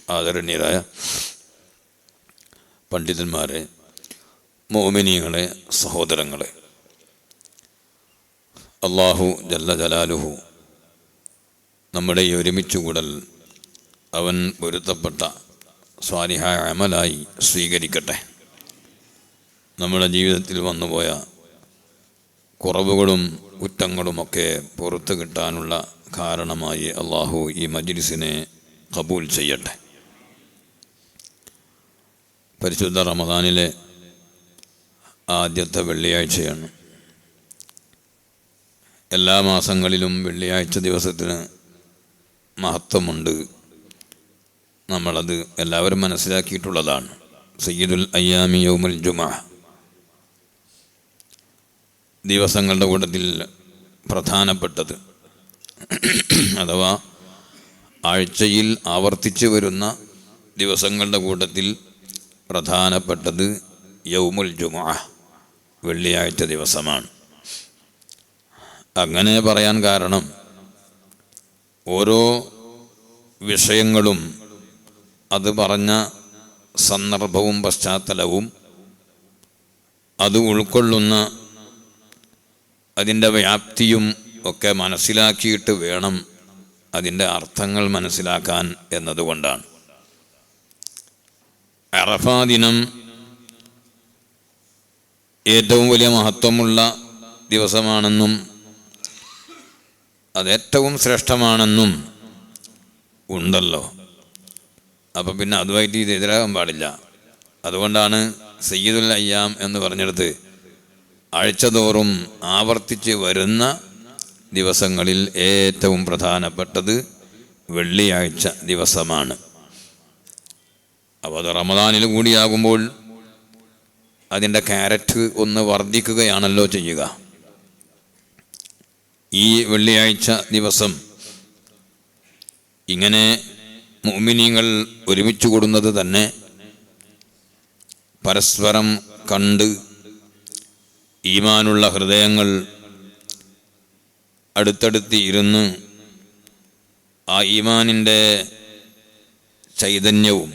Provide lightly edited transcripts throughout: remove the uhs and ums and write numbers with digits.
ആദരണീയരായ പണ്ഡിതന്മാരെ, മുഅ്മിനീങ്ങളെ, സഹോദരങ്ങളെ, അല്ലാഹു ജല്ല ജലാലുഹു നമ്മുടെ ഈ ഒരുമിച്ചുകൂടൽ അവൻ പൊരുത്തപ്പെട്ട സ്വാലിഹായ അമലായി സ്വീകരിക്കട്ടെ. നമ്മുടെ ജീവിതത്തിൽ വന്നുപോയ കുറവുകളും കുറ്റങ്ങളുമൊക്കെ പുറത്തു കിട്ടാനുള്ള കാരണമായി അല്ലാഹു ഈ മജ്ലിസിനെ ഖബൂൽ ചെയ്യട്ടെ. പരിശുദ്ധ റമദാനിലെ ആദ്യത്തെ വെള്ളിയാഴ്ചയാണ്. എല്ലാ മാസങ്ങളിലും വെള്ളിയാഴ്ച ദിവസത്തിന് മഹത്വമുണ്ട്. നമ്മളത് എല്ലാവരും മനസ്സിലാക്കിയിട്ടുള്ളതാണ്. സയ്യിദുൽ അയ്യാമി യൗമുൽ ജുമുഅ, ദിവസങ്ങളുടെ കൂട്ടത്തിൽ പ്രധാനപ്പെട്ടത് അഥവാ ആഴ്ചയിൽ ആവർത്തിച്ച് വരുന്ന ദിവസങ്ങളുടെ കൂട്ടത്തിൽ പ്രധാനപ്പെട്ടത് യൗമുൽ ജുമുഅ, വെള്ളിയാഴ്ച ദിവസമാണ്. അങ്ങനെ പറയാൻ കാരണം ഓരോ വിഷയങ്ങളും അത് പറഞ്ഞ സന്ദർഭവും പശ്ചാത്തലവും അത് ഉൾക്കൊള്ളുന്ന അതിൻ്റെ വ്യാപ്തിയും ഒക്കെ മനസ്സിലാക്കിയിട്ട് വേണം അതിൻ്റെ അർത്ഥങ്ങൾ മനസ്സിലാക്കാൻ എന്നതുകൊണ്ടാണ്. അറഫാ ദിനം ഏറ്റവും വലിയ മഹത്വമുള്ള ദിവസമാണെന്നും അതേറ്റവും ശ്രേഷ്ഠമാണെന്നും ഉണ്ടല്ലോ. അപ്പം പിന്നെ അതുമായിട്ട് ഇത് എതിരാകാൻ പാടില്ല. അതുകൊണ്ടാണ് സയ്യിദുൽ അയ്യാം എന്ന് പറഞ്ഞെടുത്ത് ആഴ്ചതോറും ആവർത്തിച്ച് വരുന്ന ദിവസങ്ങളിൽ ഏറ്റവും പ്രധാനപ്പെട്ടത് വെള്ളിയാഴ്ച ദിവസമാണ്. അപ്പോൾ അത് റമദാനിൽ കൂടിയാകുമ്പോൾ അതിൻ്റെ ക്യാരറ്റ് ഒന്ന് വർദ്ധിക്കുകയാണല്ലോ ചെയ്യുക. ഈ വെള്ളിയാഴ്ച ദിവസം ഇങ്ങനെ മുഅ്മിനീങ്ങൾ ഒരുമിച്ച് കൂടുന്നത് തന്നെ പരസ്പരം കണ്ട് ഈമാനുള്ള ഹൃദയങ്ങൾ അടുത്തടുത്ത് ഇരുന്ന് ആ ഈമാനിൻ്റെ ചൈതന്യവും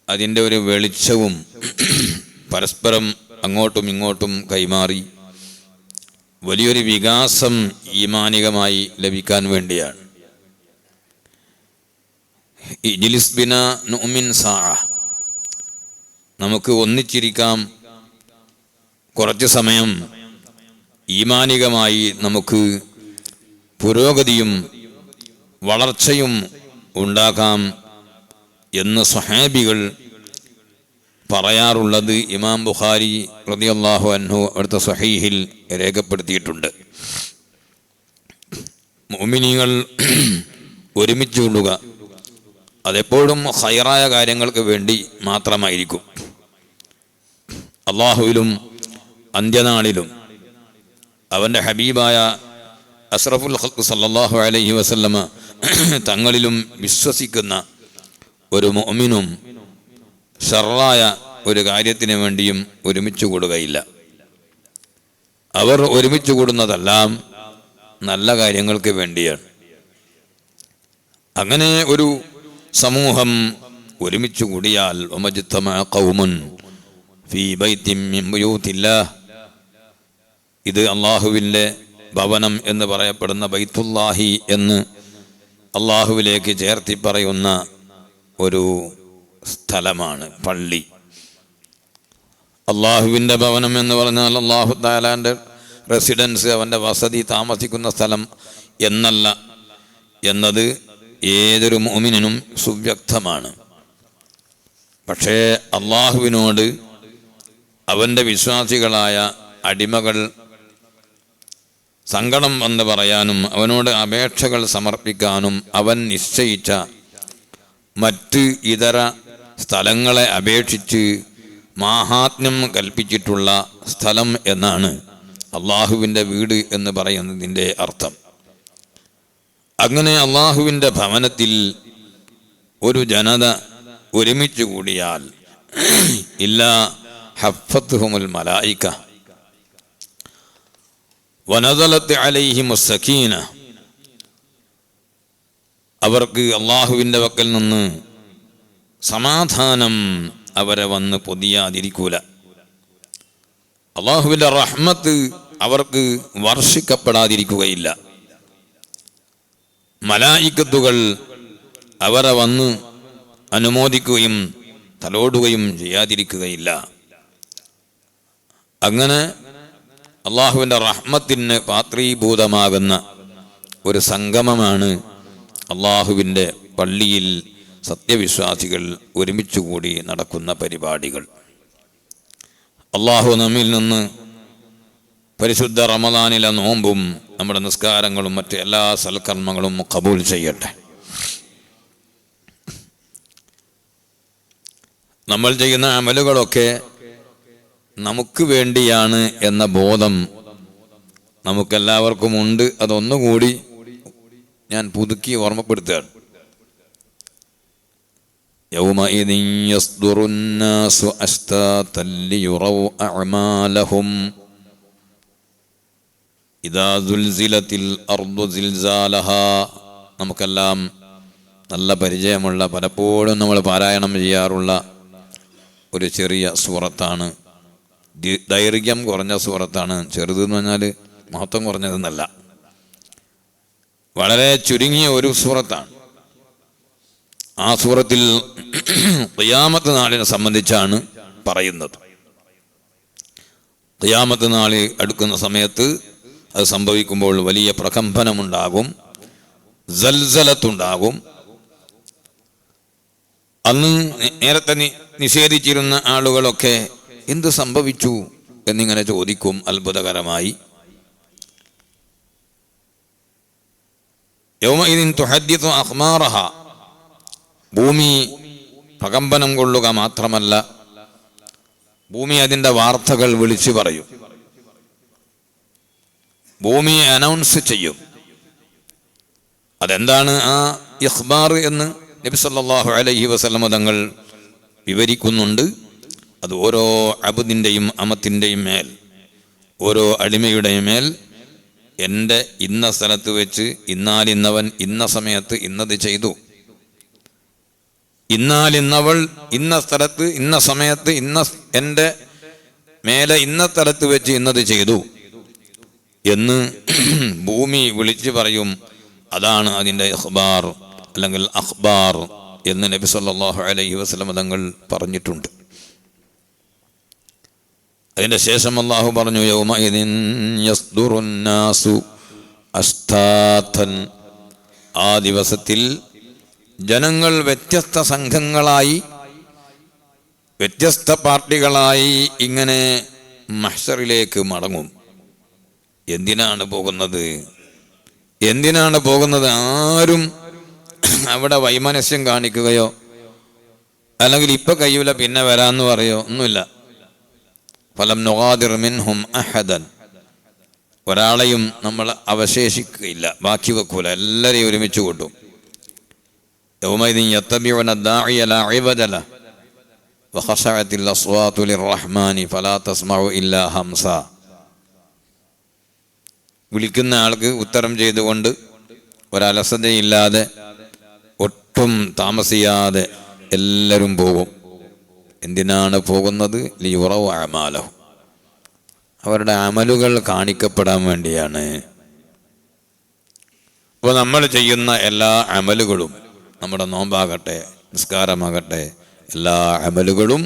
അതിൻ്റെ ഒരു വെളിച്ചവും പരസ്പരം അങ്ങോട്ടും ഇങ്ങോട്ടും കൈമാറി വലിയൊരു വികാസം ഈമാനികമായി ലഭിക്കാൻ വേണ്ടിയാണ്. ഇജ്ലിസ് ബിനാ നുഅ്മിൻ സാഅ, നമുക്ക് ഒന്നിച്ചിരിക്കാം കുറച്ച് സമയം, ഈമാനികമായി നമുക്ക് പുരോഗതിയും വളർച്ചയും ഉണ്ടാക്കാം എന്ന് സ്വഹാബികൾ പറയാറുള്ളത് ഇമാം ബുഖാരി റളിയല്ലാഹു അൻഹു അടുത്ത സ്വഹീഹിൽ രേഖപ്പെടുത്തിയിട്ടുണ്ട്. മുഅ്മിനീങ്ങൾ ഒരുമിച്ച് കൂടുക അതെപ്പോഴും ഖൈറായ കാര്യങ്ങൾക്ക് വേണ്ടി മാത്രമായിരിക്കും. അല്ലാഹുവിലും അന്ത്യനാളിലും അവൻ്റെ ഹബീബായ അഷ്റഫുൽ ഖൽഖ് സല്ലല്ലാഹു അലൈഹി വസല്ലമ തങ്ങളിലും വിശ്വസിക്കുന്ന ഒരു മുഅ്മിനും ഷർറായ ഒരു കാര്യത്തിന് വേണ്ടിയും ഒരുമിച്ച് കൂടുകയില്ല. അവർ ഒരുമിച്ച് കൂടുന്നതെല്ലാം നല്ല കാര്യങ്ങൾക്ക് വേണ്ടിയാണ്. അങ്ങനെ ഒരു സമൂഹം ഒരുമിച്ച് കൂടിയാൽ വമജ്തമഅ ഖൗമുൻ ഫീ ബൈത്തിൻ മിൻ ബുയൂത്തില്ലാഹ്, ഇത് അല്ലാഹുവിൻ്റെ ഭവനം എന്ന് പറയപ്പെടുന്ന ബൈത്തുല്ലാഹി എന്ന് അല്ലാഹുവിലേക്ക് ചേർത്തി പറയുന്ന ഒരു സ്ഥലമാണ് പള്ളി. അള്ളാഹുവിൻ്റെ ഭവനം എന്ന് പറഞ്ഞാൽ അല്ലാഹു തആലാൻ്റെ റെസിഡൻസ്, അവൻ്റെ വസതി, താമസിക്കുന്ന സ്ഥലം എന്നല്ല എന്നത് ഏതൊരു മുഅ്മിനിനും സുവ്യക്തമാണ്. പക്ഷേ അള്ളാഹുവിനോട് അവൻ്റെ വിശ്വാസികളായ അടിമകൾ സങ്കടം എന്ന് പറയാനും അവനോട് അപേക്ഷകൾ സമർപ്പിക്കാനും അവൻ നിശ്ചയിച്ച മറ്റ് ഇതര സ്ഥലങ്ങളെ അപേക്ഷിച്ച് മാഹാത്മ്യം കൽപ്പിച്ചിട്ടുള്ള സ്ഥലം എന്നാണ് അള്ളാഹുവിൻ്റെ വീട് എന്ന് പറയുന്നതിൻ്റെ അർത്ഥം. അങ്ങനെ അള്ളാഹുവിൻ്റെ ഭവനത്തിൽ ഒരു ജനത ഒരുമിച്ച് കൂടിയാൽ ഇല്ലാ ഹഫ്ഫത്തുഹുമുൽ മലായിക വനസലത്ത് അലൈഹിമുസ് സകീന, അവർക്ക് അള്ളാഹുവിൻ്റെ പക്കൽ നിന്ന് സമാധാനം അവരെ വന്ന് പൊതിയാതിരിക്കൂല. അള്ളാഹുവിൻ്റെ റഹ്മത്ത് അവർക്ക് വർഷിക്കപ്പെടാതിരിക്കുകയില്ല. മലായിക്കത്തുകൾ അവരെ വന്ന് അനുമോദിക്കുകയും തലോടുകയും ചെയ്യാതിരിക്കുകയില്ല. അങ്ങനെ അള്ളാഹുവിൻ്റെ റഹ്മത്തിന് പാത്രീഭൂതമാകുന്ന ഒരു സംഗമമാണ് അള്ളാഹുവിൻ്റെ പള്ളിയിൽ സത്യവിശ്വാസികൾ ഒരുമിച്ചുകൂടി നടക്കുന്ന പരിപാടികൾ. അള്ളാഹു നമ്മിൽ നിന്ന് പരിശുദ്ധ റമദാനിലെ നോമ്പും നമ്മുടെ നിസ്കാരങ്ങളും മറ്റ് എല്ലാ സൽക്കർമ്മങ്ങളും ഖബൂൽ ചെയ്യട്ടെ. നമ്മൾ ചെയ്യുന്ന അമലുകളൊക്കെ നമുക്ക് വേണ്ടിയാണ് എന്ന ബോധം നമുക്കെല്ലാവർക്കും ഉണ്ട്. അതൊന്നുകൂടി ഞാൻ പുതുക്കി ഓർമ്മപ്പെടുത്തുകയാണ്. യൗമഇദിൻ യസ്ദുറുന്നാസു അശ്താതൻ ലിയുറൗ അഅമാലഹും ഇദാ സുൽസിലത്തിൽ അർദു സിൽസാലഹാ. നമുക്കെല്ലാം നല്ല പരിചയമുള്ള, പലപ്പോഴും നമ്മൾ പാരായണം ചെയ്യാറുള്ള ഒരു ചെറിയ സൂറത്താണ്. ദൈർഘ്യം കുറഞ്ഞ സൂറത്താണ്. ചെറുതെന്ന് പറഞ്ഞാൽ മഹത്വം കുറഞ്ഞതെന്നല്ല, വളരെ ചുരുങ്ങിയ ഒരു സൂറത്താണ്. ആ സൂറത്തിൽ ഖിയാമത്ത് നാളിനെ സംബന്ധിച്ചാണ് പറയുന്നത്. ഖിയാമത്ത് നാൾ അടുക്കുന്ന സമയത്ത് അത് സംഭവിക്കുമ്പോൾ വലിയ പ്രകമ്പനമുണ്ടാകും, സൽസലത്തുണ്ടാകും. അന്ന് നേരത്തെ നിഷേധിച്ചിരുന്ന ആളുകളൊക്കെ എന്ത് സംഭവിച്ചു എന്നിങ്ങനെ ചോദിക്കും അത്ഭുതകരമായി. യൗമഇദിൻ തുഹദ്ദിസു അഖ്മാറഹ. ഭൂമി പ്രകമ്പനം കൊള്ളുക മാത്രമല്ല, ഭൂമി അതിൻ്റെ വാർത്തകൾ വിളിച്ചു പറയും. ഭൂമി അനൗൺസ് ചെയ്യും. അതെന്താണ് ആ ഇഖ്ബാർ എന്ന് നബി സല്ലല്ലാഹു അലൈഹി വസല്ലം തങ്ങൾ വിവരിക്കുന്നുണ്ട്. അത് ഓരോ അബ്ദിൻ്റെയും അമത്തിൻ്റെയും മേൽ, ഓരോ അടിമയുടെയും മേൽ എൻ്റെ ഇന്ന സ്ഥലത്ത് വെച്ച് ഇന്നാലിന്നവൻ ഇന്ന സമയത്ത് ഇന്നത് ചെയ്തു, ഇന്നാലിന്നവൾ ഇന്ന സ്ഥലത്ത് ഇന്ന സമയത്ത് എൻ്റെ മേലെ ഇന്ന സ്ഥലത്ത് വെച്ച് ഇന്നത് ചെയ്തു എന്ന് ഭൂമി വിളിച്ചു പറയും. അതാണ് അതിൻ്റെ ഇഖ്ബാർ അല്ലെങ്കിൽ അഖ്ബാർ എന്ന് നബി സല്ലല്ലാഹു അലൈഹി വസല്ലം തങ്ങൾ പറഞ്ഞിട്ടുണ്ട്. അതിൻ്റെ ശേഷം അല്ലാഹു പറഞ്ഞു, യൗമഇദിൻ യസ്ദുറുന്നാസു അശ്താതൻ. ആ ദിവസത്തിൽ ജനങ്ങൾ വ്യത്യസ്ത സംഘങ്ങളായി, വ്യത്യസ്ത പാർട്ടികളായി ഇങ്ങനെ മഹ്ശറിലേക്ക് മടങ്ങും. എന്തിനാണ് പോകുന്നത്? എന്തിനാണ് പോകുന്നത്? ആരും അവിടെ വൈമനസ്യം കാണിക്കുകയോ അല്ലെങ്കിൽ ഇപ്പൊ കഴിയൂല പിന്നെ വരാന്ന് പറയോ ഒന്നുമില്ല. ഫലം നുഗാദിർ മിൻഹും അഹദൻ. ഒരാളെയും നമ്മൾ അവശേഷിക്കുകയില്ല, ബാക്കി വെക്കൂല, എല്ലാരെയും ഒരുമിച്ച് കൂട്ടും. യൗമഇദിൻ യത്തബിഉന ദാഇയ ലാ ഇവദ ലഹു വഖശഅത്തിൽ അസ്വാതു ലിർറഹ്മാനി ഫലാ തസ്മഉ ഇല്ലാ ഹംസ. വിളിക്കുന്ന ആൾക്ക് ഉത്തരം ചെയ്തുകൊണ്ട് ഒരലസതയില്ലാതെ ഒട്ടും താമസിയാതെ എല്ലാവരും പോകും. എന്തിനാണ് പോകുന്നത്? ലിയുറൗ അഅമാലഹും. അവരുടെ അമലുകൾ കാണിക്കപ്പെടാൻ വേണ്ടിയാണ്. അപ്പോൾ നമ്മൾ ചെയ്യുന്ന എല്ലാ അമലുകളും, നമ്മുടെ നോമ്പാകട്ടെ നിസ്കാരമാകട്ടെ, എല്ലാ അമലുകളും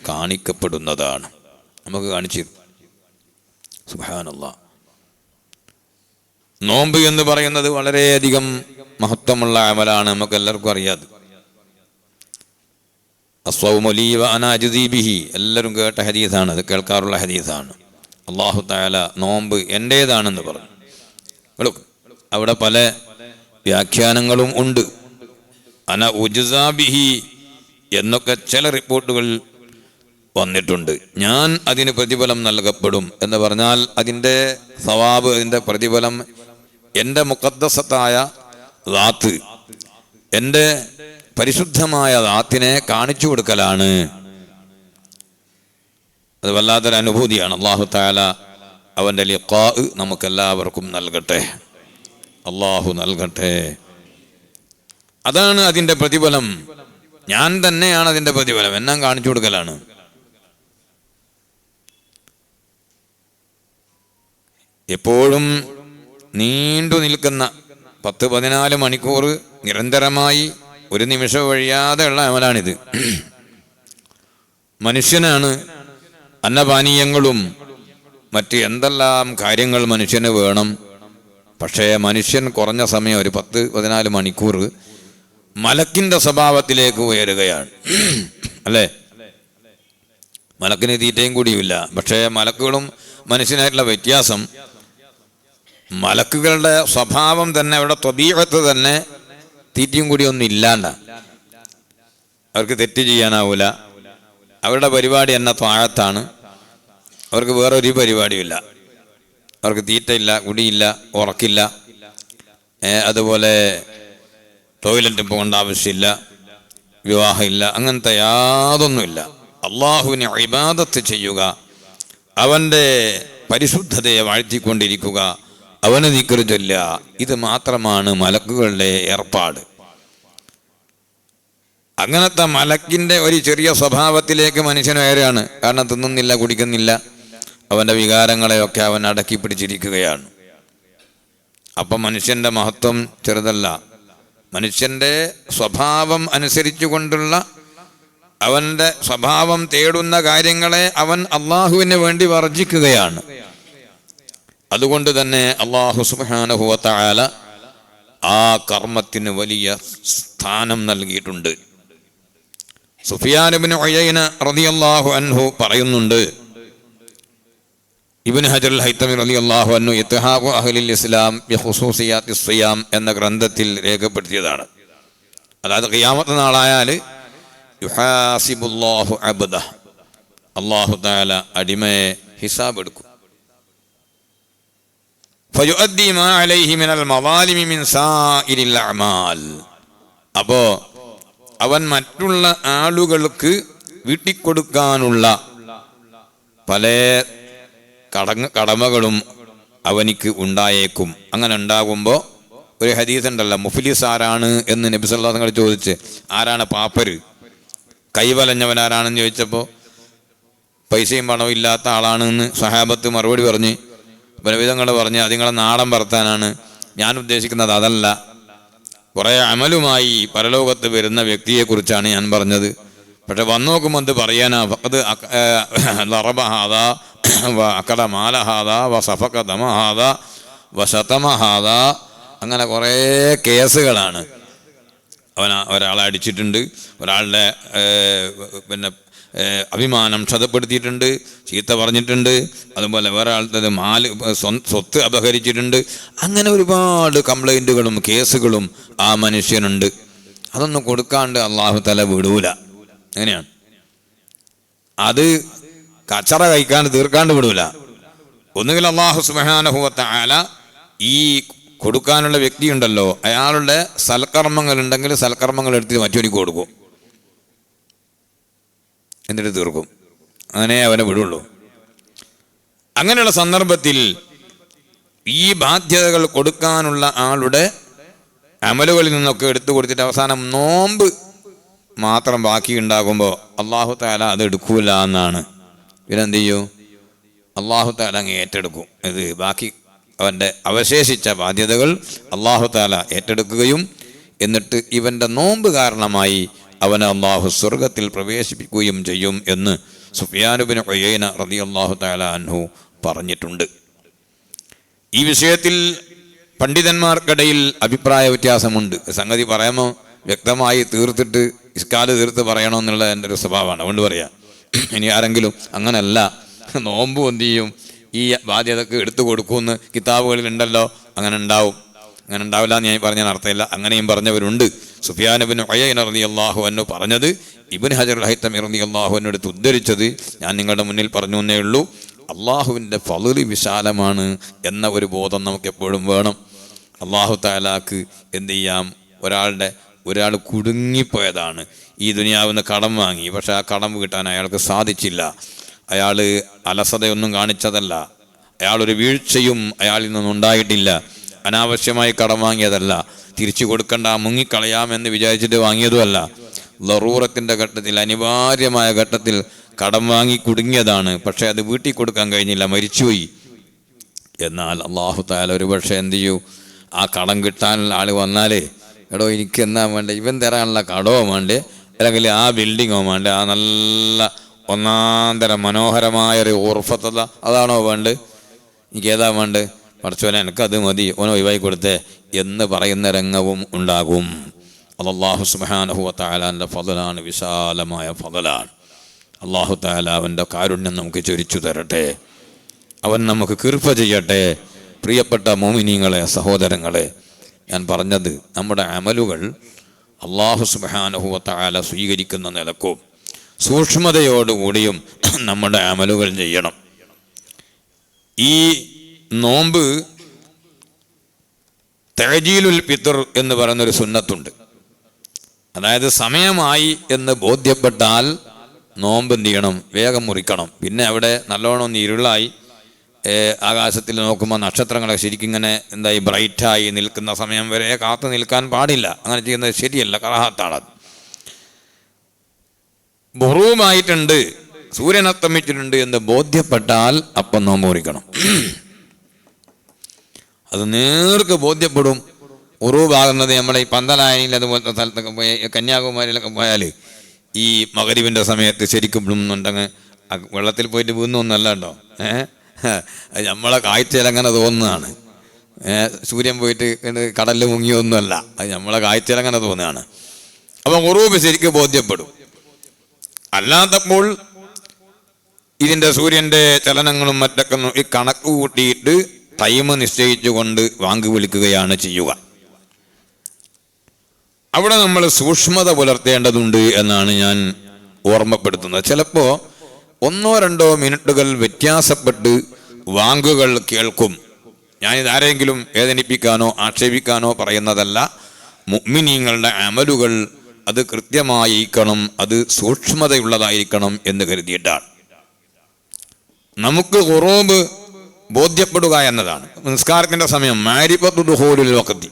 കാണിക്കപ്പെടുന്നതാണ്. നമുക്ക് കാണിച്ചു. സുബ്ഹാനല്ലാഹ്. നോമ്പ് എന്ന് പറയുന്നത് വളരെയധികം മഹത്വമുള്ള അമലാണ്. നമുക്ക് എല്ലാവർക്കും അറിയാതെ. അസ്വൗമു ലീ വ അനാ അജ്സീ ബിഹി. എല്ലാവരും കേട്ട ഹദീസാണ്, അത് കേൾക്കാറുള്ള ഹദീസാണ്. അല്ലാഹു തആല നോമ്പ് എൻ്റേതാണെന്ന് പറഞ്ഞു. അവിടെ പല വ്യാഖ്യാനങ്ങളും ഉണ്ട്. അന ഉജ്സാ ബിഹി എന്നൊക്കെ ചില റിപ്പോർട്ടുകൾ വന്നിട്ടുണ്ട്. ഞാൻ അതിന് പ്രതിഫലം നൽകപ്പെടും എന്ന് പറഞ്ഞാൽ അതിൻ്റെ സവാബ്, അതിൻ്റെ പ്രതിഫലം എൻ്റെ മുഖദ്ദസത്തായ ദാത്ത്, എൻ്റെ പരിശുദ്ധമായ ദാത്തിനെ കാണിച്ചു കൊടുക്കലാണ്. അത് വല്ലാത്തൊരു അനുഭൂതിയാണ്. അല്ലാഹു തആല അവൻ്റെ ലിഖാ നമുക്കെല്ലാവർക്കും നൽകട്ടെ, അല്ലാഹു നൽകട്ടെ. അതാണ് അതിൻ്റെ പ്രതിഫലം. ഞാൻ തന്നെയാണ് അതിൻ്റെ പ്രതിഫലം, എന്നെ കാണിച്ചു കൊടുക്കലാണ്. എപ്പോഴും നീണ്ടു നിൽക്കുന്ന 10-14 മണിക്കൂർ നിരന്തരമായി ഒരു നിമിഷം ഒഴിയാതെയുള്ള അമലാണിത്. മനുഷ്യനാണ് അന്നപാനീയങ്ങളും മറ്റ് എന്തെല്ലാം കാര്യങ്ങൾ മനുഷ്യന് വേണം. പക്ഷേ മനുഷ്യൻ കുറഞ്ഞ സമയം ഒരു 10-14 മണിക്കൂർ മലക്കിൻ്റെ സ്വഭാവത്തിലേക്ക് ഉയരുകയാണ്. അല്ലേ? മലക്കിന് തീറ്റയും കൂടിയുമില്ല. പക്ഷേ മലക്കുകളും മനുഷ്യനായിട്ടുള്ള വ്യത്യാസം, മലക്കുകളുടെ സ്വഭാവം തന്നെ, അവരുടെ ത്വബീഅത്ത് തന്നെ തീറ്റയും കൂടിയൊന്നും ഇല്ലാണ്ട. അവർക്ക് തെറ്റ് ചെയ്യാനാവൂല. അവരുടെ പരിപാടി എന്ന താഴത്താണ്. അവർക്ക് വേറൊരു പരിപാടിയുമില്ല. അവർക്ക് തീറ്റയില്ല, കുടിയില്ല, ഉറക്കില്ല, അതുപോലെ ടോയ്ലറ്റ് പോകേണ്ട ആവശ്യമില്ല, വിവാഹമില്ല, അങ്ങനത്തെ യാതൊന്നുമില്ല. അള്ളാഹുവിനെ ഇബാദത്ത് ചെയ്യുക, അവൻ്റെ പരിശുദ്ധതയെ വാഴ്ത്തിക്കൊണ്ടിരിക്കുക, അവന് ദിക്ർ ചൊല്ലുക, ഇത് മാത്രമാണ് മലക്കുകളുടെ ഏർപ്പാട്. അങ്ങനത്തെ മലക്കിൻ്റെ ഒരു ചെറിയ സ്വഭാവത്തിലേക്ക് മനുഷ്യൻ വരികയാണ്. കാരണം തിന്നുന്നില്ല, കുടിക്കുന്നില്ല, അവൻ്റെ വികാരങ്ങളെയൊക്കെ അവൻ അടക്കി പിടിച്ചിരിക്കുകയാണ്. അപ്പം മനുഷ്യൻ്റെ മഹത്വം ചെറുതല്ല. മനുഷ്യൻ്റെ സ്വഭാവം അനുസരിച്ചു കൊണ്ടുള്ള, അവൻ്റെ സ്വഭാവം തേടുന്ന കാര്യങ്ങളെ അവൻ അള്ളാഹുവിന് വേണ്ടി വർജിക്കുകയാണ്. അതുകൊണ്ട് തന്നെ അള്ളാഹു സുബ്ഹാനഹു വ തആല ആ കർമ്മത്തിന് വലിയ സ്ഥാനം നൽകിയിട്ടുണ്ട്. സുഫിയാൻ ഇബ്നു ഉയൈന റളിയല്ലാഹു അൻഹു പറയുന്നുണ്ട്, ഇബ്നു ഹജർ അൽ ഹൈതമി റളിയല്ലാഹു അൻഹു ഇത്ഹാഖു അഹ്ലിൽ ഇസ്ലാം ബിഖുസൂസിയാത്തി സിയാം എന്ന ഗ്രന്ഥത്തിൽ രേഖപ്പെടുത്തിയതാണ്. അതായത് ഖിയാമത്ത് നാളായാൽ യുഹാസിബുല്ലാഹു അബ്ദഹ, അല്ലാഹു തആല അടിമയെ ഹിസാബ് എടുക്കും. ഫയുഅദ്ദി മാ അലൈഹി മിനൽ മവാലിമി മിൻ സാഇരിൽ അഅമാൽ. അപ്പോൾ അവൻ മറ്റുള്ള ആളുകൾക്ക് വീട്ടിക്കൊടുക്കാനുള്ള പല കടമകളും അവനിക്ക് ഉണ്ടായേക്കും. അങ്ങനെ ഉണ്ടാകുമ്പോൾ ഒരു ഹദീസ് ഉണ്ടല്ലോ, മുഫ്ലിസ് ആരാണ് എന്ന് നബി സല്ലല്ലാഹു അലൈഹി വസല്ലം ചോദിച്ച്, ആരാണ് പാപ്പര്, കൈവലഞ്ഞവൻ ആരാണെന്ന് ചോദിച്ചപ്പോൾ പൈസയും പണവും ഇല്ലാത്ത ആളാണെന്ന് സഹാബത്ത് മറുപടി പറഞ്ഞ്, പലവിധങ്ങൾ പറഞ്ഞ് അത് നിങ്ങളെ നാടൻ ഭർത്താനാണ്, ഞാൻ ഉദ്ദേശിക്കുന്നത് അതല്ല, കുറേ അമലുമായി പരലോകത്ത് വരുന്ന വ്യക്തിയെക്കുറിച്ചാണ് ഞാൻ പറഞ്ഞത്. പക്ഷെ വന്നു നോക്കുമ്പോൾ എന്ത് പറയാനാ, ഫഖദ് ലറബ ഹാദാ വഅകല മാല ഹാദാ വസഫക ദമ ഹാദാ വശതമ ഹാദാ, അങ്ങനെ കുറേ കേസുകളാണ്. ഒരാളെ അടിച്ചിട്ടുണ്ട്, ഒരാളുടെ അഭിമാനം ക്ഷതപ്പെടുത്തിയിട്ടുണ്ട്, ചീത്ത പറഞ്ഞിട്ടുണ്ട്, അതുപോലെ വേറെ ആളുടെ സ്വത്ത് അപഹരിച്ചിട്ടുണ്ട്. അങ്ങനെ ഒരുപാട് കംപ്ലൈൻറ്റുകളും കേസുകളും ആ മനുഷ്യനുണ്ട്. അതൊന്നും കൊടുക്കാണ്ട് അള്ളാഹു തആല വിടൂല. എങ്ങനെയാണ് അത്? കച്ചറ കഴിക്കാണ്ട് തീർക്കാണ്ട് വിടൂല. ഒന്നുകിൽ അള്ളാഹു സുബ്ഹാനഹു വ തആല ഈ കൊടുക്കാനുള്ള വ്യക്തി ഉണ്ടല്ലോ, അയാളുടെ സൽക്കർമ്മങ്ങൾ ഉണ്ടെങ്കിൽ സൽക്കർമ്മങ്ങൾ എടുത്ത് മറ്റൊരുക്ക് കൊടുക്കും, എന്നിട്ട് തീർക്കും. അങ്ങനെ അവനെ വിടുള്ളൂ. അങ്ങനെയുള്ള സന്ദർഭത്തിൽ ഈ ബാധ്യതകൾ കൊടുക്കാനുള്ള ആളുടെ അമലുകളിൽ നിന്നൊക്കെ എടുത്തു കൊടുത്തിട്ട് അവസാനം നോമ്പ് മാത്രം ബാക്കി ഉണ്ടാകുമ്പോൾ അല്ലാഹു തആല അത് എടുക്കൂല എന്നാണ്. ഇവരെന്ത് ചെയ്യും? അല്ലാഹു തആല അങ്ങ് ഏറ്റെടുക്കും. ഇത് ബാക്കി അവൻ്റെ അവശേഷിച്ച ബാധ്യതകൾ അല്ലാഹു തആല ഏറ്റെടുക്കുകയും എന്നിട്ട് ഇവൻ്റെ നോമ്പ് കാരണമായി അവനെ അല്ലാഹു സ്വർഗത്തിൽ പ്രവേശിപ്പിക്കുകയും ചെയ്യും എന്ന് സുഫിയാൻ ഇബ്നു ഉയൈന റളിയല്ലാഹു തആല അൻഹു പറഞ്ഞിട്ടുണ്ട്. ഈ വിഷയത്തിൽ പണ്ഡിതന്മാർക്കിടയിൽ അഭിപ്രായ വ്യത്യാസമുണ്ട്. സംഗതി പറയുമ്പോൾ വ്യക്തമായി തീർത്തിട്ട് ഇസ്കാല് തീർത്ത് പറയണമെന്നുള്ള എൻ്റെ ഒരു സ്വഭാവമാണ്, അതുകൊണ്ട് പറയാം. ഇനി ആരെങ്കിലും അങ്ങനല്ല, നോമ്പ് എന്ത് ചെയ്യും, ഈ ബാധ്യതക്ക് എടുത്തു കൊടുക്കുമെന്ന് കിതാബുകളിലുണ്ടല്ലോ, അങ്ങനെ ഉണ്ടാവും. അങ്ങനെ ഉണ്ടാവില്ല എന്ന് ഞാൻ പറഞ്ഞാൽ അർത്ഥമില്ല, അങ്ങനെയും പറഞ്ഞവരുണ്ട്. സുഫിയാൻ ഇബ്നു ഉയൈന റളിയല്ലാഹു അൻഹു പറഞ്ഞത് ഇബ്നു ഹജർ അൽ ഹൈതമി റളിയല്ലാഹു അൻഹു എടുത്ത് ഉദ്ധരിച്ചത് ഞാൻ നിങ്ങളുടെ മുന്നിൽ പറഞ്ഞു എന്നേ ഉള്ളൂ. അള്ളാഹുവിൻ്റെ ഫള് വിശാലമാണ് എന്ന ഒരു ബോധം നമുക്ക് എപ്പോഴും വേണം. അള്ളാഹു തആലാക്ക് എന്ത് ചെയ്യാം, ഒരാൾ കുടുങ്ങിപ്പോയതാണ്, ഈ ദുനിയാവിന്ന് കടം വാങ്ങി, പക്ഷെ ആ കടം വീട്ടാൻ അയാൾക്ക് സാധിച്ചില്ല. അയാൾ അലസതയൊന്നും കാണിച്ചതല്ല, അയാളൊരു വീഴ്ചയും അയാളിൽ നിന്നുണ്ടായിട്ടില്ല, അനാവശ്യമായി കടം വാങ്ങിയതല്ല, തിരിച്ചു കൊടുക്കണ്ട മുങ്ങിക്കളയാമെന്ന് വിചാരിച്ചിട്ട് വാങ്ങിയതുമല്ല. ലറൂറത്തിൻ്റെ ഘട്ടത്തിൽ, അനിവാര്യമായ ഘട്ടത്തിൽ കടം വാങ്ങി കുടുങ്ങിയതാണ്. പക്ഷേ അത് വീട്ടിൽ കൊടുക്കാൻ കഴിഞ്ഞില്ല, മരിച്ചുപോയി. എന്നാൽ അള്ളാഹു തആല ഒരു പക്ഷേ എന്ത് ചെയ്യൂ, ആ കടം കിട്ടാൻ ആൾ വന്നാലേ, എടോ എനിക്ക് എന്നാ വേണ്ടേ, ഇവൻ തരാനുള്ള കടമോ വേണ്ടേ, അല്ലെങ്കിൽ ആ ബിൽഡിങ്ങോ വേണ്ടേ, ആ നല്ല ഒന്നാന്തരം മനോഹരമായൊരു ഉർഫത്തത അതാണോ വേണ്ടത്, എനിക്ക് ഏതാ വേണ്ടത്, പഠിച്ചോനെ എനിക്കത് മതി, ഓനോ ഒഴിവായി കൊടുത്തേ എന്ന് പറയുന്ന രംഗവും ഉണ്ടാകും. അത് അല്ലാഹു സുബ്ഹാനഹു വ തആലാൻ്റെ ഫളലാണ്, വിശാലമായ ഫളലാണ്. അല്ലാഹു തആല അവൻ്റെ കാരുണ്യം നമുക്ക് ചൊരിച്ചു തരട്ടെ, അവൻ നമുക്ക് കൃപ ചെയ്യട്ടെ. പ്രിയപ്പെട്ട മുഅ്മിനീങ്ങളെ, സഹോദരങ്ങളെ, ഞാൻ പറഞ്ഞത് നമ്മുടെ അമലുകൾ അല്ലാഹു സുബ്ഹാനഹു വ തആല സ്വീകരിക്കുന്ന നിലക്കും സൂക്ഷ്മതയോടുകൂടിയും നമ്മുടെ അമലുകൾ ചെയ്യണം. ഈ നോമ്പ് തഅജീലുൽ ഫിത്ർ എന്ന് പറയുന്നൊരു സുന്നത്തുണ്ട്. അതായത് സമയമായി എന്ന് ബോധ്യപ്പെട്ടാൽ നോമ്പ് എന്ത് ചെയ്യണം, വേഗം മുറിക്കണം. പിന്നെ അവിടെ നല്ലോണം ഒന്ന് ഇരുളായി, ആകാശത്തിൽ നോക്കുമ്പോൾ നക്ഷത്രങ്ങളെ ശരിക്കിങ്ങനെ എന്തായി ബ്രൈറ്റായി നിൽക്കുന്ന സമയം വരെ കാത്തു നിൽക്കാൻ പാടില്ല. അങ്ങനെ ചെയ്യുന്നത് ശരിയല്ല, കറാഹത്താണത്. ബുറൂമായിട്ടുണ്ട്, സൂര്യൻ അസ്തമിച്ചിട്ടുണ്ട് എന്ന് ബോധ്യപ്പെട്ടാൽ അപ്പം നോമ്പ് മുറിക്കണം. അത് നേർക്ക് ബോധ്യപ്പെടും. ഉറൂബാകുന്നത് നമ്മുടെ ഈ പന്തലായനിൽ അതുപോലത്തെ സ്ഥലത്തൊക്കെ പോയി, കന്യാകുമാരിയിലൊക്കെ പോയാൽ ഈ മഗ്‌രിബിൻ്റെ സമയത്ത് ശരിക്കും വീഴുന്നുണ്ടെങ്കിൽ വെള്ളത്തിൽ പോയിട്ട് വീഴുന്നൊന്നല്ല കേട്ടോ, അത് നമ്മളെ കാഴ്ചയിൽ അങ്ങനെ തോന്നുന്നതാണ്. സൂര്യൻ പോയിട്ട് കടലിൽ മുങ്ങിയൊന്നുമല്ല, അത് നമ്മളെ കാഴ്ചയിൽ അങ്ങനെ തോന്നുകയാണ്. അപ്പം ഉറൂബ് ശരിക്കും ബോധ്യപ്പെടും. അല്ലാത്തപ്പോൾ ഇതിൻ്റെ സൂര്യൻ്റെ ചലനങ്ങളും മറ്റൊക്കെ ഈ കണക്ക് കൂട്ടിയിട്ട് ടൈം നിശ്ചയിച്ചുകൊണ്ട് വാങ്ങി വിളിക്കുകയാണ് ചെയ്യുക. അവിടെ നമ്മൾ സൂക്ഷ്മത പുലർത്തേണ്ടതുണ്ട് എന്നാണ് ഞാൻ ഓർമ്മപ്പെടുത്തുന്നത്. ചിലപ്പോൾ 1-2 മിനിറ്റുകൾ വ്യത്യാസപ്പെട്ട് വാങ്കുകൾ കേൾക്കും. ഞാനിത് ആരെങ്കിലും വേദനിപ്പിക്കാനോ ആക്ഷേപിക്കാനോ പറയുന്നതല്ല. മുഅ്മിനീങ്ങളുടെ അമലുകൾ അത് കൃത്യമായിരിക്കണം, അത് സൂക്ഷ്മതയുള്ളതായിരിക്കണം എന്ന് കരുതിയിട്ടാണ്. നമുക്ക് ഖുറൂബ് ബോധ്യപ്പെടുക എന്നതാണ്. നിസ്കാരത്തിൻ്റെ സമയം മാരിഫത്തു ദുഖൂലുൽ വഖ്തി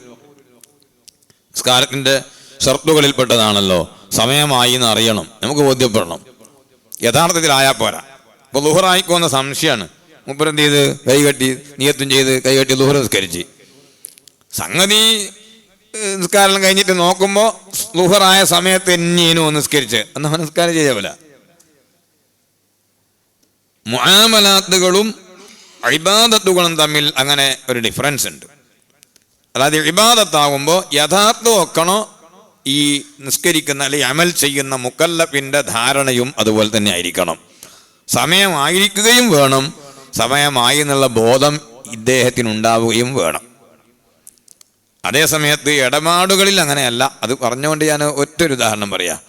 നിസ്കാരത്തിൻ്റെ ഷർത്തുകളിൽപ്പെട്ടതാണല്ലോ. സമയമായി എന്ന് അറിയണം, നമുക്ക് ബോധ്യപ്പെടണം. യഥാർത്ഥത്തിലായാൽ പോരാ. ഇപ്പോൾ ളുഹറായിക്കോന്ന സംശയമാണ്, മുപ്പരെന്ത് ചെയ്ത് കൈകെട്ടി നിയത്തും ചെയ്ത് കൈകെട്ടി ളുഹർ നിസ്കരിച്ച്, സംഗതി നിസ്കാരം കഴിഞ്ഞിട്ട് നോക്കുമ്പോൾ ളുഹറായ സമയത്ത് എന്നേനു നിസ്കരിച്ച് എന്നാൽ നിസ്കാരം ചെയ്യാവില്ല. മുആമലാത്തുകളും ഇബാദത്തുകളും തമ്മിൽ അങ്ങനെ ഒരു ഡിഫറൻസ് ഉണ്ട്. അതായത് ഇബാദത്താകുമ്പോൾ യഥാർത്ഥം വെക്കണോ ഈ നിസ്കരിക്കുന്ന അല്ലെങ്കിൽ അമൽ ചെയ്യുന്ന മുക്കല്ലഫിൻ്റെ ധാരണയും അതുപോലെ തന്നെ ആയിരിക്കണം. സമയമായിരിക്കുകയും വേണം, സമയമായി എന്നുള്ള ബോധം ഇദ്ദേഹത്തിനുണ്ടാവുകയും വേണം. അതേ സമയത്ത് ഇടപാടുകളിൽ അങ്ങനെയല്ല. അത് പറഞ്ഞുകൊണ്ട് ഞാൻ ഒറ്റൊരു ഉദാഹരണം പറയാം.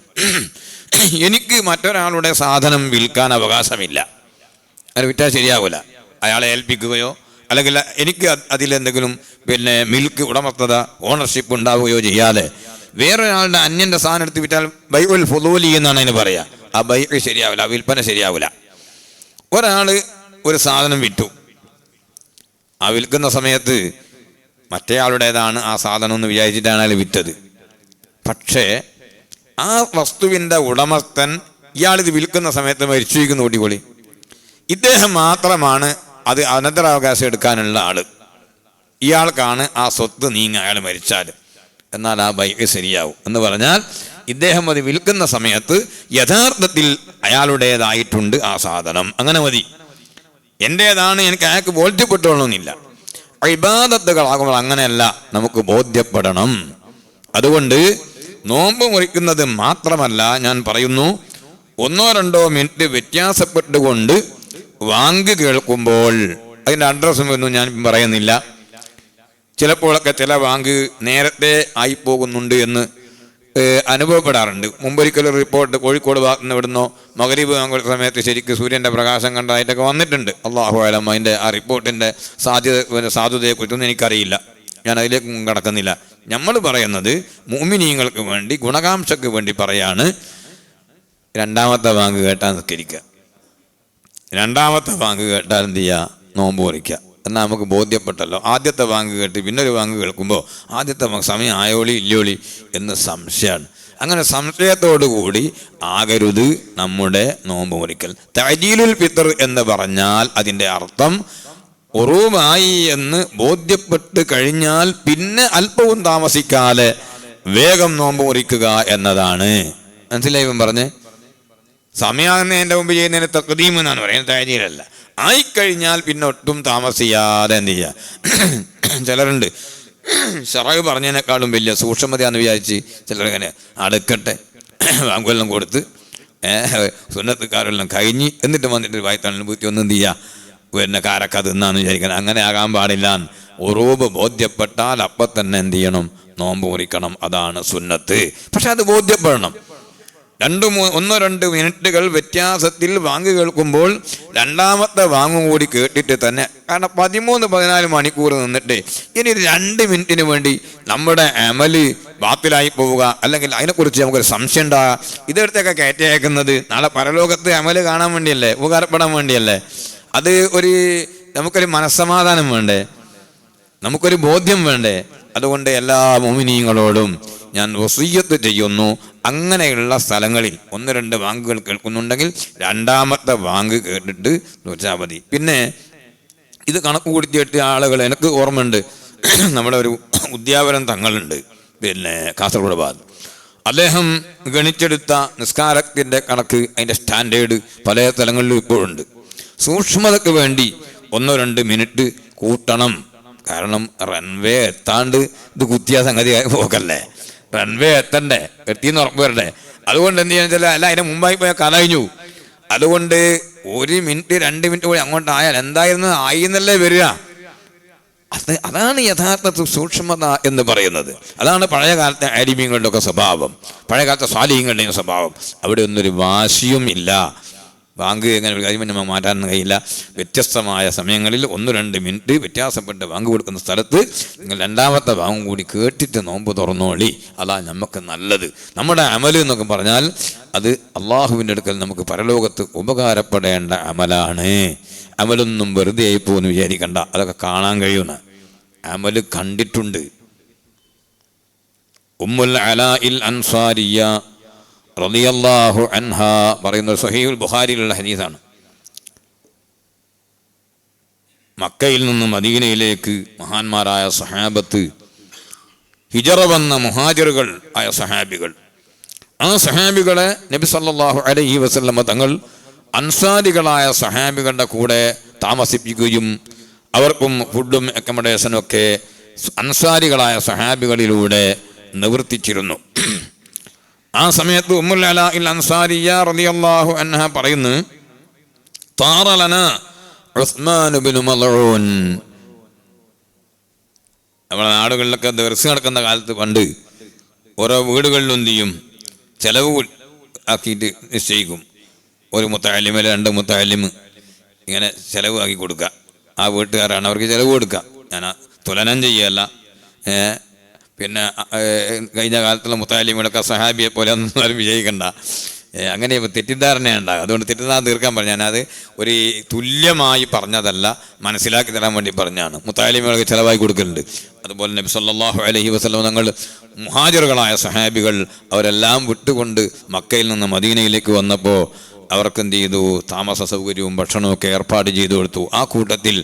എനിക്ക് മറ്റൊരാളുടെ സാധനം വിൽക്കാൻ അവകാശമില്ല, അത് വിറ്റാൽ ശരിയാവില്ല. അയാളെ ഏൽപ്പിക്കുകയോ അല്ലെങ്കിൽ എനിക്ക് അതിലെന്തെങ്കിലും മിൽക്ക് ഉടമസ്ഥത ഓണർഷിപ്പ് ഉണ്ടാവുകയോ ചെയ്യാതെ വേറൊരാളുടെ അന്യൻ്റെ സാധനം എടുത്ത് വിറ്റാൽ ബൈഉൽ ഫുളൂലി എന്നാണ് അതിന് പറയുക. ആ ബൈഅ് ശരിയാവില്ല, വിൽപ്പന ശരിയാവില്ല. ഒരാൾ ഒരു സാധനം വിറ്റു, ആ വിൽക്കുന്ന സമയത്ത് മറ്റേ ആളുടേതാണ് ആ സാധനം എന്ന് വിചാരിച്ചിട്ടാണ് അയാൾ വിറ്റത്. പക്ഷേ ആ വസ്തുവിൻ്റെ ഉടമസ്ഥൻ ഇയാളിത് വിൽക്കുന്ന സമയത്ത് മരിച്ചിരിക്കുന്നു കൂട്ടിക്കൊളി, ഇദ്ദേഹം മാത്രമാണ് അത് അനന്തരാവകാശം എടുക്കാനുള്ള ആള്. ഇയാൾക്കാണ് ആ സ്വത്ത് നീങ്ങ അയാൾ മരിച്ചാൽ, എന്നാൽ ആ ബൈഅ് ശരിയാവും എന്ന് പറഞ്ഞാൽ ഇദ്ദേഹം അത് വിൽക്കുന്ന സമയത്ത് യഥാർത്ഥത്തിൽ അയാളുടേതായിട്ടുണ്ട് ആ സാധനം, അങ്ങനെ മതി. എൻ്റേതാണ്, എനിക്ക് അയാൾക്ക് ബോധ്യപ്പെട്ടോളണമെന്നില്ല. ഇബാദത്തുകളാകുമ്പോൾ അങ്ങനെയല്ല, നമുക്ക് ബോധ്യപ്പെടണം. അതുകൊണ്ട് നോമ്പ് മുറിക്കുന്നത് മാത്രമല്ല, ഞാൻ പറയുന്നു 1-2 മിനിറ്റ് വ്യത്യാസപ്പെട്ടുകൊണ്ട് വാങ്ക് കേൾക്കുമ്പോൾ, അതിൻ്റെ അഡ്രസ്സും ഒന്നും ഞാൻ പറയുന്നില്ല, ചിലപ്പോഴൊക്കെ ചില വാങ്ക് നേരത്തെ ആയിപ്പോകുന്നുണ്ട് എന്ന് അനുഭവപ്പെടാറുണ്ട്. മുമ്പൊരിക്കലൊരു റിപ്പോർട്ട് കോഴിക്കോട് ഭാഗത്തുനിന്ന് ഇവിടുന്നോ മഗ്‌രിബ് സമയത്ത് ശരിക്കും സൂര്യൻ്റെ പ്രകാശം കണ്ടതായിട്ടൊക്കെ വന്നിട്ടുണ്ട്. അല്ലാഹു അലം, അതിൻ്റെ ആ റിപ്പോർട്ടിൻ്റെ സാധുതയെക്കുറിച്ചൊന്നും എനിക്കറിയില്ല, ഞാൻ അതിലേക്കും കടക്കുന്നില്ല. നമ്മൾ പറയുന്നത് മുഅ്മിനീങ്ങൾക്ക് വേണ്ടി, ഗുണകാംക്ഷയ്ക്ക് വേണ്ടി പറയാണ്. 2ാമത്തെ വാങ്ക് കേട്ടാൽ നിസ്കരിക്കുക, 2ാമത്തെ വാങ്ക് കേട്ടാൽ എന്ത് ചെയ്യുക, നോമ്പ് മുറിക്കുക. എന്നാൽ നമുക്ക് ബോധ്യപ്പെട്ടല്ലോ. ആദ്യത്തെ വാങ്ക് കേട്ട് പിന്നൊരു വാങ്ക് കേൾക്കുമ്പോൾ ആദ്യത്തെ സമയം ആയോളി ഇല്ലോളി എന്ന് സംശയമാണ്. അങ്ങനെ സംശയത്തോടു കൂടി ആകരുത് നമ്മുടെ നോമ്പ് മുറിക്കൽ. തഅജീലുൽ ഫിത്ർ എന്ന് പറഞ്ഞാൽ അതിൻ്റെ അർത്ഥം ഉറൂബായി എന്ന് ബോധ്യപ്പെട്ട് കഴിഞ്ഞാൽ പിന്നെ അല്പവും താമസിക്കാതെ വേഗം നോമ്പ് മുറിക്കുക എന്നതാണ്. മനസ്സിലായി ഇവൻ പറഞ്ഞ്? സമയാകുന്നതിൻ്റെ മുമ്പ് ചെയ്യുന്നതിന് തഖ്ദീം എന്നാണ് പറയുന്നത്, തഅജീലല്ല. ആയിക്കഴിഞ്ഞാൽ പിന്നെ ഒട്ടും താമസിയാതെ എന്ത് ചെയ്യുക. ചിലരുണ്ട് ശറഅ് പറഞ്ഞതിനേക്കാളും വലിയ സൂക്ഷ്മതയാന്ന് വിചാരിച്ച് ചിലരിങ്ങനെ അടുക്കട്ടെ വാങ്കുവെല്ലാം കൊടുത്ത് സുന്നത്തുകാരെല്ലാം കഴിഞ്ഞ് എന്നിട്ട് വന്നിട്ട് വായ്ത്താളിന് ബുദ്ധി ഒന്നും എന്ത് ചെയ്യുക, പിന്നെ കാരക്ക തിന്നാന്ന് വിചാരിക്കണം. അങ്ങനെ ആകാൻ പാടില്ല. ഉറൂബ് ബോധ്യപ്പെട്ടാൽ അപ്പം തന്നെ എന്ത് ചെയ്യണം, നോമ്പ് മുറിക്കണം. അതാണ് സുന്നത്ത്. പക്ഷെ അത് ബോധ്യപ്പെടണം. 1-2 മിനിറ്റുകൾ വ്യത്യാസത്തിൽ വാങ്ങ് കേൾക്കുമ്പോൾ രണ്ടാമത്തെ വാങ്ങും കൂടി കേട്ടിട്ട് തന്നെ, കാരണം 13-14 മണിക്കൂർ നിന്നിട്ട് ഇനി 2 മിനിറ്റിന് വേണ്ടി നമ്മുടെ അമല് ബാത്തിലായി പോവുക, അല്ലെങ്കിൽ അതിനെക്കുറിച്ച് നമുക്കൊരു സംശയം ഉണ്ടാകുക. ഇതെടുത്തൊക്കെ കയറ്റി അയക്കുന്നത് നാളെ പരലോകത്ത് അമല് കാണാൻ വേണ്ടിയല്ലേ, ഉപകാരപ്പെടാൻ വേണ്ടിയല്ലേ. അത് നമുക്കൊരു മനസ്സമാധാനം വേണ്ടേ, നമുക്കൊരു ബോധ്യം വേണ്ടേ. അതുകൊണ്ട് എല്ലാ മുഅ്മിനീങ്ങളോടും ഞാൻ വസിയ്യത്ത് ചെയ്യുന്നു, അങ്ങനെയുള്ള സ്ഥലങ്ങളിൽ 1-2 വാങ്കുകൾ കേൾക്കുന്നുണ്ടെങ്കിൽ രണ്ടാമത്തെ വാങ്ക് കേട്ടിട്ട് വെച്ചാൽ മതി. പിന്നെ ഇത് കണക്ക് കൂടിയിട്ട് ആളുകൾ, എനിക്ക് ഓർമ്മയുണ്ട്, നമ്മുടെ ഒരു ഉദ്യാപനം തങ്ങളുണ്ട്, പിന്നെ കാസർഗോഡ് ഭാഗത്ത്. അദ്ദേഹം ഗണിച്ചെടുത്ത നിസ്കാരത്തിൻ്റെ കണക്ക്, അതിൻ്റെ സ്റ്റാൻഡേർഡ് പല സ്ഥലങ്ങളിലും ഇപ്പോഴുണ്ട്. സൂക്ഷ്മതയ്ക്ക് വേണ്ടി 1-2 മിനിറ്റ് കൂട്ടണം. കാരണം റൺവേ എത്താണ്ട് ഇത് കുത്തിയ സംഗതി പോക്കല്ലേ, റൺവേ എത്തണ്ടേ, എത്തിയെന്ന് ഉറപ്പ് വരണ്ടേ. അതുകൊണ്ട് എന്ത് ചെയ്യാന്ന് വെച്ചാൽ, അല്ല അതിന് മുമ്പായി പോയാൽ കഥ കഴിഞ്ഞു. അതുകൊണ്ട് 1 മിനിറ്റ് 2 മിനിറ്റ് കൂടി അങ്ങോട്ടായാൽ എന്തായിരുന്നു ആയിന്നല്ലേ വരിക. അതാണ് യഥാർത്ഥ സൂക്ഷ്മത എന്ന് പറയുന്നത്. അതാണ് പഴയ കാലത്തെ ആലിമീങ്ങളുടെ ഒക്കെ സ്വഭാവം, പഴയ കാലത്തെ സ്വാലിഹീങ്ങളുടെയും സ്വഭാവം. അവിടെ ഒന്നൊരു വാശിയും ഇല്ല. വാങ്ക് എങ്ങനെ കാര്യം മാറ്റാനൊന്നും കഴിയില്ല. വ്യത്യസ്തമായ സമയങ്ങളിൽ 1-2 മിനിറ്റ് വ്യത്യാസപ്പെട്ട് വാങ്ക് കൊടുക്കുന്ന സ്ഥലത്ത് നിങ്ങൾ രണ്ടാമത്തെ വാങ്ങും കൂടി കേട്ടിട്ട് നോമ്പ് തുറന്നോളി. അതാ നമുക്ക് നല്ലത്. നമ്മുടെ അമല് എന്നൊക്കെ പറഞ്ഞാൽ അത് അള്ളാഹുവിൻ്റെ അടുക്കൽ നമുക്ക് പരലോകത്ത് ഉപകാരപ്പെടേണ്ട അമലാണ്. അമലൊന്നും വെറുതെ ആയിപ്പോന്ന് വിചാരിക്കണ്ട, അതൊക്കെ കാണാൻ കഴിയുന്ന അമല് കണ്ടിട്ടുണ്ട്. ഉമ്മുൽ അലാഇൽ അൻസാരിയ റളിയല്ലാഹു അൻഹ പറയുന്ന സഹീഹുൽ ബുഖാരിയിലുള്ള ഹദീസാണ്. മക്കയിൽ നിന്ന് മദീനയിലേക്ക് മഹാന്മാരായ സഹാബത്ത്, ഹിജറ വന്ന മുഹാജിറുകൾ ആയ സഹാബികൾ, ആ സഹാബികളെ നബി സല്ലല്ലാഹു അലൈഹി വസല്ലമ തങ്ങൾ അൻസാരികളായ സഹാബികളുടെ കൂടെ താമസിപ്പിക്കുകയും അവർക്കും ഫുഡും അക്കമഡേഷനും ഒക്കെ അൻസാരികളായ സഹാബികളിലൂടെ നിവർത്തിച്ചിരുന്നു. ആ സമയത്ത് ഉമ്മുൽ അലാഇൽ അൻസാരിയ റളിയല്ലാഹു അൻഹ പറയുന്നു, താറ ലനാ ഉസ്മാൻ ഇബ്നു മദ്ഊൻ. നമ്മുടെ നാടുകളിലൊക്കെ ദർസ് നടക്കുന്ന കാലത്ത് പണ്ട് ഓരോ വീടുകളിലും എന്ത് ചെയ്യും, ചെലവ് ആക്കിയിട്ട് നിശ്ചയിക്കും. ഒരു മുത്തഅല്ലിം 2 മുത്തഅല്ലിം ഇങ്ങനെ ചെലവ് ആക്കി കൊടുക്കുക. ആ വീട്ടുകാരാണ് അവർക്ക് ചെലവ് കൊടുക്കുക. ഞാൻ തുലനം ചെയ്യല്ല. പിന്നെ കഴിഞ്ഞ കാലത്തുള്ള മുത്തഅല്ലിമുകളൊക്കെ സഹാബിയെ പോലെ ഒന്നും വിജയിക്കണ്ട, അങ്ങനെ തെറ്റിദ്ധാരണയുണ്ടാകും. അതുകൊണ്ട് തെറ്റിദ്ധാരണ തീർക്കാൻ പറഞ്ഞു. ഞാനത് ഒരു തുല്യമായി പറഞ്ഞതല്ല, മനസ്സിലാക്കി തരാൻ വേണ്ടി പറഞ്ഞാണ്. മുത്തഅല്ലിമുകൾക്ക് ചിലവായി കൊടുക്കലുണ്ട്. അതുപോലെ നബി സല്ലല്ലാഹു അലൈഹി വസല്ലം തങ്ങൾ മുഹാജിറുകളായ സഹാബികൾ അവരെല്ലാം വിട്ടുകൊണ്ട് മക്കയിൽ നിന്ന് മദീനയിലേക്ക് വന്നപ്പോൾ അവർക്ക് എന്ത് ചെയ്തു, താമസ സൗകര്യവും ഭക്ഷണവും ഒക്കെ ഏർപ്പാട് ചെയ്തു കൊടുത്തു. ആ കൂട്ടത്തിൽ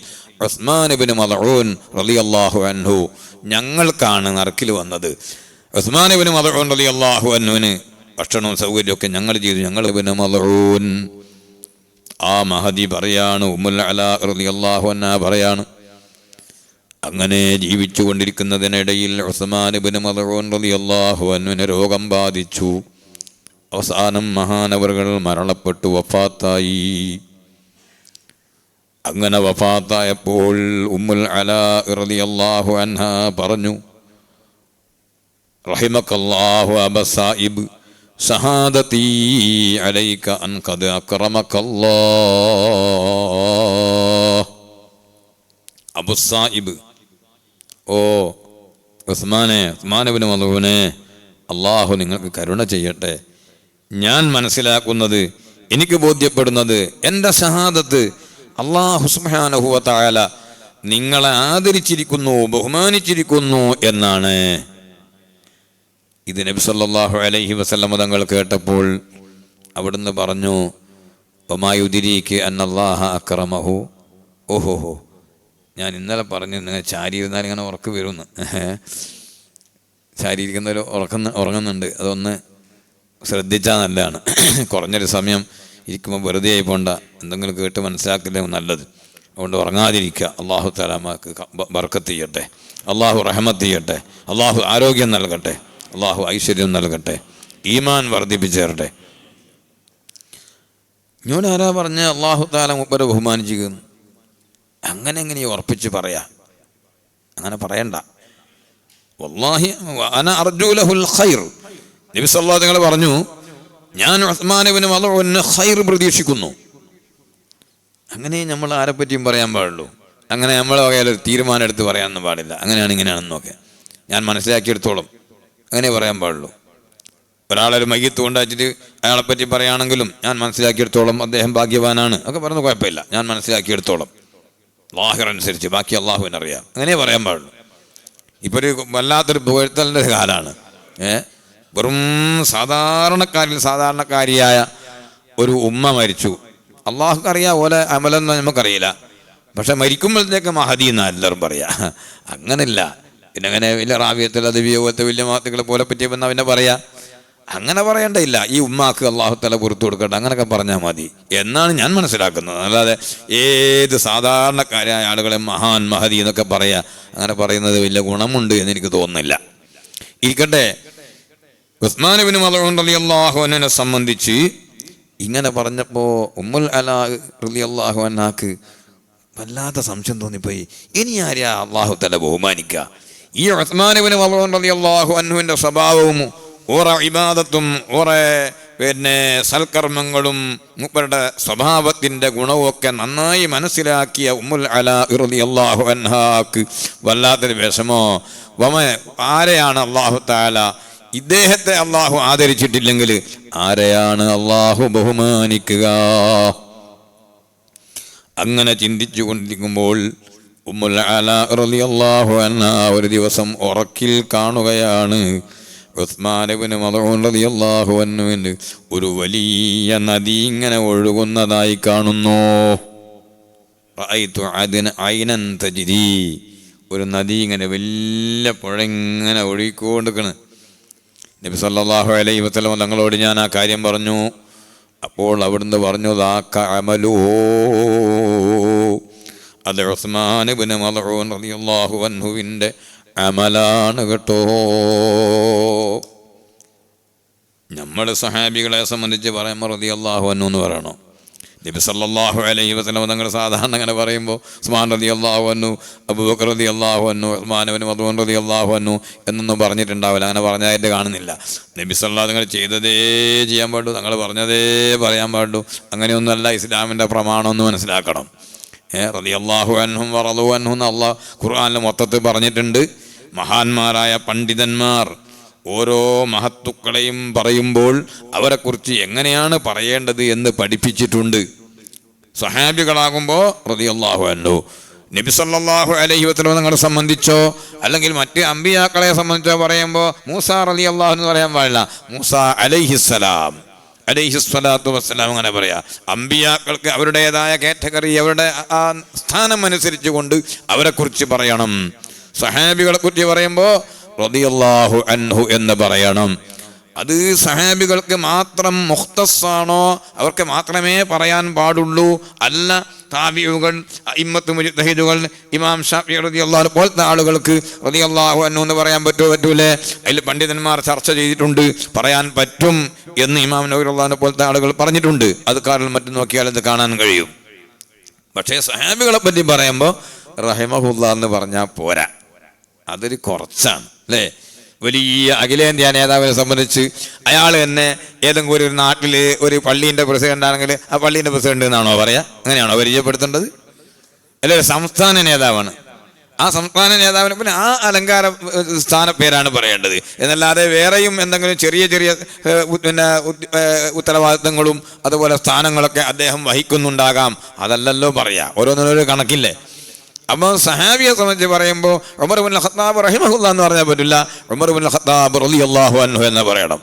ഉസ്മാൻ ഇബ്നു മദ്ഊൻ റളിയല്ലാഹു അൻഹു ഞങ്ങൾക്കാണ് നറുക്കിൽ വന്നത്. ഉസ്മാൻ ഇബ്നു മദ്ഊൻ റളിയല്ലാഹു അൻഹുവിന് ഭക്ഷണവും സൗകര്യമൊക്കെ ഞങ്ങൾ ചെയ്തു. ഞങ്ങൾ ഇബ്നു മദ്ഊൻ, ആ മഹദി പറയാണ്, ഉമ്മുൽ അലാ റളിയല്ലാഹു അൻഹ പറയാണ്, അങ്ങനെ ജീവിച്ചു കൊണ്ടിരിക്കുന്നതിനിടയിൽ ഉസ്മാൻ ഇബ്നു മദ്ഊൻ റളിയല്ലാഹു അൻഹുവിന് രോഗം ബാധിച്ചു. അവസാനം മഹാനവറുകൾ മരണപ്പെട്ടു, വഫാത്തായി. അങ്ങനെ വഫാത്തായപ്പോൾ ഉമ്മുൽ അലാ റളിയല്ലാഹു അൻഹ പറഞ്ഞു, റഹിമക്കല്ലാഹു അബ സായിബ് ഷഹാദതി അലൈക അൻ ഖദ് അക്രമക്കല്ലാഹ്. അബു സായിബ്, ഓ ഉസ്മാൻ ഇബ്നു മദ്ഊനെ, അള്ളാഹു നിങ്ങൾക്ക് കരുണ ചെയ്യട്ടെ. ഞാൻ മനസ്സിലാക്കുന്നത്, എനിക്ക് ബോധ്യപ്പെടുന്നത്, എൻ്റെ ഷഹാദത്ത് അല്ലാഹു സുബ്ഹാനഹു വ തആല നിങ്ങളെ ആദരിച്ചിരിക്കുന്നു, ബഹുമാനിച്ചിരിക്കുന്നു എന്നാണ്. ഇത് നബി സല്ലല്ലാഹു അലൈഹി വസല്ലം തങ്ങൾ കേട്ടപ്പോൾ അവിടുന്ന് പറഞ്ഞു, വമായുദിരീക അന്നല്ലാഹ അക്രമഹു. ഓഹോഹോ, ഞാൻ ഇന്നലെ പറഞ്ഞു നിങ്ങൾ ചാരി ഇരുന്നാൽ ഇങ്ങനെ ഉറക്ക് വരുമെന്ന്. ചാരി ഇരിക്കുന്നവർ ഉറങ്ങുന്നുണ്ട്, അതൊന്ന് ശ്രദ്ധിച്ചാൽ നല്ലതാണ്. കുറഞ്ഞൊരു സമയം ഇരിക്കുമ്പോൾ വെറുതെ ആയി പോണ്ട, എന്തെങ്കിലും കേട്ട് മനസ്സിലാക്കില്ലേ നല്ലത്. അതുകൊണ്ട് ഉറങ്ങാതിരിക്കുക. അള്ളാഹു തആല നമുക്ക് ബർക്കത്ത് ചെയ്യട്ടെ, അള്ളാഹു റഹ്മത്ത് ചെയ്യട്ടെ, അള്ളാഹു ആരോഗ്യം നൽകട്ടെ, അള്ളാഹു ഐശ്വര്യം നൽകട്ടെ, ഈമാൻ വർദ്ധിപ്പിച്ചേരട്ടെ. ഞാൻ ആരാ പറഞ്ഞ അള്ളാഹു തആല മൂപ്പരെ ബഹുമാനിച്ചിരിക്കുന്നു? അങ്ങനെ എങ്ങനെ ഉറപ്പിച്ച് പറയാ? അങ്ങനെ പറയണ്ട. വല്ലാഹി അന അർജു ലഹുൽ ഖൈർ. നബി സല്ലല്ലാഹു അലൈഹി വസല്ലം പറഞ്ഞു, ഞാൻ ഉസ്മാൻ ഇബ്നു മദ്ഊന് ഖൈർ പ്രതീക്ഷിക്കുന്നു. അങ്ങനെ നമ്മൾ ആരെപ്പറ്റിയും പറയാൻ പാടുള്ളൂ. അങ്ങനെ നമ്മളെ വകയിലൊരു തീരുമാനം എടുത്ത് പറയാനൊന്നും പാടില്ല. അങ്ങനെയാണ് ഇങ്ങനെയാണെന്നൊക്കെ ഞാൻ മനസ്സിലാക്കിയെടുത്തോളം അങ്ങനെ പറയാൻ പാടുള്ളൂ. ഒരാളൊരു മയ്യത്ത് കൊണ്ടാച്ചിട്ട് അയാളെപ്പറ്റി പറയുകയാണെങ്കിലും ഞാൻ മനസ്സിലാക്കിയെടുത്തോളം അദ്ദേഹം ഭാഗ്യവാനാണ് ഒക്കെ പറയുന്നത് കുഴപ്പമില്ല. ഞാൻ മനസ്സിലാക്കിയെടുത്തോളം ലാഹിറനുസരിച്ച് ബാക്കി അള്ളാഹുവിനറിയാം, അങ്ങനെ പറയാൻ പാടുള്ളൂ. ഇപ്പോൾ ഒരു വല്ലാത്തൊരു പുകഴ്ത്തലിൻ്റെ കാലമാണ്. വെറും സാധാരണക്കാരിയായ ഒരു ഉമ്മ മരിച്ചു. അള്ളാഹുക്കറിയാം ഓലെ അമലൊന്നും നമുക്കറിയില്ല. പക്ഷെ മരിക്കുമ്പോഴത്തേക്ക് മഹദി എന്നാണ് എല്ലാവരും പറയാ. അങ്ങനില്ല. പിന്നെ അങ്ങനെ വലിയ റാവിയത്തിൽ അത് വിയോഗത്തെ വലിയ മാത്തുകളെ പോലെ പറ്റിയെന്ന് അവനെ പറയാ. അങ്ങനെ പറയേണ്ടയില്ല. ഈ ഉമ്മാക്ക് അള്ളാഹു തആല പുറത്തു കൊടുക്കട്ടെ അങ്ങനെയൊക്കെ പറഞ്ഞാൽ മതി എന്നാണ് ഞാൻ മനസ്സിലാക്കുന്നത്. അല്ലാതെ ഏത് സാധാരണക്കാരായ ആളുകളെ മഹാൻ മഹദി എന്നൊക്കെ പറയാ, അങ്ങനെ പറയുന്നത് വലിയ ഗുണമുണ്ട് എന്ന് എനിക്ക് തോന്നുന്നില്ല. ഇരിക്കട്ടെ, ഉസ്മാൻ ഇബ്നു മദ്ഊൻ റളിയല്ലാഹു അൻഹുവിനെ സംബന്ധിച്ച് ഇങ്ങനെ പറഞ്ഞപ്പോൾ ഉമ്മുൽ അലാ റളിയല്ലാഹു അൻഹാക്ക് വല്ലാത്ത സംശയം തോന്നിപ്പോയി. ഇനി ആരെയാ അള്ളാഹു തആല ബഹുമാനിക്കുക? ഈ ഉസ്മാൻ ഇബ്നു മദ്ഊൻ റളിയല്ലാഹു അൻഹുവിൻ്റെ സ്വഭാവവും ഓരോ ഇബാദത്തും ഓരോ സൽക്കർമ്മങ്ങളും മൂപ്പരുടെ സ്വഭാവത്തിൻ്റെ ഗുണവുമൊക്കെ നന്നായി മനസ്സിലാക്കിയ ഉമ്മുൽ അലാ റളിയല്ലാഹു അൻഹാക്ക് വല്ലാത്തൊരു വിഷമോ. ആരെയാണ് അള്ളാഹു തആല, ഇദ്ദേഹത്തെ അള്ളാഹു ആദരിച്ചിട്ടില്ലെങ്കിൽ ആരെയാണ് അള്ളാഹു ബഹുമാനിക്കുക? അങ്ങനെ ചിന്തിച്ചു കൊണ്ടിരിക്കുമ്പോൾ ഉമ്മുൽ അലാ റളിയല്ലാഹു അൻഹാ ഒരു ദിവസം ഉറക്കിൽ കാണുകയാണ് ഉസ്മാൻ ഇബ്നു മദ്ഊൻ റളിയല്ലാഹു അൻഹുവിന് ഒരു വലിയ നദി ഇങ്ങനെ ഒഴുകുന്നതായി കാണുന്നു. റഅയ്തു ഐനൻ തജ്രി, ഒരു നദി ഇങ്ങനെ വലിയ പുഴ ഇങ്ങനെ ഒഴുകിക്കൊണ്ടിരിക്കണ്. നബി സല്ലല്ലാഹു അലൈഹി വസല്ലം തങ്ങളോട് ഞാൻ ആ കാര്യം പറഞ്ഞു. അപ്പോൾ അവിടുന്ന് പറഞ്ഞു, ദാക അമലുഹു, അത് ഉസ്മാൻ ഇബ്നു മദ്ഊൻ റളിയല്ലാഹു അൻഹുവിൻ്റെ അമലാണ് കേട്ടോ. നമ്മൾ സഹാബികളെ സംബന്ധിച്ച് പറയുമ്പോൾ റളിയല്ലാഹു അൻഹു എന്ന് പറയണോ? നബി സല്ലല്ലാഹു അലൈഹി വസല്ലം തങ്ങൾ സാധാരണ അങ്ങനെ പറയുമ്പോൾ ഉസ്മാൻ റളിയല്ലാഹു അൻഹു, അബൂബക്കർ റളിയല്ലാഹു അൻഹു, ഉസ്മാൻ ഇബ്നു മദ്ഊൻ റളിയല്ലാഹു അൻഹു എന്നൊന്നും പറഞ്ഞിട്ടുണ്ടാവില്ല. അങ്ങനെ പറഞ്ഞതായിട്ട് കാണുന്നില്ല. നബി സല്ലല്ലാഹു തങ്ങൾ ചെയ്തതേ ചെയ്യാൻ പാടുള്ളൂ, തങ്ങൾ പറഞ്ഞതേ പറയാൻ പാടുള്ളൂ. അങ്ങനെയൊന്നുമല്ല ഇസ്ലാമിൻ്റെ പ്രമാണമെന്ന് മനസ്സിലാക്കണം. റളിയല്ലാഹു അൻഹും വറളു അൻഹു എന്ന് അല്ലാഹു ഖുർആനിൽ മൊത്തത്തിൽ പറഞ്ഞിട്ടുണ്ട്. മഹാന്മാരായ പണ്ഡിതന്മാർ ഓരോ മഹത്തുക്കളെയും പറയുമ്പോൾ അവരെക്കുറിച്ച് എങ്ങനെയാണ് പറയേണ്ടത് എന്ന് പഠിപ്പിച്ചിട്ടുണ്ട്. സഹാബികളാകുമ്പോൾ റളിയല്ലാഹു അൻഹു, നബി സല്ലല്ലാഹു അലൈഹി വസല്ലം തങ്ങളെ സംബന്ധിച്ചോ അല്ലെങ്കിൽ മറ്റ് അമ്പിയാക്കളെ സംബന്ധിച്ചോ പറയുമ്പോൾ മൂസ റളിയല്ലാഹു എന്ന് പറയാൻ പാടില്ല. മൂസ അലൈഹിസ്സലാം, അലൈഹിസ്സലാത്തു വസ്സലാം അങ്ങനെ പറയാം. അമ്പിയാക്കൾക്ക് അവരുടേതായ കാറ്റഗറി, അവരുടെ ആ സ്ഥാനം അനുസരിച്ച് കൊണ്ട് അവരെക്കുറിച്ച് പറയണം. സഹാബികളെ കുറിച്ച് പറയുമ്പോൾ റളിയല്ലാഹു അൻഹു എന്ന് പറയണം. അത് സഹാബികൾക്ക് മാത്രം മുഖ്തസ്സാണോ, അവർക്ക് മാത്രമേ പറയാൻ പാടുള്ളൂ? അല്ല, താബിഉകൾ, അഇമ്മത്ത് മുജ്തഹിദുകൾ, ഇമാം ശാഫിഈ റളിയല്ലാഹു അൻഹു പോലത്തെ ആളുകൾക്ക് റളിയല്ലാഹു അൻഹു എന്ന് പറയാൻ പറ്റുമോ പറ്റൂലേ? അതിൽ പണ്ഡിതന്മാർ ചർച്ച ചെയ്തിട്ടുണ്ട്. പറയാൻ പറ്റും എന്ന് ഇമാം നവവി റളിയല്ലാഹു അൻഹു പോലത്തെ ആളുകൾ പറഞ്ഞിട്ടുണ്ട്. അത് കാരണം മറ്റും നോക്കിയാൽ അത് കാണാൻ കഴിയും. പക്ഷേ സഹാബികളെ പറ്റി പറയുമ്പോൾ റഹിമഹുല്ലാഹ് എന്ന് പറഞ്ഞാൽ പോരാ, അതൊരു കുറച്ചാണ് അല്ലേ? വലിയ അഖിലേന്ത്യാ നേതാവിനെ സംബന്ധിച്ച് അയാൾ തന്നെ ഏതെങ്കിലും ഒരു നാട്ടിൽ ഒരു പള്ളീൻ്റെ പ്രസിഡന്റ് ആണെങ്കിൽ ആ പള്ളീൻ്റെ പ്രസിഡന്റ് എന്നാണോ പറയാ? അങ്ങനെയാണോ പരിചയപ്പെടുത്തേണ്ടത്? അല്ലെ, ഒരു സംസ്ഥാന നേതാവാണ്, ആ സംസ്ഥാന നേതാവിന് പിന്നെ ആ അലങ്കാര സ്ഥാനപ്പേരാണ് പറയേണ്ടത് എന്നല്ലാതെ വേറെയും എന്തെങ്കിലും ചെറിയ ചെറിയ ഉത്തരവാദിത്തങ്ങളും അതുപോലെ സ്ഥാനങ്ങളൊക്കെ അദ്ദേഹം വഹിക്കുന്നുണ്ടാകാം, അതല്ലല്ലോ പറയാ. ഓരോന്നിനൊരു കണക്കില്ലേ? അപ്പോൾ സഹാബിയെ സംബന്ധിച്ച് പറയുമ്പോൾ ഉമർ ഇബ്നുൽ ഖത്താബ് റഹിമഹുല്ലാഹ് എന്ന് പറഞ്ഞാൽ പറ്റില്ല, ഉമർ ഇബ്നുൽ ഖത്താബ് റളിയല്ലാഹു അൻഹു എന്ന് പറയണം.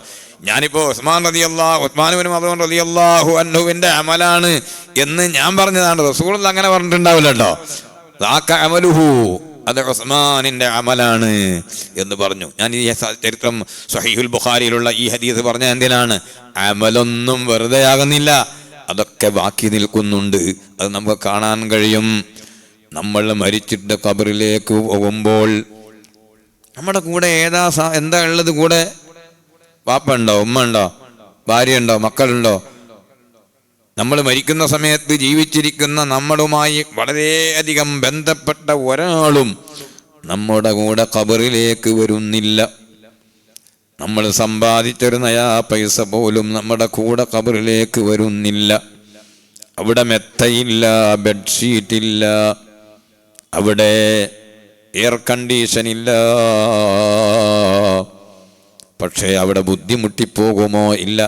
ഞാനിപ്പോൾ ഉസ്മാൻ ഇബ്നു മദ്ഊൻ റളിയല്ലാഹു അൻഹുവിൻ്റെ അമലാണ് എന്ന് ഞാൻ പറഞ്ഞതാണ്. റസൂലുള്ളാഹി അങ്ങനെ പറഞ്ഞിട്ടുണ്ടാവില്ല കേട്ടോ. ദാക അമലുഹു, അത് ഉസ്മാനിൻ്റെ അമലാണ് എന്ന് പറഞ്ഞു. ഞാൻ ഈ ചരിത്രം സ്വഹീഹുൽ ബുഖാരിയിലുള്ള ഈ ഹദീസ് പറഞ്ഞ എന്തിനാണ്? അമലൊന്നും വെറുതെ ആകുന്നില്ല, അതൊക്കെ ബാക്കി നിൽക്കുന്നുണ്ട്. അത് നമുക്ക് കാണാൻ കഴിയും. നമ്മൾ മരിച്ചിട്ട് ഖബറിലേക്ക് പോകുമ്പോൾ നമ്മുടെ കൂടെ എന്താ ഉള്ളത്? കൂടെ വാപ്പ ഉണ്ടോ, ഉമ്മ ഉണ്ടോ, ഭാര്യ ഉണ്ടോ, മക്കളുണ്ടോ? നമ്മൾ മരിക്കുന്ന സമയത്ത് ജീവിച്ചിരിക്കുന്ന നമ്മളുമായി വളരെയധികം ബന്ധപ്പെട്ട ഒരാളും നമ്മുടെ കൂടെ ഖബറിലേക്ക് വരുന്നില്ല. നമ്മൾ സമ്പാദിച്ചൊരു നയാ പൈസ പോലും നമ്മുടെ കൂടെ ഖബറിലേക്ക് വരുന്നില്ല. അവിടെ മെത്തയില്ല, ബെഡ്ഷീറ്റ് ഇല്ല, അവിടെ എയർ കണ്ടീഷൻ ഇല്ല. പക്ഷേ അവിടെ ബുദ്ധിമുട്ടിപ്പോകുമോ? ഇല്ല.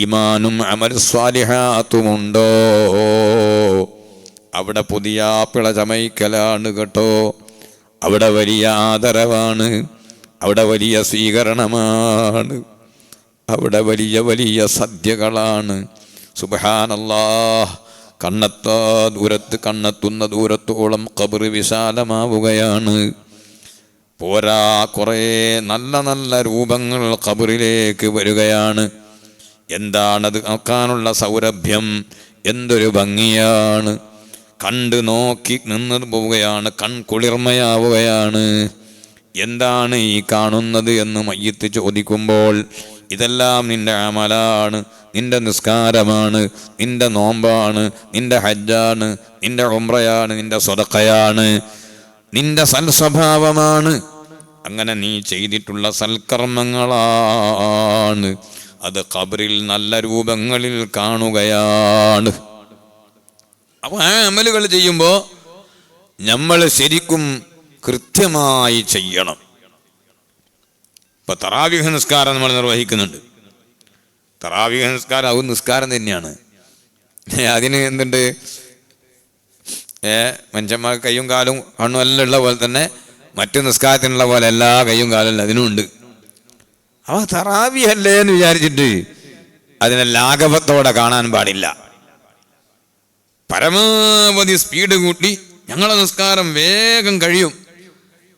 ഈമാനും അമൽ സ്വാലിഹാത്തുമുണ്ടോ? അവിടെ പുതിയ പിള ചമയ്ക്കലാണ് കേട്ടോ. അവിടെ വലിയ ആദരവാണ്, അവിടെ വലിയ സ്വീകരണമാണ്, അവിടെ വലിയ വലിയ സദ്യകളാണ്. സുബ്ഹാനല്ലാഹ്. കണ്ണെത്തുന്ന ദൂരത്തോളം ഖബർ വിശാലമാവുകയാണ്. പോരാ, കുറേ നല്ല നല്ല രൂപങ്ങൾ ഖബറിലേക്ക് വരികയാണ്. എന്താണത് നോക്കാനുള്ള സൗരഭ്യം, എന്തൊരു ഭംഗിയാണ്! കണ്ടു നോക്കി നിന്ന് പോവുകയാണ്, കൺകുളിർമയാവുകയാണ്. എന്താണ് ഈ കാണുന്നത് എന്ന് മയ്യിത്ത് ചോദിക്കുമ്പോൾ, ഇതെല്ലാം നിന്റെ അമലാണ്, നിന്റെ നിസ്കാരമാണ്, നിന്റെ നോമ്പാണ്, നിന്റെ ഹജ്ജാണ്, നിന്റെ ഉംറയാണ്, നിന്റെ സ്വതഖയാണ്, നിന്റെ സൽസ്വഭാവമാണ്. അങ്ങനെ നീ ചെയ്തിട്ടുള്ള സൽക്കർമ്മങ്ങളാണ്. അത് ഖബറിൽ നല്ല രൂപങ്ങളിൽ കാണുകയാണ്. അപ്പോൾ ആ അമലുകൾ ചെയ്യുമ്പോൾ നമ്മൾ ശരിക്കും കൃത്യമായി ചെയ്യണം. ഇപ്പൊ തറാവീഹ് നിസ്കാരം നമ്മൾ നിർവഹിക്കുന്നുണ്ട്. തറാവീഹ് നിസ്കാരം അത് നിസ്കാരം തന്നെയാണ്. അതിന് എന്തുണ്ട്? മനുഷ്യന്മാർക്ക് കയ്യും കാലും കണ്ണും എല്ലാം ഉള്ള പോലെ തന്നെ മറ്റു നിസ്കാരത്തിനുള്ള പോലെ എല്ലാ കയ്യും കാലും അതിനുമുണ്ട്. അവ തറാവീഹ് അല്ലേ എന്ന് വിചാരിച്ചിട്ട് അതിനെ ലാഘവത്തോടെ കാണാൻ പാടില്ല. പരമാവധി സ്പീഡ് കൂട്ടി ഞങ്ങളെ നിസ്കാരം വേഗം കഴിയും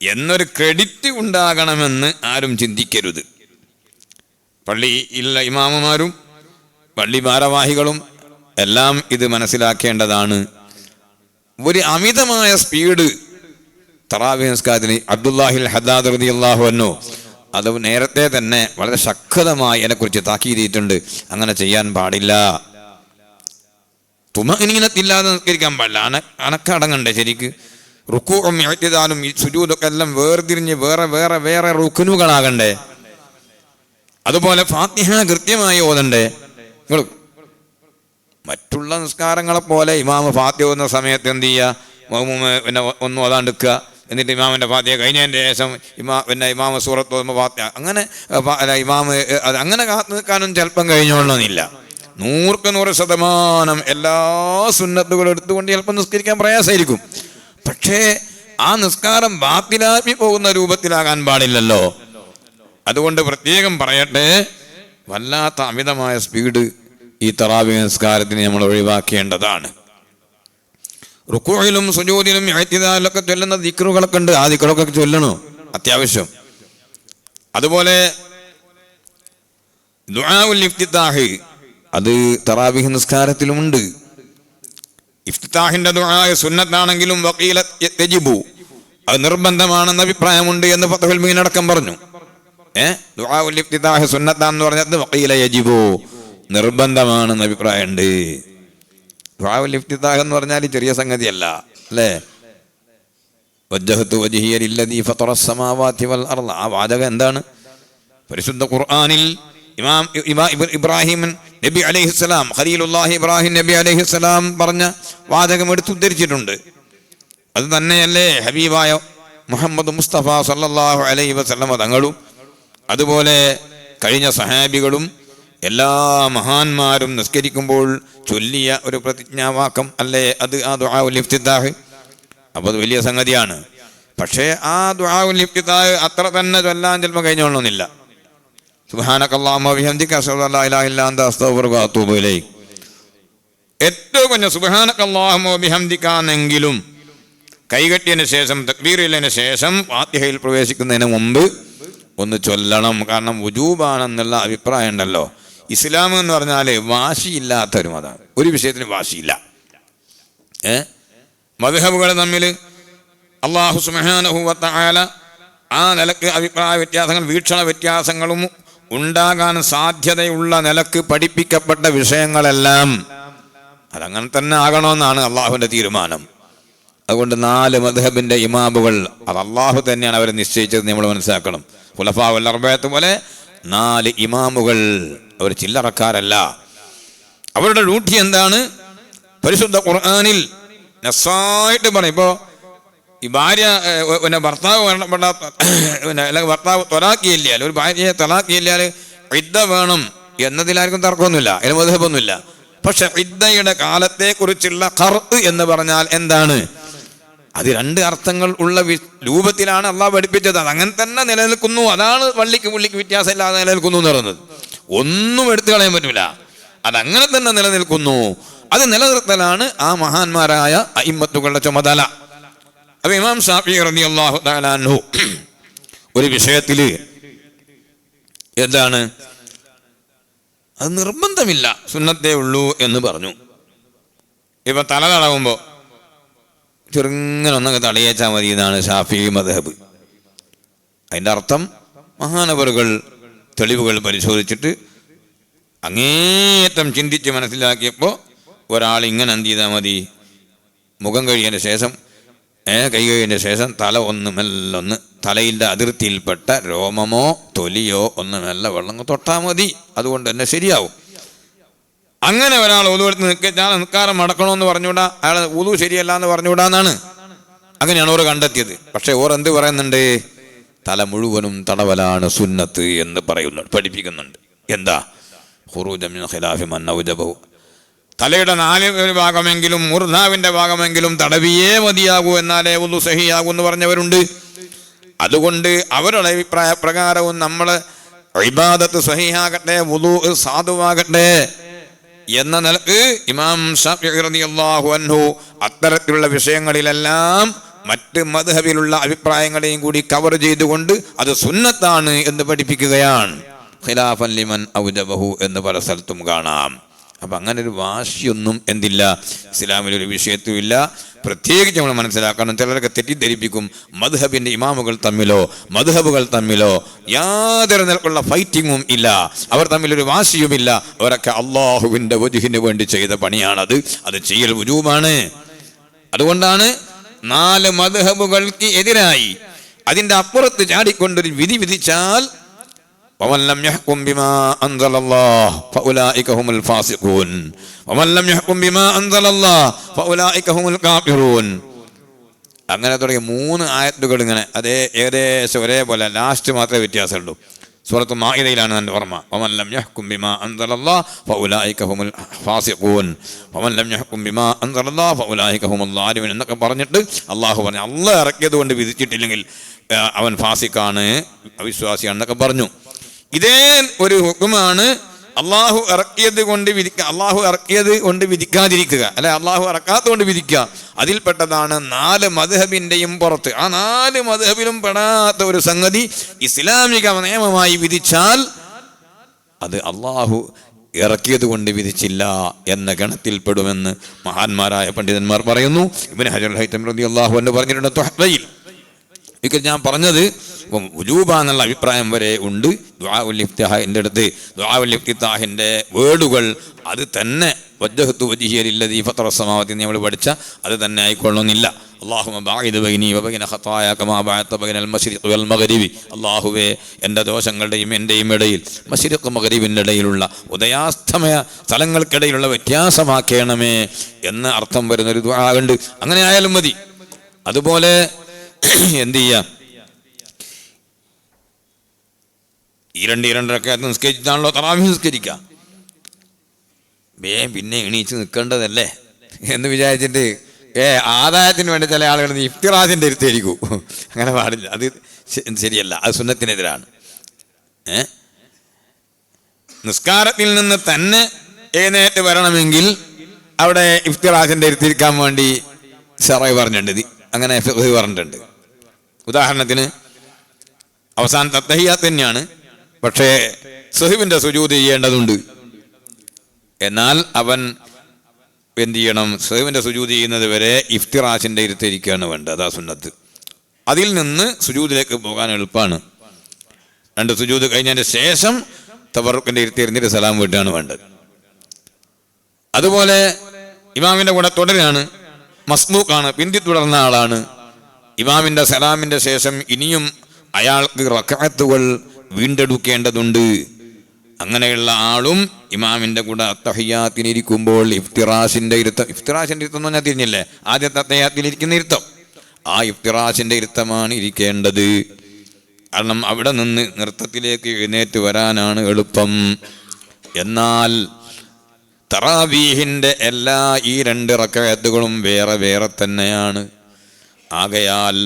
എന്നൊരു ക്രെഡിറ്റ് ഉണ്ടാകണമെന്ന് ആരും ചിന്തിക്കരുത്. പള്ളിയിലുള്ള ഇമാമുമാരും പള്ളി ഭാരവാഹികളും എല്ലാം ഇത് മനസ്സിലാക്കേണ്ടതാണ്. ഒരു അമിതമായ സ്പീഡ് തറാവീഹ് നിസ്കാരത്തിന് അബ്ദുല്ലാഹിൽ ഹദ്ദാദ് റളിയല്ലാഹു അൻഹു അത് നേരത്തെ തന്നെ വളരെ ശക്തമായി അതിനെക്കുറിച്ച് താക്കീത് ചെയ്തിട്ടുണ്ട്. അങ്ങനെ ചെയ്യാൻ പാടില്ല. തുമഅനീനത്തില്ലാതെ നിസ്കരിക്കാൻ പാടില്ല. അനക്കടങ്ങണ്ടേ ശരിക്ക്. റുക്കൂഉം ഇഅ്തിദാലും സുജൂദൊക്കെ എല്ലാം വേർതിരിഞ്ഞ് വേറെ വേറെ വേറെ റുക്നുകളാകണ്ടേ. അതുപോലെ ഫാത്തിഹ കൃത്യമായി ഓതണ്ടേ. മറ്റുള്ള നിസ്കാരങ്ങളെ പോലെ ഇമാമ് ഫാത്തിഹ ഓതുന്ന സമയത്ത് എന്ത് ചെയ്യുക? മഅ്മൂമ് പിന്നെ ഒന്നും ഓതാണ്ടിക്കുക. എന്നിട്ട് ഇമാമിൻ്റെ ഫാത്തിഹ കഴിഞ്ഞതിൻ്റെ ശേഷം ഇമാമ് സൂറത്ത് ഓതുമ്പോൾ ഫാത്തിഹ അങ്ങനെ ഇമാമ് അത് അങ്ങനെ കാത്തു നിൽക്കാനും ചിലപ്പം കഴിഞ്ഞോളണമെന്നില്ല. 100% എല്ലാ സുന്നത്തുകളും എടുത്തുകൊണ്ട് ചിലപ്പോൾ നിസ്കരിക്കാൻ പ്രയാസമായിരിക്കും. പക്ഷേ ആ നിസ്കാരം ബാത്തിലാക്കി പോകുന്ന രൂപത്തിലാകാൻ പാടില്ലല്ലോ. അതുകൊണ്ട് പ്രത്യേകം പറയട്ടെ, വല്ലാത്ത അമിതമായ സ്പീഡ് ഈ തറാവീഹ് നിസ്കാരത്തിന് നമ്മൾ ഒഴിവാക്കേണ്ടതാണ്. റുക്കൂഇലും സുജൂദിലും ഇഅ്തിദാലിലൊക്കെ ചൊല്ലുന്ന ദിക്റുകളൊക്കെ ഉണ്ട്. ആ ദിക്റുകളൊക്കെ ചൊല്ലണോ അത്യാവശ്യം. അതുപോലെ ദുആഉൽ ഇഫ്തിതാഹ് അത് തറാവീഹ് നിസ്കാരത്തിലുമുണ്ട്. ഇഫ്തിതാഹിന്റെ ദുആ സുന്നത്താണെങ്കിലും വഖീല യജിബു അത് നിർബന്ധമാണെന്ന അഭിപ്രായമുണ്ട് എന്ന് ഫത്ഹുൽ മുഈൻ അടക്കം പറഞ്ഞു. ദുആഉൽ ഇഫ്തിതാഹ് സുന്നത്താന്ന് പറഞ്ഞത് വഖീല യജിബു നിർബന്ധമാണെന്ന അഭിപ്രായമുണ്ട്. ദുആഉൽ ഇഫ്തിതാഹ് എന്ന് പറഞ്ഞാൽ ചെറിയ സംഗതിയല്ല അല്ലേ? വജ്ജഹതു വജ്ഹിയ ലില്ലദീ ഫതറസ് സമാവാതി വൽ അർള. ആ വാചകം എന്താണ്? പരിശുദ്ധ ഖുർആനിൽ ഇബ്രാഹിം നബി അലൈഹിസ്സലാം, ഖലീലുല്ലാഹി ഇബ്രാഹിം നബി അലൈഹിസ്സലാം പറഞ്ഞ വാചകം എടുത്തുദ്ധരിച്ചിട്ടുണ്ട്. അത് തന്നെയല്ലേ ഹബീബായ മുഹമ്മദ് മുസ്തഫ സല്ലല്ലാഹു അലൈഹി വസല്ലം തങ്ങളും അതുപോലെ കഴിഞ്ഞ സഹാബികളും എല്ലാ മഹാന്മാരും നിസ്കരിക്കുമ്പോൾ ചൊല്ലിയ ഒരു പ്രതിജ്ഞാവാക്കം അല്ലേ അത് ആ ദുആഉൽ ഇഫ്തിതാഹ്. അപ്പോൾ അത് വലിയ സംഗതിയാണ്. പക്ഷേ ആ ദുആഉൽ ഇഫ്തിതാഹ് അത്ര തന്നെ ചൊല്ലാൻ ചിലപ്പോൾ കഴിഞ്ഞോളണമെന്നില്ല. സുബ്ഹാനകല്ലാഹുമ്മ വബിഹംദിക അശ്ഹദു അല്ലാ ഇലാഹ ഇല്ലാ അൻത അസ്തഗ്ഫിറുക വഅതൂബു ഇലൈക്. ഏറ്റവും കുറഞ്ഞ സുബ്ഹാനകല്ലാഹുമ്മ വബിഹംദിക എന്നെങ്കിലും കൈകെട്ടിയതിന് ശേഷം തക്ബീറിലതിന് ശേഷം ഫാത്തിഹയിൽ പ്രവേശിക്കുന്നതിന് മുമ്പ് ഒന്ന് ചൊല്ലണം. കാരണം വുജൂബാണെന്നുള്ള അഭിപ്രായം ഉണ്ടല്ലോ. ഇസ്ലാം എന്ന് പറഞ്ഞാൽ വാശിയില്ലാത്തൊരു മതമാണ്. ഒരു വിഷയത്തിന് വാശിയില്ല. മദ്ഹബുകൾ തമ്മിൽ അല്ലാഹു സുബ്ഹാനഹു വ തആല ആ നിലക്ക് അഭിപ്രായ വ്യത്യാസങ്ങൾ വീക്ഷണ വ്യത്യാസങ്ങളും ഉണ്ടാകാൻ സാധ്യതയുള്ള നിലക്ക് പഠിപ്പിക്കപ്പെട്ട വിഷയങ്ങളെല്ലാം അതങ്ങനെ തന്നെ ആകണമെന്നാണ് അള്ളാഹുവിൻ്റെ തീരുമാനം. അതുകൊണ്ട് 4 മദ്ഹബിൻ്റെ ഇമാമുകൾ അത് അള്ളാഹു തന്നെയാണ് അവരെ നിശ്ചയിച്ചത്. നമ്മൾ മനസ്സിലാക്കണം. ഖുലഫാഉൽ അർബഅത്ത് പോലെ 4 ഇമാമുകൾ അവർ ചില്ലറക്കാരല്ല. അവരുടെ ഡ്യൂട്ടി എന്താണ്? പരിശുദ്ധ ഖുർആനിൽ നസ്സായിട്ട് പറയും. ഇപ്പോൾ ഈ ഭാര്യ ഭർത്താവ് മരണപ്പെട്ട അല്ലെങ്കിൽ ഭർത്താവ് തൊലാക്കിയില്ലാൽ, ഒരു ഭാര്യയെ തൊലാക്കിയില്ലാൽ ഇദ്ദ വേണം എന്നതിലാർക്കും തർക്കമൊന്നുമില്ല, അതിന് മദ്ഹബൊന്നുമില്ല. പക്ഷെ ഇദ്ദയുടെ കാലത്തെക്കുറിച്ചുള്ള ഖർഅ് എന്ന് പറഞ്ഞാൽ എന്താണ്? അത് 2 അർത്ഥങ്ങൾ ഉള്ള രൂപത്തിലാണ് അള്ളാഹ് പഠിപ്പിച്ചത്. അത് അങ്ങനെ തന്നെ നിലനിൽക്കുന്നു. അതാണ് പള്ളിക്ക് വ്യത്യാസമില്ലാതെ നിലനിൽക്കുന്നു എന്ന് പറയുന്നത്. ഒന്നും എടുത്തു കളയാൻ പറ്റില്ല. അതങ്ങനെ തന്നെ നിലനിൽക്കുന്നു. അത് നിലനിർത്തലാണ് ആ മഹാന്മാരായ അഇമ്മത്തുകളുടെ ചുമതല. അപ്പൊ ഇമാം ശാഫിഈ റളിയല്ലാഹു തആല അൻഹു ഒരു വിഷയത്തിൽ എന്താണ്, അത് നിർബന്ധമില്ല, സുന്നത്തേ ഉള്ളൂ എന്ന് പറഞ്ഞു. ഇപ്പൊ തല തടവുമ്പോൾ ചെറുങ്ങനെ ഒന്നൊക്കെ തടയേച്ചാൽ മതി എന്നാണ് ശാഫിഈ മദ്ഹബ്. അതിൻ്റെ അർത്ഥം മഹാനവറുകൾ തെളിവുകൾ പരിശോധിച്ചിട്ട് അങ്ങേയറ്റം ചിന്തിച്ച് മനസ്സിലാക്കിയപ്പോൾ ഒരാൾ ഇങ്ങനെ എന്ത് ചെയ്താൽ മതി, മുഖം കഴിയതിന് ശേഷം കൈ കഴിയതിന് ശേഷം തല മെല്ലൊന്ന് തലയിൻ്റെ അതിർത്തിയിൽപ്പെട്ട രോമമോ തൊലിയോ മെല്ലെ വെള്ളം തൊട്ടാൽ മതി, അതുകൊണ്ട് തന്നെ ശരിയാവും. അങ്ങനെ ഒരാൾ ഉളു എടുത്ത് നിൽക്കാൻ നിൽക്കാരം മടക്കണമെന്ന് പറഞ്ഞുകൂടാ, അയാൾ ഉളു ശരിയല്ല എന്ന് പറഞ്ഞുകൂടാന്നാണ്. അങ്ങനെയാണ് ഓർ കണ്ടെത്തിയത്. പക്ഷെ ഓർ എന്ത് പറയുന്നുണ്ട്? തല മുഴുവനും തടവലാണ് സുന്നത്ത് എന്ന് പറയുന്നുണ്ട്, പഠിപ്പിക്കുന്നുണ്ട്. എന്താ? ഖുറൂജ മിൻ ഖിലാഫി മൻ ഔജബഹു, തലയുടെ 4 ഭാഗമെങ്കിലും മൂർധാവിൻ്റെ ഭാഗമെങ്കിലും തടവിയേ മതിയാകൂ, എന്നാലേ ഉളു സഹിയാകൂ എന്ന് പറഞ്ഞവരുണ്ട്. അതുകൊണ്ട് അവരുടെ അഭിപ്രായ പ്രകാരവും നമ്മൾ ഇബാദത്ത് സഹിഹാകട്ടെ, വുളു സാധുവാകട്ടെ എന്ന നിലക്ക് ഇമാം ശാഫിഈ റളിയല്ലാഹു അൻഹു അത്തരത്തിലുള്ള വിഷയങ്ങളിലെല്ലാം മറ്റ് മദ്ഹബിലുള്ള അഭിപ്രായങ്ങളെയും കൂടി കവർ ചെയ്തുകൊണ്ട് അത് സുന്നത്താണ് എന്ന് പഠിപ്പിക്കുകയാണ്. ഖിലാഫൻ ലിമൻ ഔജബഹു എന്ന് പല സ്ഥലത്തും കാണാം. അപ്പം അങ്ങനെ ഒരു വാശിയൊന്നും എന്തില്ല, ഇസ്ലാമിലൊരു വിഷയത്തുമില്ല. പ്രത്യേകിച്ച് നമ്മൾ മനസ്സിലാക്കണം, ചിലരൊക്കെ തെറ്റിദ്ധരിപ്പിക്കും മദ്ഹബിൻ്റെ ഇമാമുകൾ തമ്മിലോ മദ്ഹബുകൾ തമ്മിലോ യാതൊരു നിലക്കുള്ള ഫൈറ്റിങ്ങും ഇല്ല, അവർ തമ്മിലൊരു വാശിയുമില്ല. അവരൊക്കെ അള്ളാഹുവിൻ്റെ വജ്ഹിന് വേണ്ടി ചെയ്ത പണിയാണത്. അത് ചെയ്യൽ വുജൂബാണ്. അതുകൊണ്ടാണ് 4 മദ്ഹബുകൾക്ക് എതിരായി അതിൻ്റെ അപ്പുറത്ത് ചാടിക്കൊണ്ടൊരു വിധി വിധിച്ചാൽ ومن لم يحكم بما أنزل الله فأولئك هم الفاسقون ومن لم يحكم بما أنزل الله فأولئك هم الكافرون. അങ്ങനെ തുടങ്ങിയ 3 ആയത്തുകൾ ഇങ്ങനെ അതേ ഏകദേശം ഒരേപോലെ, ലാസ്റ്റ് മാത്രമേ വ്യത്യാസമുള്ളൂ. സൂറത്ത് മാഇദയിലാണ് എൻ്റെ ഓർമ്മ. വമൻ ലം യഹ്കും ബിമാ അൻസലല്ലാഹ് ഫഉലൈക ഹുമുൽ ഫാസിഖൂൻ വമൻ ലം യഹ്കും ബിമാ അൻസലല്ലാഹ് ഫഉലൈക ഹുമുൽ ളാലിമൂൻ എന്നൊക്കെ പറഞ്ഞിട്ട് അള്ളാഹു പറഞ്ഞു, അള്ളാഹ് ഇറക്കിയത് കൊണ്ട് വിധിച്ചിട്ടില്ലെങ്കിൽ അവൻ ഫാസിഖാണ്, അവിശ്വാസിയാണെന്നൊക്കെ പറഞ്ഞു. ഇതേ ഒരു ഹുക്കുമാണ് അള്ളാഹു ഇറക്കിയത് കൊണ്ട് വിധിക്കാതിരിക്കുക, അല്ലെ അള്ളാഹു ഇറക്കാത്ത കൊണ്ട് വിധിക്കുക. അതിൽപ്പെട്ടതാണ് 4 മദ്ഹബിൻ്റെയും പുറത്ത്. ആ 4 മദ്ഹബിലും പെടാത്ത ഒരു സംഗതി ഇസ്ലാമിക നിയമമായി വിധിച്ചാൽ അത് അള്ളാഹു ഇറക്കിയത് കൊണ്ട് വിധിച്ചില്ല എന്ന ഗണത്തിൽപ്പെടുമെന്ന് മഹാന്മാരായ പണ്ഡിതന്മാർ പറയുന്നു. ഇബ്നു ഹജർ ഹൈതമി റളിയല്ലാഹു അൻഹു പറഞ്ഞിട്ടുണ്ട് തുഹ്ഫയിൽ. ഒരിക്കൽ ഞാൻ പറഞ്ഞത് വുജൂബ എന്നുള്ള അഭിപ്രായം വരെ ഉണ്ട്. ദുആഉൽ ഇഫ്തിതാഹിൻ്റെ അടുത്ത് ദുആഉൽ ഇഫ്തിതാഹിൻ്റെ വേർഡുകൾ അത് തന്നെ വജ്ജഹ്തു വജ്ഹിയ ലില്ലദീ ഫത്തറ അസ്സമാവാതി നമ്മൾ പഠിച്ച അത് തന്നെ ആയിക്കൊള്ളണമെന്നില്ല. അല്ലാഹുമ്മ ബഅഇദ് ബൈനി വബൈന ഖതായ കമാ ബഅഅത ബൈനൽ മശ്രിഖി വൽ മഗ്രിബി. അല്ലാഹുവേ, എൻ്റെ ദോഷങ്ങളുടെയും എൻ്റെയും ഇടയിൽ മശ്രിഖ് മഗ്രിബിൻ്റെ ഇടയിലുള്ള ഉദയാസ്തമയ സ്ഥലങ്ങൾക്കിടയിലുള്ള വ്യത്യാസമാക്കണമേ എന്ന അർത്ഥം വരുന്നൊരു ദുആ ഉണ്ട്. അങ്ങനെ ആയാലും മതി. അതുപോലെ എന്ത് ചെയ്യാം, 2 നിസ്കരിച്ചിട്ടാണല്ലോ തറാവീഹ് നിസ്കരിക്കുക. പിന്നെ എണീച്ച് നിൽക്കേണ്ടതല്ലേ എന്ന് വിചാരിച്ചിട്ട് ആദായത്തിന് വേണ്ടി ചില ആളുകൾ ഇഫ്തിറാസിൻ്റെ ഇരുത്തായിരിക്കും. അങ്ങനെ പാടില്ല, അത് ശരിയല്ല, അത് സുന്നത്തിനെതിരാണ്. നിസ്കാരത്തിൽ നിന്ന് തന്നെ എഴുന്നേറ്റ് വരണമെങ്കിൽ അവിടെ ഇഫ്തിറാസിൻ്റെ ഇരുത്തിരിക്കാൻ വേണ്ടി ശറഅ് പറഞ്ഞിട്ടുണ്ട്, അങ്ങനെ ഫിഖ് പറഞ്ഞിട്ടുണ്ട്. ഉദാഹരണത്തിന് അവസാനത്തെ തഹിയ്യാത്ത് തന്നെയാണ്, പക്ഷേ സുഹ്ബിന്റെ സുജൂദ് ചെയ്യേണ്ടതുണ്ട്. എന്നാൽ അവൻ എന്ത് ചെയ്യണം? സുഹ്ബിന്റെ സുജൂദ് ചെയ്യുന്നത് വരെ ഇഫ്തിറാസിന്റെ ഇരുത്തിരിക്കുകയാണ് വേണ്ടത്, അതാ സുന്നത്ത്. അതിൽ നിന്ന് സുജൂദിലേക്ക് പോകാൻ എളുപ്പമാണ്. 2 സുജൂദ് കഴിഞ്ഞതിന് ശേഷം തബറുക്കിന്റെ ഇരുത്തിയിരുന്നിട്ട് സലാം വീട്ടാണ് വേണ്ടത്. അതുപോലെ ഇമാമിന്റെ കൂടെ തുടരാണ്, മസ്ബൂക്കാണ്, പിന്തി തുടർന്ന ആളാണ്. ഇമാമിന്റെ സലാമിന്റെ ശേഷം ഇനിയും അയാൾക്ക് റക്അത്തുകൾ വീണ്ടെടുക്കേണ്ടതുണ്ട്. അങ്ങനെയുള്ള ആളും ഇമാമിന്റെ കൂടെ അത്തഹിയ്യാത്തിനിരിക്കുമ്പോൾ ഇഫ്തിറാസിന്റെ ഇരുത്തം എന്ന് പറഞ്ഞാൽ തിരിഞ്ഞില്ലേ, ആദ്യത്തെ അത്തഹിയ്യാത്തിലിരിക്കുന്ന ഇരുത്തം, ആ ഇഫ്തിറാസിന്റെ ഇരുത്തമാണ് ഇരിക്കേണ്ടത്. കാരണം അവിടെ നിന്ന് നൃത്തത്തിലേക്ക് എഴുന്നേറ്റ് വരാനാണ് എളുപ്പം. എന്നാൽ തറാവീഹിന്റെ ഈ 2 റക്അത്തുകളും വേറെ വേറെ തന്നെയാണ്. ആകയാൽ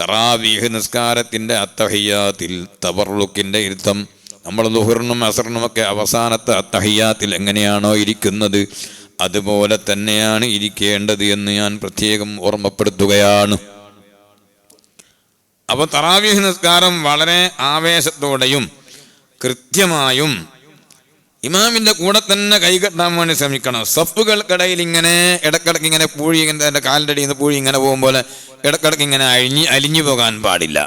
തറാവീഹ് നിസ്കാരത്തിന്റെ അത്തഹിയ്യാത്തിൽ തബറുക്കിന്റെ ഇരുത്തം നമ്മൾ ളുഹറിനും അസറിനുമൊക്കെ അവസാനത്തെ അത്തഹിയ്യാത്തിൽ എങ്ങനെയാണോ ഇരിക്കുന്നത് അതുപോലെ തന്നെയാണ് ഇരിക്കേണ്ടത് എന്ന് ഞാൻ പ്രത്യേകം ഓർമ്മപ്പെടുത്തുകയാണ്. അപ്പോൾ തറാവീഹ് നിസ്കാരം വളരെ ആവേശത്തോടെയും കൃത്യമായും ഇമാമിന്റെ കൂടെ തന്നെ കൈകെട്ടാൻ വേണ്ടി ശ്രമിക്കണം. സഫുകൾക്കിടയിൽ ഇങ്ങനെ ഇടക്കിടക്ക് ഇങ്ങനെ പൂഴി, എൻ്റെ കാലിൻ്റെ അടിയിൽ നിന്ന് പൂഴി ഇങ്ങനെ പോകുമ്പോൾ ഇടക്കിടക്ക് ഇങ്ങനെ അലിഞ്ഞു പോകാൻ പാടില്ല.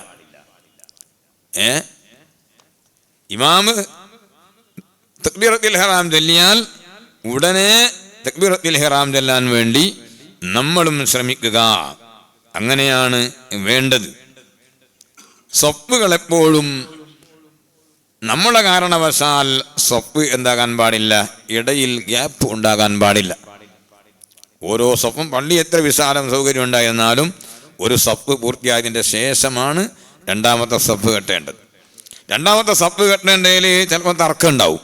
ഇമാമ് തക്ബീറത്തുൽ ഇഹ്റാം ചൊല്ലിയാൽ ഉടനെ തക്ബീറത്തുൽ ഇഹ്റാം ചൊല്ലാൻ വേണ്ടി നമ്മളും ശ്രമിക്കുക. അങ്ങനെയാണ് വേണ്ടത്. സഫുകൾ എപ്പോഴും നമ്മളെ കാരണവശാൽ സഫ് എന്താകാൻ പാടില്ല, ഇടയിൽ ഗ്യാപ്പ് ഉണ്ടാകാൻ പാടില്ല. ഓരോ സഫും പള്ളി എത്ര വിശാലം സൗകര്യം ഉണ്ടായിരുന്നാലും ഒരു സഫ് പൂർത്തിയായതിൻ്റെ ശേഷമാണ് 2ാമത്തെ സഫ് കെട്ടേണ്ടത്. 2ാമത്തെ സഫ് കെട്ടേണ്ടതിൽ ചിലപ്പോൾ തർക്കം ഉണ്ടാവും.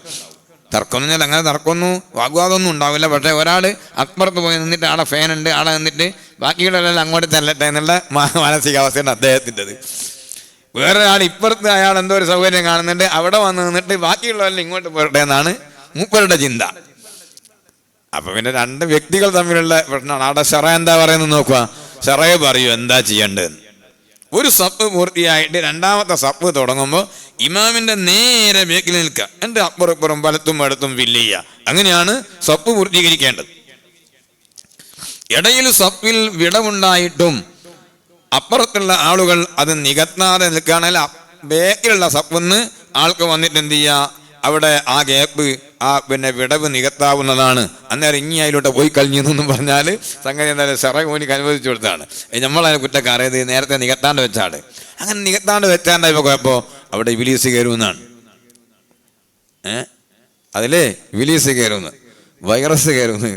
തർക്കം എന്ന് പറഞ്ഞാൽ അങ്ങനെ തർക്കമൊന്നും വാഗ്വാദമൊന്നും ഉണ്ടാവില്ല. പക്ഷേ ഒരാൾ അക്ബറത്ത് പോയി നിന്നിട്ട് ആടെ ഫാനുണ്ട്, ആടെ നിന്നിട്ട് ബാക്കിയുള്ളവരെല്ലാം അങ്ങോട്ട് ചെല്ലട്ടെ എന്നുള്ള മാനസികാവസ്ഥയാണ് അദ്ദേഹത്തിൻ്റെത്. വേറൊരാൾ ഇപ്പുറത്ത് അയാൾ എന്തോ ഒരു സൗകര്യം കാണുന്നുണ്ട്, അവിടെ വന്ന് നിന്നിട്ട് ബാക്കിയുള്ളവരെല്ലാം ഇങ്ങോട്ട് പോരട്ടെ എന്നാണ് മൂപ്പരുടെ ചിന്ത. അപ്പൊ പിന്നെ 2 വ്യക്തികൾ തമ്മിലുള്ള പ്രശ്നമാണ്. അവിടെ ശറഅ് എന്താ പറയുന്നത് നോക്കുക, ശറഅ് പറയൂ എന്താ ചെയ്യേണ്ടതെന്ന്. ഒരു സഫ് പൂർത്തിയായിട്ട് 2ാമത്തെ സഫ് തുടങ്ങുമ്പോൾ ഇമാമിന്റെ നേരെ ബേക്കിൽ നിൽക്കുക, എൻ്റെ അപ്പുറപ്പുറം വലത്തും അടുത്തും ഫില്ല് ചെയ്യുക. അങ്ങനെയാണ് സഫ് പൂർത്തീകരിക്കേണ്ടത്. ഇടയിൽ സഫിൽ വിടവുണ്ടായിട്ടും അപ്പുറത്തുള്ള ആളുകൾ അത് നികത്താതെ നിൽക്കുകയാണെങ്കിൽ ബേക്കിലുള്ള സഫിന്ന് ആൾക്ക് വന്നിട്ട് എന്ത് ചെയ്യുക, അവിടെ ആ ഗ്യാപ്പ് പിന്നെ വിടവ് നികത്താവുന്നതാണ്. അന്നേരം ഇനി അതിലോട്ട് പോയി കഴിഞ്ഞെന്നൊന്നും പറഞ്ഞാൽ സംഗതി എന്തായാലും ശറഅ് ഓനിക്ക് അനുവദിച്ചു കൊടുത്താണ്. നമ്മളതിനെ കുറ്റക്കാരത് നേരത്തെ നികത്താണ്ട് വെച്ചാണ്. അങ്ങനെ നികത്താണ്ട് വെച്ചാണ്ടായപ്പോൾ കുഴപ്പമോ അവിടെ ഇബ്ലീസ് കയറുമെന്നാണ്. അതിലേ ഇബ്ലീസ് കയറുമെന്ന്, വൈറസ് കയറുമെന്ന്.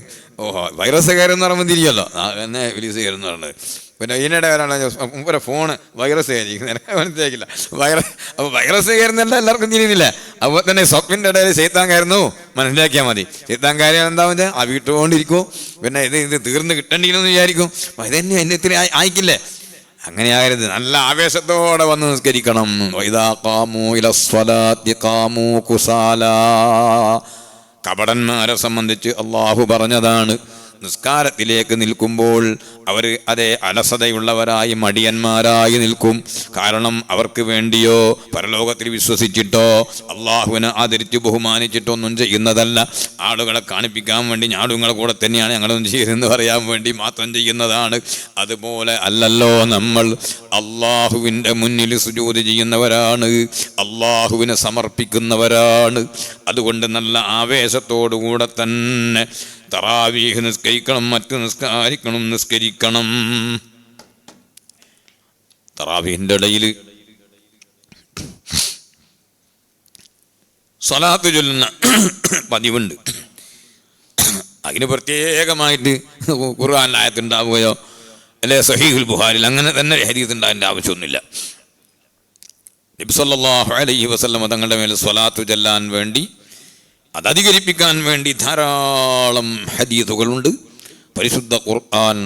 വൈറസ് കയറുമെന്ന് പറയുമ്പോൾ തിരിയല്ലോ, എന്നെ ഇബ്ലീസ് കയറുമെന്ന് പറഞ്ഞത്. പിന്നെ ഇതിനിടെ വരാണ് മുമ്പേ ഫോണ് വൈറസ് കയറിയിരിക്കുന്നത്, എനിക്ക് മനസ്സിലാക്കില്ല. അപ്പോൾ വൈറസ് കയറുന്നല്ല എല്ലാവർക്കും തിരിയുന്നില്ല. അപ്പോൾ തന്നെ സഫിൻ്റെ ഇടയിൽ ശൈത്താൻ കയറുന്നു മനസ്സിലാക്കിയാൽ മതി. ശൈത്താൻ കയറിയാൽ എന്താ വെച്ചാൽ ആ വീട്ടുകൊണ്ടിരിക്കും. പിന്നെ ഇത് തീർന്ന് കിട്ടേണ്ടില്ലെന്ന് വിചാരിക്കും. ഇതന്നെ അതിൻ്റെ ഇത്തിരി ആയിക്കില്ലേ. അങ്ങനെയാകരുത്, നല്ല ആവേശത്തോടെ വന്ന് നിസ്കരിക്കണം. കപടന്മാരെ സംബന്ധിച്ച് അള്ളാഹു പറഞ്ഞതാണ്, നിസ്കാരത്തിലേക്ക് നിൽക്കുമ്പോൾ അവർ അതേ അലസതയുള്ളവരായി മടിയന്മാരായി നിൽക്കും. കാരണം അവർക്ക് വേണ്ടിയോ പരലോകത്തിൽ വിശ്വസിച്ചിട്ടോ അള്ളാഹുവിനെ ആദരിച്ച് ബഹുമാനിച്ചിട്ടോ ഒന്നും ചെയ്യുന്നതല്ല. ആളുകളെ കാണിപ്പിക്കാൻ വേണ്ടി ഞാടുങ്ങളെ കൂടെ തന്നെയാണ് ഞങ്ങളൊന്നും ചെയ്യുന്നതെന്ന് പറയാൻ വേണ്ടി മാത്രം ചെയ്യുന്നതാണ്. അതുപോലെ അല്ലല്ലോ നമ്മൾ അള്ളാഹുവിൻ്റെ മുന്നിൽ സുജൂദ് ചെയ്യുന്നവരാണ്, അള്ളാഹുവിനെ സമർപ്പിക്കുന്നവരാണ്. അതുകൊണ്ട് നല്ല ആവേശത്തോടുകൂടെ തന്നെ തറാവീഹ് നിസ്കരിക്കണം, മറ്റ് നിസ്കരിക്കണം. തറാവീഹിൻ്റെ ഇടയിൽ സ്വലാത്ത് ചൊല്ലുന്ന പതിവുണ്ട്. അതിന് പ്രത്യേകമായിട്ട് ഖുർആനിൽ ആയത്തുണ്ടാവുകയോ അല്ലെ സഹീഹുൽ ബുഖാരിയിൽ അങ്ങനെ തന്നെ ഹദീസ് ഉണ്ടാകേണ്ട ആവശ്യമൊന്നുമില്ല. നബി സല്ലല്ലാഹു അലൈഹി വസല്ലം തങ്ങളുടെ മേൽ സ്വലാത്ത് ചൊല്ലാൻ വേണ്ടി, അതധികരിപ്പിക്കാൻ വേണ്ടി ധാരാളം ഹദീസുകളുണ്ട്. പരിശുദ്ധ ഖുർആൻ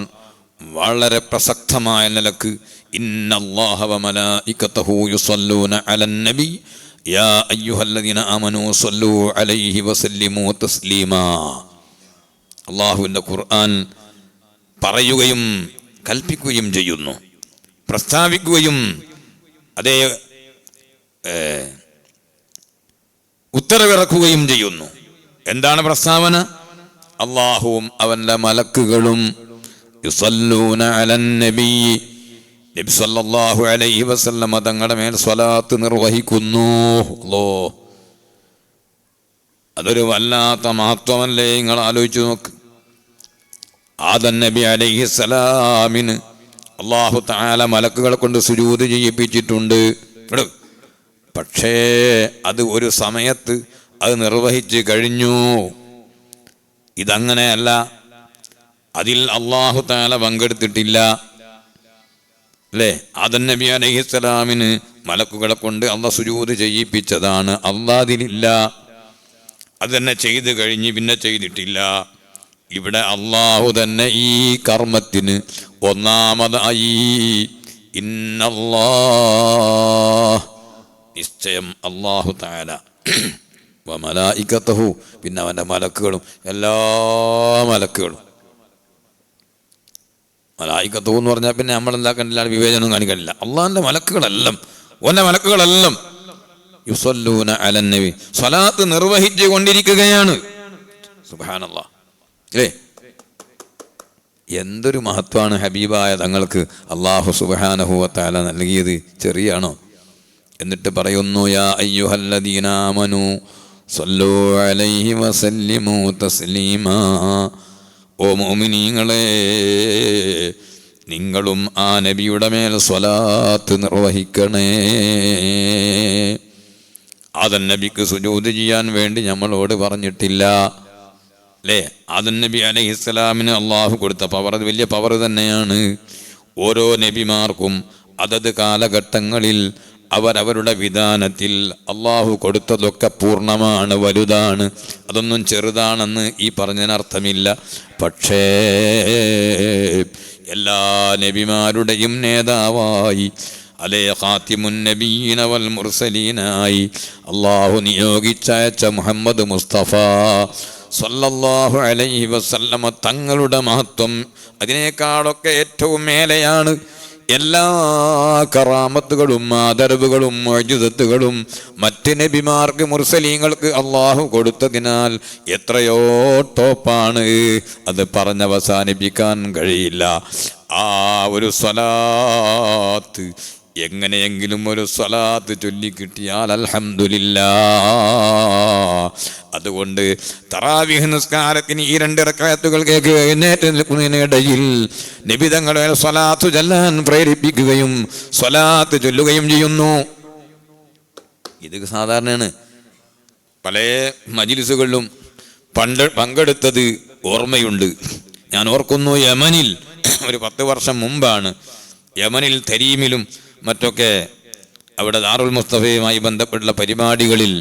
വളരെ പ്രസക്തമായ നിലക്ക് ഇന്നല്ലാഹ വ മലായികതഹു യുസല്ലൂന അലൻ നബി യാ അയ്യുഹല്ലദീന ആമനൂ സ്വല്ലൂ അലൈഹി വസല്ലിമൂ തസ്ലീമാ. അല്ലാഹുവിൻ്റെ ഖുർആൻ പറയുകയും കൽപ്പിക്കുകയും ചെയ്യുന്നു, പ്രസ്താവിക്കുകയും അതേ ഉത്തരവിറക്കുകയും ചെയ്യുന്നു. എന്താണ് പ്രസ്താവന? അല്ലാഹുവും അവൻ്റെ മലക്കുകളും യുസല്ലൂന അലൻ നബി, നബി സല്ലല്ലാഹു അലൈഹി വസല്ലം തങ്ങളുടെ മേൽ സ്വലാത്ത് നിർവഹിക്കുന്നു. അതൊരു വല്ലാത്ത മഹത്വമല്ലേ? നിങ്ങൾ ആലോചിച്ചു നോക്ക്. ആദം നബി അലൈഹിസ്സലാമിന് അല്ലാഹു തആല മലക്കുകളെ കൊണ്ട് സുജൂദ് ചെയ്യിപ്പിച്ചിട്ടുണ്ട്. പക്ഷേ അത് ഒരു സമയത്ത് അത് നിർവഹിച്ച് കഴിഞ്ഞു. ഇതങ്ങനെയല്ല, അതിൽ അല്ലാഹു തആല പങ്കെടുത്തിട്ടില്ല അല്ലേ? ആദം നബി അലൈഹിസ്സലാമിന് മലക്കുകളെ കൊണ്ട് അല്ലാഹു സുജൂദ് ചെയ്യിപ്പിച്ചതാണ്. അല്ലാഹ് അതിലില്ല, അതന്നെ ചെയ്ത് കഴിഞ്ഞ് പിന്നെ ചെയ്തിട്ടില്ല. ഇവിടെ അല്ലാഹു തന്നെ ഈ കർമ്മത്തിന് ഒന്നാമതായി ഇന്നല്ലാഹ്, നിശ്ചയം അല്ലാഹു തആല വ മലായികതഹു, പിന്നെ അവൻ്റെ മലക്കുകളും, എല്ലാ മലക്കുകളും. മലായികതഹു എന്ന് പറഞ്ഞാൽ പിന്നെ നമ്മളെന്താ കണ്ടില്ല, വിവേചനം കാണിക്കാനില്ല. അള്ളാഹിൻ്റെ മലക്കുകളെല്ലാം, ഓൻ്റെ മലക്കുകളെല്ലാം യുസല്ലൂന അലൻ നബി, സ്വലാത്ത് നിർവഹിച്ചു കൊണ്ടിരിക്കുകയാണ്. സുബ്ഹാനല്ലാഹ് അല്ലേ? എന്തൊരു മഹത്വമാണ് ഹബീബായ തങ്ങൾക്ക് അല്ലാഹു സുബ്ഹാനഹു വ തആല നൽകിയത്. ചെറിയാണോ? എന്നിട്ട് പറയുന്നു, യാ അയ്യുഹല്ലദീന ആമനൂ സ്വല്ലൂ അലൈഹി വസല്ലിമൂ തസ്ലീമാ. ഓ മുഅ്മിനീങ്ങളെ, നിങ്ങളും ആ നബിയുടെ മേൽ സ്വലാത്ത് നിർവഹിക്കണേ. ആദം നബിക്ക് സുജൂദ് ചെയ്യാൻ വേണ്ടി നമ്മളോട് പറഞ്ഞിട്ടില്ല അല്ലേ? ആദം നബി അലൈഹിസ്സലാമിന് അള്ളാഹു കൊടുത്ത പവർ, അത് വലിയ പവർ തന്നെയാണ്. ഓരോ നബിമാർക്കും അതത് കാലഘട്ടങ്ങളിൽ അവരവരുടെ വിധാനത്തിൽ അള്ളാഹു കൊടുത്തതൊക്കെ പൂർണ്ണമാണ്, വലുതാണ്. അതൊന്നും ചെറുതാണെന്ന് ഈ പറഞ്ഞതിനർത്ഥമില്ല. പക്ഷേ എല്ലാ നബിമാരുടെയും നേതാവായി, അലേ ഖാതിമുൻ നബിയ്യീന വൽ മുർസലീനായി അള്ളാഹു നിയോഗിച്ചയച്ച മുഹമ്മദ് മുസ്തഫ സല്ലല്ലാഹു അലൈഹി വസല്ലമ തങ്ങളുടെ മഹത്വം അതിനേക്കാളൊക്കെ ഏറ്റവും മേലെയാണ്. എല്ലാ കറാമത്തുകളും ആദരവുകളും മുഅ്ജിസത്തുകളും മറ്റ് നബിമാർക്ക് മുർസലീങ്ങൾക്ക് അള്ളാഹു കൊടുത്തതിനാൽ എത്രയോ ടോപ്പാണ്. അത് പറഞ്ഞവസാനിപ്പിക്കാൻ കഴിയില്ല. ആ ഒരു സ്വലാത്ത്, എങ്ങനെയെങ്കിലും ഒരു സ്വലാത്ത് ചൊല്ലിക്കിട്ടിയാൽ അൽഹംദുലില്ലാഹ്. അതുകൊണ്ട് തറാവീഹ് നിസ്കാരത്തിന് ഈ 2 റക്അത്തുകൾ എഴുന്നേറ്റ് നിൽക്കുന്നതിനിടയിൽ നബി തങ്ങളെ സ്വലാത്ത് ചൊല്ലാൻ പ്രേരിപ്പിക്കുകയും സ്വലാത്ത് ചൊല്ലുകയും ചെയ്യുന്നു. ഇത് സാധാരണയാണ്. പല മജ്ലിസുകളിലും പങ്കെടുത്തത് ഓർമ്മയുണ്ട്. ഞാൻ ഓർക്കുന്നു, യമനിൽ ഒരു 10 വർഷം മുമ്പാണ്, യമനിൽ തരീമിലും മറ്റൊക്കെ അവിടെ ദാറുൽ മുസ്തഫയുമായി ബന്ധപ്പെട്ടുള്ള പരിപാടികളിൽ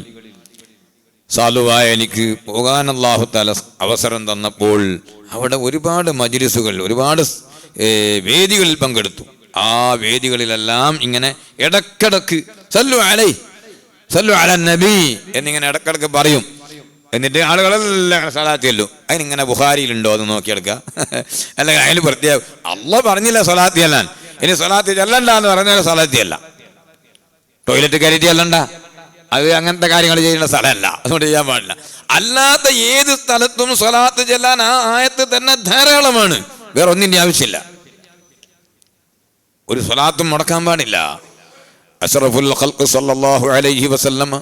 സാധുവായ എനിക്ക് പോകാൻ അല്ലാഹു തആല അവസരം തന്നപ്പോൾ അവിടെ ഒരുപാട് മജ്ലിസുകൾ, ഒരുപാട് വേദികളിൽ പങ്കെടുത്തു. ആ വേദികളിലെല്ലാം ഇങ്ങനെ ഇടക്കിടക്ക് സല്ലു അലൈഹി സല്ലു അലൻ നബി എന്നിങ്ങനെ ഇടക്കിടക്ക് പറയും. എന്നിട്ട് ആളുകളെല്ലാം സ്വലാത്ത് ചെല്ലും. അതിനിങ്ങനെ ബുഖാരിയിലുണ്ടോ എന്ന് നോക്കിയെടുക്കുക. അല്ലെങ്കിൽ അതിൽ പ്രത്യേകം അല്ലാഹ് പറഞ്ഞില്ല സ്വലാത്ത് ചെല്ലാൻ, ഇനി സ്വലാത്ത് ചെല്ലണ്ട എന്ന് പറഞ്ഞാൽ സ്വലാത്ത് ചെല്ല. ടോയ്ലറ്റ് കയറിയിട്ട് ചെല്ലണ്ട, അത് അങ്ങനത്തെ കാര്യങ്ങൾ ചെയ്യുന്ന സ്ഥലമല്ല, അതുകൊണ്ട് ചെയ്യാൻ പാടില്ല. അല്ലാത്ത ഏത് സ്ഥലത്തും സ്വലാത്ത് ചെല്ലാൻ ആ ആയത്ത് തന്നെ ധാരാളമാണ്, വേറെ ഒന്നിൻ്റെ ആവശ്യമില്ല. ഒരു സ്വലാത്തും മുടക്കാൻ പാടില്ല. അഷ്റഫുൽ ഖൽഖ് സല്ലല്ലാഹു അലൈഹി വസല്ലം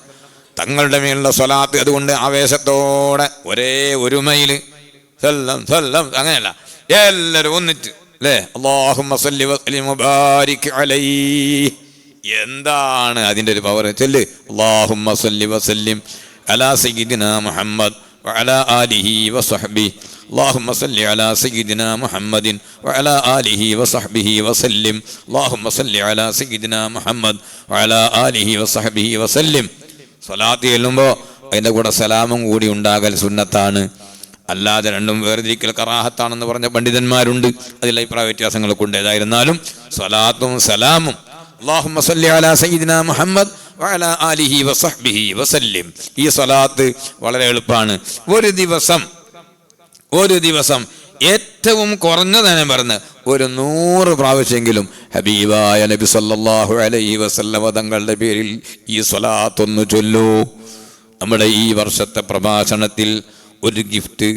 തങ്ങളുടെ മേലുള്ള സ്വലാത്ത് അതുകൊണ്ട് ആവേശത്തോടെ ഒരേ ഒരുമയിൽ സല്ലം സല്ലം അങ്ങനെയല്ല, എല്ലാവരും ഒന്നിച്ച് അല്ലേ, അല്ലാഹുമ്മ സല്ലി വസല്ലിം വബാരിക് അലൈഹി. എന്താണ് അതിൻ്റെ ഒരു പവർ? ചെല്ല്, അല്ലാഹുമ്മ സല്ലി വസല്ലിം അലാ സയ്യിദിനാ മുഹമ്മദ് വഅലാ ആലിഹി വസഹ്ബിഹി. اللهم صل على سيدنا محمد وعلى آله وصحبه وسلم. اللهم صل على سيدنا محمد وعلى آله وصحبه وسلم. സ്വലാത്ത് ചെല്ലുമ്പോൾ അതിൻ്റെ കൂടെ സലാമും കൂടി ഉണ്ടാകൽ സുന്നത്താണ്. അല്ലാതെ രണ്ടും വേർതിരിക്കൽ കറാഹത്താണെന്ന് പറഞ്ഞ പണ്ഡിതന്മാരുണ്ട്. അതിൽ അഭിപ്രായ വ്യത്യാസങ്ങളൊക്കെ ഉണ്ട്. ഏതായിരുന്നാലും സ്വലാത്തും സലാമും അല്ലാഹുമ്മ സല്ലി അലാ സയ്യിദിനാ മുഹമ്മദ് വഅലാ ആലിഹി വസഹ്ബിഹി വസല്ലിം, ഈ സ്വലാത്ത് വളരെ എളുപ്പമാണ്. ഒരു ദിവസം ഏറ്റവും കുറഞ്ഞതാണ് പറഞ്ഞ് ഒരു 100 പ്രാവശ്യമെങ്കിലും ഹബീബായ നബി സല്ലല്ലാഹു അലൈഹി വസല്ലം തങ്ങളുടെ പേരിൽ ഈ സ്വലാത്തൊന്ന് ചൊല്ലൂ. നമ്മുടെ ഈ വർഷത്തെ പ്രഭാഷണത്തിൽ ഒരു ഗിഫ്റ്റ്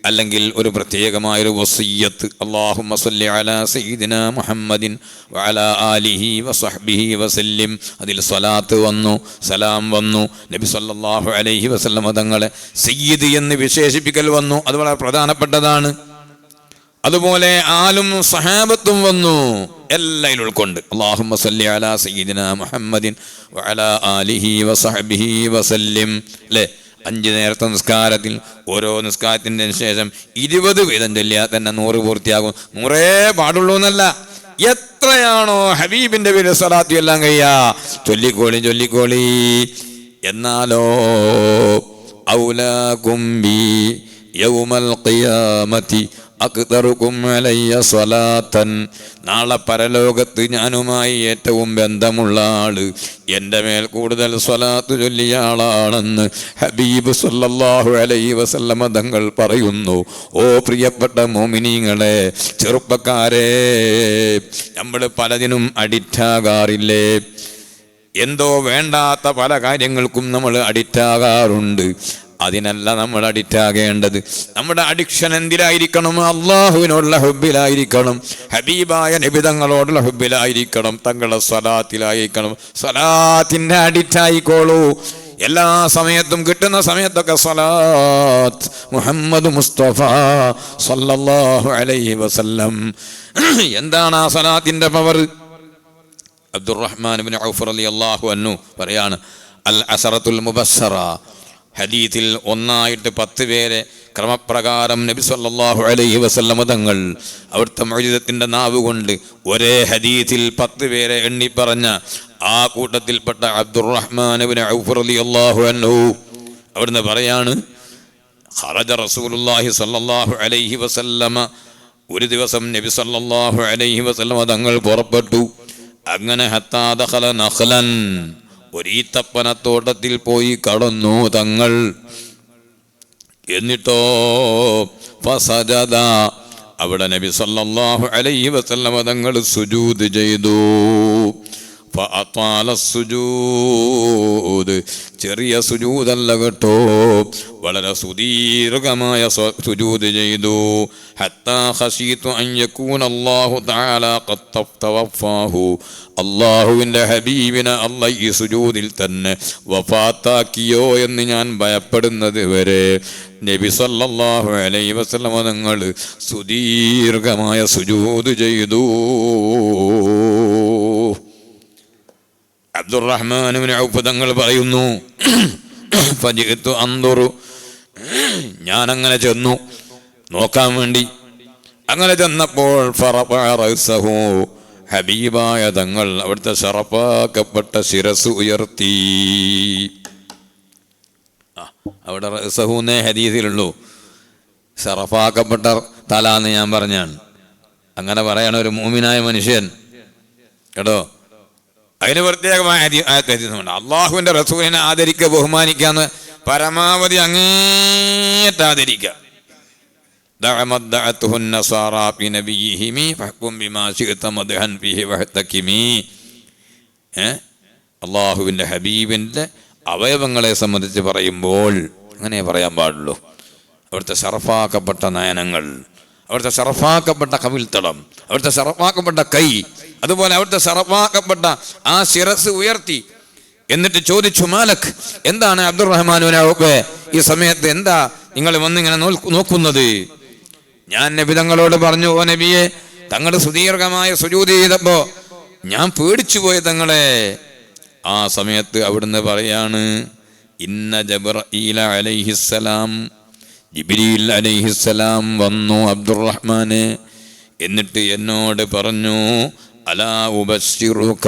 അല്ലെങ്കിൽ ഒരു പ്രത്യേകമായൊരു വസിയ്യത്ത്, അല്ലാഹുമ്മ സല്ലി അലാ സയ്യിദിനാ മുഹമ്മദിൻ വഅലാ ആലിഹി വസഹ്ബിഹി വസല്ലിം, അതിൽ സ്വലാത്ത് വന്നു, സലാം വന്നു, നബി സല്ലല്ലാഹു അലൈഹി വസല്ലം തങ്ങളെ സയ്യിദ് എന്ന് വിശേഷിപ്പിക്കൽ വന്നു. അത് വളരെ പ്രധാനപ്പെട്ടതാണ്. അതുപോലെ ആലും സഹാബത്തും വന്നു, എല്ലാം ഉൾക്കൊണ്ട് അല്ലാഹുമ്മ സല്ലി അലാ സയ്യിദിനാ മുഹമ്മദിൻ വഅലാ ആലിഹി വസഹ്ബിഹി വസല്ലിം. അല്ലേ, 5 നേരത്തെ നിസ്കാരത്തിൽ ഓരോ നിസ്കാരത്തിൻ്റെ ശേഷം 20 വീതം ചൊല്ലിയാൽ തന്നെ 100 പൂർത്തിയാകും. 100 പാടുള്ളൂ എന്നല്ല, എത്രയാണോ ഹബീബിന്റെ പേര് സ്വലാത്ത് എല്ലാം കഴിയാ ചൊല്ലിക്കോളി. എന്നാലോ ഔലാകും ബി യൗമൽ ഖിയാമത്തി അക്തറുകും അലയ്യ സ്വലാത്തൻ, നാളെ പരലോകത്ത് ഞാനുമായി ഏറ്റവും ബന്ധമുള്ള ആള് എൻ്റെ മേൽ കൂടുതൽ സ്വലാത്ത് ചൊല്ലിയ ആളാണെന്ന് ഹബീബ് സല്ലല്ലാഹു അലൈഹി വസല്ലമ തങ്ങൾ പറയുന്നു. ഓ പ്രിയപ്പെട്ട മോമിനീങ്ങളെ, ചെറുപ്പക്കാരെ, നമ്മൾ പലതിനും അഡിക്റ്റാകാറില്ലേ? എന്തോ വേണ്ടാത്ത പല കാര്യങ്ങൾക്കും നമ്മൾ അഡിക്റ്റാകാറുണ്ട്. അതിനല്ല നമ്മൾ അഡിക്റ്റാകേണ്ടത്. നമ്മുടെ അഡിക്ഷൻ എന്തിലായിരിക്കണം? അള്ളാഹുവിനോടുള്ള ഹുബ്ബിലായിരിക്കണം, ഹബീബായ നബി തങ്ങളോടുള്ള ഹുബ്ബിലായിരിക്കണം, തങ്ങളുടെ സ്വലാത്തിലായിരിക്കണം. സ്വലാത്തിൻ്റെ അഡിക്റ്റായിക്കോളൂ. എല്ലാ സമയത്തും കിട്ടുന്ന സമയത്തൊക്കെ സ്വലാത്ത് മുഹമ്മദ് മുസ്തഫ സല്ലല്ലാഹു അലൈഹി വസല്ലം. എന്താണ് ആ സ്വലാത്തിൻ്റെ പവർ? അബ്ദുറഹ്മാൻ ഇബ്നു ഔഫ് റളിയല്ലാഹു അൻഹു പറയാണ്, അൽ അസറത്തുൽ മുബസ്സറ, ഹദീത്തിൽ 10 പേരെ ക്രമപ്രകാരം നബി സല്ലല്ലാഹു അലൈഹി വസല്ലം തങ്ങൾ അവിടുത്തെ മുഅ്ജിസത്തിന്റെ നാവ് കൊണ്ട് ഒരേ ഹദീത്തിൽ 10 പേരെ എണ്ണി പറഞ്ഞ ആ കൂട്ടത്തിൽപ്പെട്ട അബ്ദുറഹ്മാൻ ഇബ്നു ഔഫ് റളിയല്ലാഹു അൻഹു അവിടുന്ന് പറയാണ്, ഖറജ റസൂലുള്ളാഹി സല്ലല്ലാഹു അലൈഹി വസല്ലമ, ഒരു ദിവസം നബി സല്ലല്ലാഹു അലൈഹി വസല്ലം തങ്ങൾ പുറപ്പെട്ടു. അങ്ങനെ ഹത്താ ദഖല നഖ്ലൻ, ഒരു ഈത്തപ്പനത്തോട്ടത്തിൽ പോയി കടന്നു തങ്ങൾ. എന്നിട്ടോ ഫസജദ, അവിടെ നബി സല്ലല്ലാഹു അലൈഹി വസല്ലം തങ്ങൾ സുജൂദ് ചെയ്തു. ഫഅതാല സുജൂദ്, ചെറിയ സുജൂദല്ല കേട്ടോ, വളരെ സുദീർഘമായ സുജൂദ് ചെയ്തു. ഹത്താ ഖശീതു അൻ യകൂന അല്ലാഹു തആല ഖദ് തവഫാഹു, അല്ലാഹുവിൻ്റെ ഹബീബിനെ അല്ലാഹ് ഈ സുജൂദിൽ തന്നെ വഫാത്താക്കിയോ എന്ന് ഞാൻ ഭയപ്പെടുന്നത് വരെ നബി സല്ലല്ലാഹു അലൈഹി വസല്ലം തങ്ങൾ സുദീർഘമായ സുജൂദ് ചെയ്തു. അബ്ദുറഹ്മാൻ ഇബ്നു ഔഫ് തങ്ങൾ പറയുന്നു, ഫജിഅ്തു അൻദുറു, ഞാനങ്ങനെ ചെന്നു നോക്കാൻ വേണ്ടി. അങ്ങനെ ചെന്നപ്പോൾ ഫറഫഅ റഅസഹു, ഹബീബായ തങ്ങൾ അവിടുത്തെ ശറഫാക്കപ്പെട്ട ശിരസ് ഉയർത്തി. അവിടെ റഅസഹുന്നേ ഹദീസിലുള്ളൂ, ശറഫാക്കപ്പെട്ട തല എന്ന് ഞാൻ പറഞ്ഞാണ്. അങ്ങനെ പറയണ ഒരു മുഅ്മിനായ മനുഷ്യൻ കേട്ടോ. അതിന് പ്രത്യേകമായ ഹദീസുണ്ട്. അള്ളാഹുവിൻ്റെ റസൂലിനെ ആദരിക്കുക, ബഹുമാനിക്കാന്ന് പരമാവധി അങ്ങേറ്റം ആദരിക്കുക. അള്ളാഹുവിൻ്റെ ഹബീബിൻ്റെ അവയവങ്ങളെ സംബന്ധിച്ച് പറയുമ്പോൾ അങ്ങനെ പറയാൻ പാടുള്ളൂ. അവിടുത്തെ ശറഫാക്കപ്പെട്ട നയനങ്ങൾ, അവിടുത്തെ ശറഫാക്കപ്പെട്ട കവിൾത്തടം, അവിടുത്തെ ശറഫാക്കപ്പെട്ട കൈ, അതുപോലെ അവിടുത്തെ ശറഫാക്കപ്പെട്ട ആ ശിരസ് ഉയർത്തി. എന്നിട്ട് ചോദിച്ചു, മാലക്, എന്താണ് അബ്ദുറഹ്മാൻ ഈ സമയത്ത് എന്താ നിങ്ങൾ വന്നിങ്ങനെ നോക്കുന്നത്? ഞാൻ നബി തങ്ങളോട് പറഞ്ഞു, ഓ നബിയെ, തങ്ങളുടെ സുദീർഘമായ സുജൂദ് ചെയ്തപ്പോ ഞാൻ പേടിച്ചു പോയ തങ്ങളെ. ആ സമയത്ത് അവിടുന്ന് പറയാണ്, ഇന്ന ജബ്രീൽ അലൈഹിസ്സലാം, ജിബ്രീൽ അലൈഹിസ്സലാം വന്നു അബ്ദുറഹ്മാനെ. എന്നിട്ട് എന്നോട് പറഞ്ഞു, അലാ ഉബശ്ശിറുക,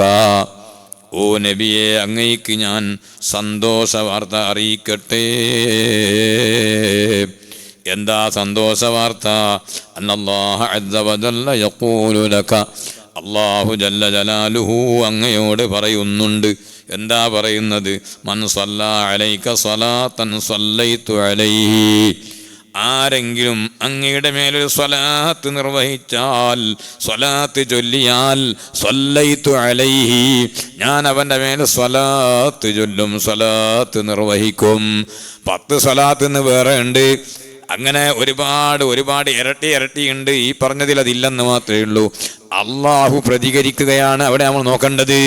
ഓ നബിയെ, അങ്ങയ്ക്ക് ഞാൻ സന്തോഷ വാർത്ത അറിയിക്കട്ടെ. എന്താ സന്തോഷ വാർത്ത? അന്നല്ലാഹ അസ്സ വജല്ല യഖൂലു ലക, അല്ലാഹു ജല്ല ജലാലുഹു അങ്ങയോട് പറയുന്നുണ്ട്. എന്താ പറയുന്നത്? മൻ സല്ലാ അലൈക സ്വലാത്തൻ സല്ലൈതു അലൈഹി, ആരെങ്കിലും അങ്ങയുടെ മേലൊരു സ്വലാത്ത് നിർവഹിച്ചാൽ, സ്വലാത്ത് ചൊല്ലിയാൽ, സല്ലൈതു അലൈഹി, ഞാൻ അവൻ്റെ മേൽ സ്വലാത്ത് ചൊല്ലും, സ്വലാത്ത് നിർവഹിക്കും. 10 സ്വലാത്ത് എന്ന് വേറെ ഉണ്ട്. അങ്ങനെ ഒരുപാട് ഇരട്ടി ഉണ്ട്. ഈ പറഞ്ഞതിൽ അതില്ലെന്ന് മാത്രമേ ഉള്ളൂ. അള്ളാഹു പ്രതികരിക്കുകയാണ് അവിടെ നമ്മൾ നോക്കേണ്ടത്.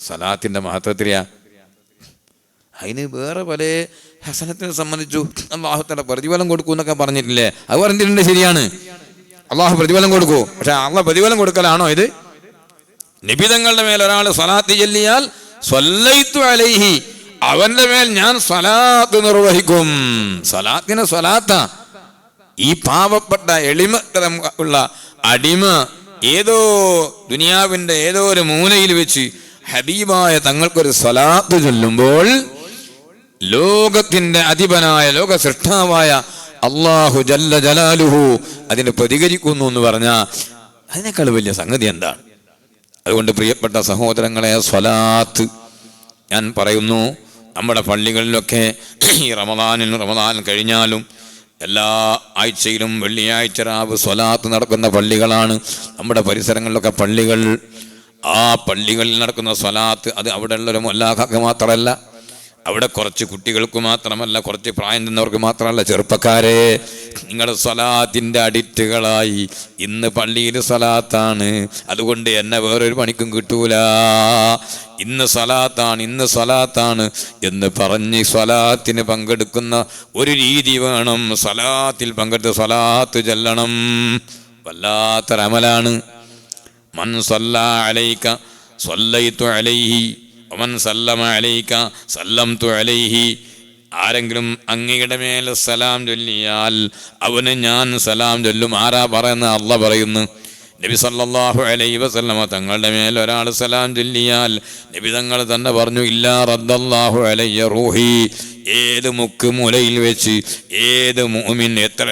സലാത്തിന്റെ മഹത്വത്തിലാ. അതിന് വേറെ പല ഹസനത്തിനെ സംബന്ധിച്ചു അള്ളാഹു തആല പ്രതിഫലം കൊടുക്കൂ എന്നൊക്കെ പറഞ്ഞിട്ടില്ലേ? അത് പറഞ്ഞിട്ടുണ്ട്, ശരിയാണ്, അള്ളാഹു പ്രതിഫലം കൊടുക്കൂ. പക്ഷെ അള്ളാഹ് പ്രതിഫലം കൊടുക്കലാണോ ഇത്? നബിതങ്ങളുടെ മേൽ ഒരാൾ സ്വലാത്ത് ചൊല്ലിയാൽ സ്വല്ലൈതു അലൈഹി, അവന്റെ മേൽ ഞാൻ സ്വലാത്ത് നിർവഹിക്കും. സ്വലാത്തിന് സ്വലാത്താ. ഈ പാവപ്പെട്ട എളിമത്തരം ഉള്ള അടിമ ഏതോ ദുനിയാവിന്റെ ഏതോ ഒരു മൂലയിൽ വെച്ച് ഹബീബായ തങ്ങൾക്കൊരു സ്വലാത്ത് ചൊല്ലുമ്പോൾ ലോകത്തിന്റെ അധിപനായ ലോക സൃഷ്ടാവായ അല്ലാഹു ജല്ല ജലാലുഹു അതിന് പ്രതികരിക്കുന്നു എന്ന് പറഞ്ഞാൽ അതിനേക്കാൾ വലിയ സംഗതി എന്താണ്? അതുകൊണ്ട് പ്രിയപ്പെട്ട സഹോദരങ്ങളെ, സ്വലാത്ത് ഞാൻ പറയുന്നു, നമ്മുടെ പള്ളികളിലൊക്കെ ഈ റമദാൻ കഴിഞ്ഞാലും എല്ലാ ആഴ്ചയിലും വെള്ളിയാഴ്ച രാവ് സ്വലാത്ത് നടക്കുന്ന പള്ളികളാണ് നമ്മുടെ പരിസരങ്ങളിലൊക്കെ പള്ളികൾ. ആ പള്ളികളിൽ നടക്കുന്ന സ്വലാത്ത് അത് അവിടെ ഉള്ളൊരു മൊല്ലാഖാക്ക് മാത്രമല്ല, അവിടെ കുറച്ച് കുട്ടികൾക്ക് മാത്രമല്ല, കുറച്ച് പ്രായം ചെന്നവർക്ക് മാത്രമല്ല. ചെറുപ്പക്കാരെ, നിങ്ങൾ സ്വലാത്തിൻ്റെ അഡിക്റ്റുകളായി. ഇന്ന് പള്ളിയിൽ സ്വലാത്താണ്, അതുകൊണ്ട് എന്നെ വേറൊരു പണിക്കും കിട്ടൂല, ഇന്ന് സ്വലാത്താണ് എന്ന് പറഞ്ഞ് സ്വലാത്തിന് പങ്കെടുക്കുന്ന ഒരു രീതി വേണം. സ്വലാത്തിൽ പങ്കെടുത്ത് സ്വലാത്ത് ചൊല്ലണം. വല്ലാത്തൊരമലാണ്. മൻ സല്ലാ അലൈക സല്ലൈതു അലൈഹി വമൻ സല്ലമ അലൈക സല്ലംതു അലൈഹി, ആരെങ്കിലും അങ്ങയുടെ മേൽ സലാം ചൊല്ലിയാൽ അവന് ഞാൻ സലാം ചൊല്ലും. ആരാ പറയുന്നത്? അല്ലാഹ് പറയുന്നു. നബി സല്ലല്ലാഹു അലൈഹി വസല്ലമ തങ്ങളുടെ മേൽ ഒരാൾ സലാം ചൊല്ലിയാൽ നബി തങ്ങൾ തന്നെ പറഞ്ഞു, ഇല്ലാ റദ്ദല്ലാഹു അലയ്യ റൂഹി. ഏത് മുക്ക് മൂലയിൽ വെച്ച് ഏത് മുഅ്മിൻ എത്ര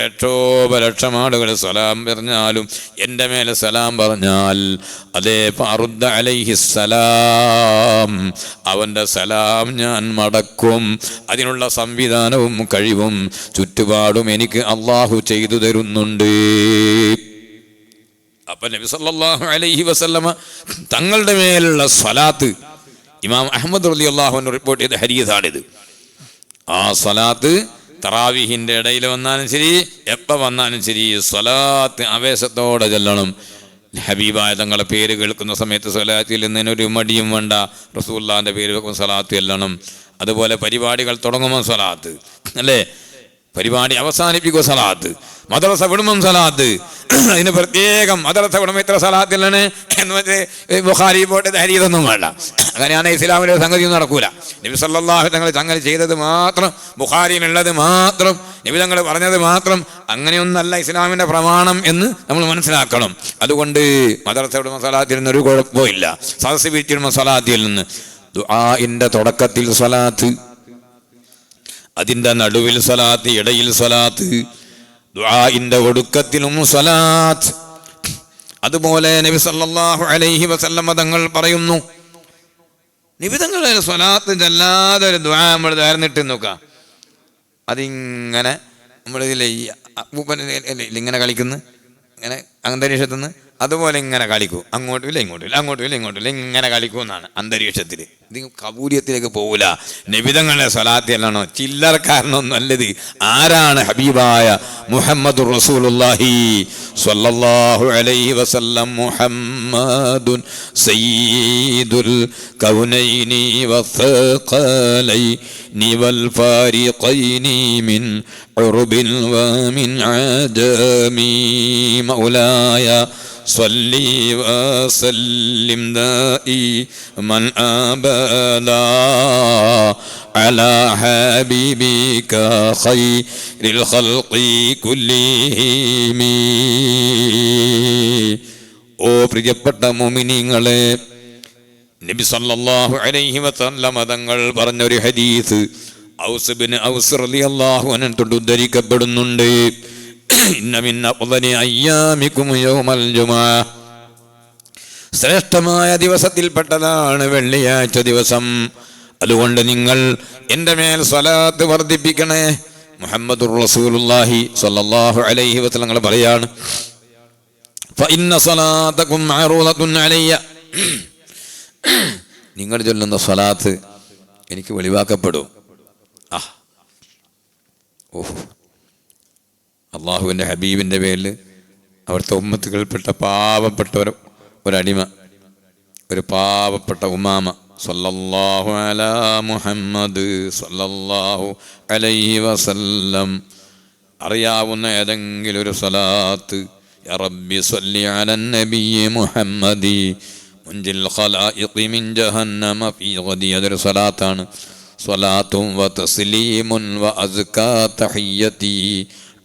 ലക്ഷം ആളുകൾ സലാം പറഞ്ഞാലും എൻ്റെ മേലെ സലാം പറഞ്ഞാൽ അതേ ഫറുദ്ദ അലൈഹിസ്സലാം, അവൻ്റെ സലാം ഞാൻ മടക്കും. അതിനുള്ള സംവിധാനവും കഴിവും ചുറ്റുപാടും എനിക്ക് അള്ളാഹു ചെയ്തു തരുന്നുണ്ട്. അപ്പൊ നബി സല്ലല്ലാഹു അലൈഹി വസല്ലമ തങ്ങളുടെ മേലുള്ള സ്വലാത്ത് ഇമാം അഹ്മദ് റളിയല്ലാഹു അൻഹു റിപ്പോർട്ട് ചെയ്ത ഹദീസാണിത്. ആ സ്വലാത്ത് തറാവീഹിന്റെ ഇടയിൽ വന്നാലും ശരി, എപ്പോൾ വന്നാലും ശരി, സ്വലാത്ത് ആവേശത്തോടെ ചൊല്ലണം. ഹബീബായ തങ്ങളെ പേര് കേൾക്കുന്ന സമയത്ത് സ്വലാത്തിൽ നിന്നൊരു മടിയും വേണ്ട. റസൂലുള്ളാഹിന്റെ പേര് വെക്കുമ്പോൾ സ്വലാത്ത് ചൊല്ലണം. അതുപോലെ പരിപാടികൾ തുടങ്ങുമ്പോൾ സ്വലാത്ത്, അല്ലേ? പരിപാടി അവസാനിപ്പിക്കുക സ്വലാത്ത്. മദ്രസ വിടുമ്പം സ്വലാത്ത്. അതിന് പ്രത്യേകം മദ്രസ വിടുമ്പോൾ ഇത്ര സ്വലാത്തിലാണ് എന്ന് വെച്ച് ബുഖാരി പോട്ട് ഹരീതൊന്നും വേണ്ട. അങ്ങനെയാണ് ഇസ്ലാമിലെ സംഗതിയൊന്നും നടക്കൂല. നബി സല്ലല്ലാഹു തങ്ങൾ തങ്ങൾ ചെയ്തത് മാത്രം, ബുഖാരിയിലുള്ളത് മാത്രം, നബി തങ്ങൾ പറഞ്ഞത് മാത്രം, അങ്ങനെയൊന്നല്ല ഇസ്ലാമിന്റെ പ്രമാണം എന്ന് നമ്മൾ മനസ്സിലാക്കണം. അതുകൊണ്ട് മദ്രസ വിടുമ്പോൾ സ്വലാത്തിൽ നിന്നൊരു കുഴപ്പമില്ല. സദസ്സ് പിരിച്ചിടുമ്പോൾ സ്വലാത്തിൽ നിന്ന് ദുആഇന്റെ തുടക്കത്തിൽ സ്വലാത്ത്, അതിൻ്റെ നടുവിൽ സ്വലാത്ത്, ഇടയിൽ സ്വലാത്ത്, ദുആഇന്റെ ഒടുക്കത്തിലും സ്വലാത്ത്. അതുപോലെ നബി സല്ലല്ലാഹു അലൈഹി വസല്ലമ തങ്ങൾ പറയുന്നു, നബി തങ്ങളെ സ്വലാത്ത് ചൊല്ലാതെ ഒരു ദുആ നമ്മൾ ധാരണയിട്ട് നോക്കാം. അതിങ്ങനെ നമ്മളിതിലെ ഇങ്ങനെ കളിക്കുന്നു, ഇങ്ങനെ അന്തരീക്ഷത്തിൽ നിന്ന് അതുപോലെ ഇങ്ങനെ കളിക്കൂ, അങ്ങോട്ടും ഇല്ല ഇങ്ങോട്ടും ഇല്ല, അങ്ങോട്ടും ഇല്ല ഇങ്ങോട്ടും ഇല്ല, ഇങ്ങനെ കളിക്കൂ എന്നാണ് അന്തരീക്ഷത്തിൽ. ഇത് കബൂലിയത്തിലേക്ക് പോകൂല. നബിതങ്ങളുടെ സ്വലാത്ത് അല്ലാണോ, ചില്ലറക്കാരനൊന്നും അല്ലത്. ആരാണ്? ഹബീബായ മുഹമ്മദുർ റസൂലുള്ളാഹി സ്വല്ലല്ലാഹു അലൈഹി വസല്ലം. മുഹമ്മദുൻ സയ്യിദുൽ കൗനൈനി വസ്സഖലൈനി വൽ ഫാരിഖൈനി മിൻ ഉർബിൻ വമിൻ അജമി. മൗലായ صلي وسلم دائما أبدا على حبيبك خير الخلق كلهم. ഓ പ്രിയപ്പെട്ട മുഅ്മിനീങ്ങളെ, നബി സല്ലല്ലാഹു അലൈഹി വസല്ലം തങ്ങൾ പറഞ്ഞൊരു ഹദീസ്, ഔസ് ഇബ്നു ഔസ് റളിയല്ലാഹു അൻഹു തൊട്ട് ഉദ്ധരിക്കപ്പെടുന്നുണ്ട്, ഇന്ന മിൻ അഫ്ളലി അയ്യാമികും യൗമൽ ജുമുഅ, ശ്രേഷ്ഠമായ ദിവസത്തിൽപ്പെട്ടതാണ് വെള്ളിയാഴ്ച ദിവസം. അതുകൊണ്ട് നിങ്ങൾ എൻ്റെ മേൽ സ്വലാത്ത് വർദ്ധിപ്പിക്കണേ. മുഹമ്മദുർ റസൂലുള്ളാഹി സ്വല്ലല്ലാഹു അലൈഹി വസല്ലം പറയാണ്, ഫഇന്ന സ്വലാതകും മഅറൂദത്തുൻ അലയ്യ, നിങ്ങൾ ചൊല്ലുന്ന സ്വലാത്ത് എനിക്ക് വെളിവാക്കപ്പെടും. അള്ളാഹുവിൻ്റെ ഹബീബിൻ്റെ പേരിൽ അവിടുത്തെ ഉമ്മത്തുകൾപ്പെട്ട പാവപ്പെട്ട ഒരടിമ, ഒരു പാവപ്പെട്ട ഉമാമ, സല്ലല്ലാഹു അലാ മുഹമ്മദ് സല്ലല്ലാഹു അലൈഹി വസല്ലം, അറിയാവുന്ന ഏതെങ്കിലും ഒരു സ്വലാത്ത്, യാ റബ്ബി സ്വല്ലി അലൻ നബിയ്യി മുഹമ്മദി മുൻജിൽ ഖലായിഖി മിൻ ജഹന്നമ ഫീ ഗദി, അതൊരു സ്വലാത്താണ്. സ്വലാത്തും വ തസ്ലീമുൻ വ അസ്കാ തഹിയ്യതി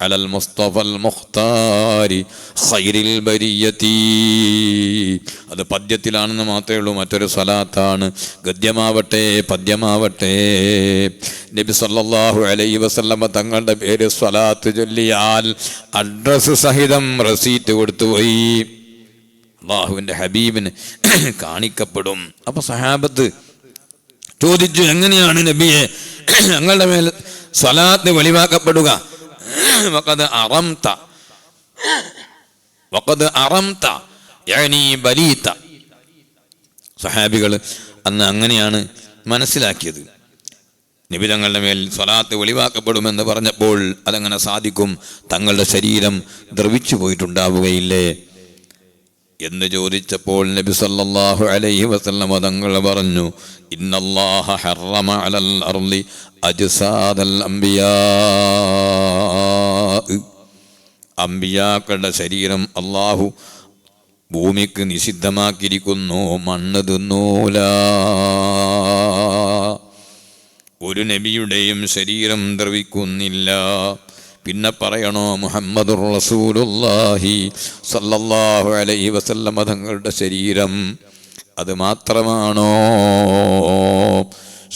അലൽ മുസ്തഫൽ മുഖ്താരി ഖൈറിൽ ബരിയതി. അത് പദ്യത്തിലാണെന്ന് മാത്രമേ ഉള്ളൂ, മറ്റൊരു സ്വലാത്താണ്. ഗദ്യമാവട്ടെ പദ്യമാവട്ടെ, നബി സല്ലല്ലാഹു അലൈഹി വസല്ലമ തങ്ങളുടെ പേര് സ്വലാത്ത് ചൊല്ലിയാൽ അഡ്രസ് സഹിതം റസീറ്റ് കൊടുത്തുപോയി, അള്ളാഹുവിൻ്റെ ഹബീബിന് കാണിക്കപ്പെടും. അപ്പൊ സഹാബത്ത് ചോദിച്ചു, എങ്ങനെയാണ് നബിയെ ഞങ്ങളുടെ മേൽ സ്വലാത്ത് വെളിവാക്കപ്പെടുക? വഖദ് അറംത യഅനി ബലീത. സഹാബികൾ അന്ന് അങ്ങനെയാണ് മനസ്സിലാക്കിയത്. നബി തങ്ങളുടെ മേൽ സ്വലാത്ത് വെളിവാക്കപ്പെടുമെന്ന് പറഞ്ഞപ്പോൾ അതങ്ങനെ സാധിക്കും, തങ്ങളുടെ ശരീരം ദ്രവിച്ചു പോയിട്ടുണ്ടാവുകയില്ലേ എന്ന് ചോദിച്ചപ്പോൾ നബി സല്ലല്ലാഹു അലൈഹി വസല്ലം തങ്ങൾ പറഞ്ഞു, ഇന്നല്ലാഹ ഹറമ അലൽ അർളി അജ്സാദൽ അംബിയാ, അംബിയാക്കളുടെ ശരീരം അള്ളാഹു ഭൂമിക്ക് നിഷിദ്ധമാക്കിയിരിക്കുന്നു, മണ്ണ് തിന്നൂല. ഒരു നബിയുടെയും ശരീരം ദ്രവിക്കുന്നില്ല. പിന്നെ പറയണോ മുഹമ്മദുർ റസൂലുള്ളാഹി സല്ലല്ലാഹു അലൈഹി വസല്ലം തങ്ങളുടെ ശരീരം അത് മാത്രമാണോ?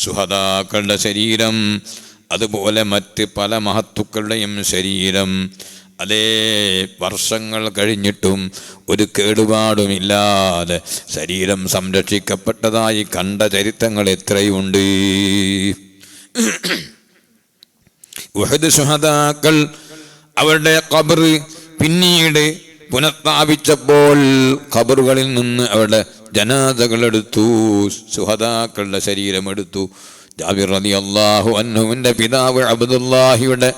ശുഹദാക്കളുടെ ശരീരം, അതുപോലെ മറ്റ് പല മഹത്തുക്കളുടെയും ശരീരം, അതേ വർഷങ്ങൾ കഴിഞ്ഞിട്ടും ഒരു കേടുപാടുമില്ലാതെ ശരീരം സംരക്ഷിക്കപ്പെട്ടതായി കണ്ട ചരിത്രങ്ങൾ എത്രയുണ്ട്. ഉഹദ് ശുഹദാക്കൾ അവരുടെ ഖബർ പിന്നീട് പുനഃസ്ഥാപിച്ചപ്പോൾ ഖബറുകളിൽ നിന്ന് അവരുടെ ജനാസകൾ എടുത്തു, ശുഹദാക്കളുടെ ശരീരം എടുത്തു. ജാബിർ റളിയല്ലാഹു അൻഹുവിൻ്റെ പിതാവ് അബ്ദുല്ലാഹിയുടെ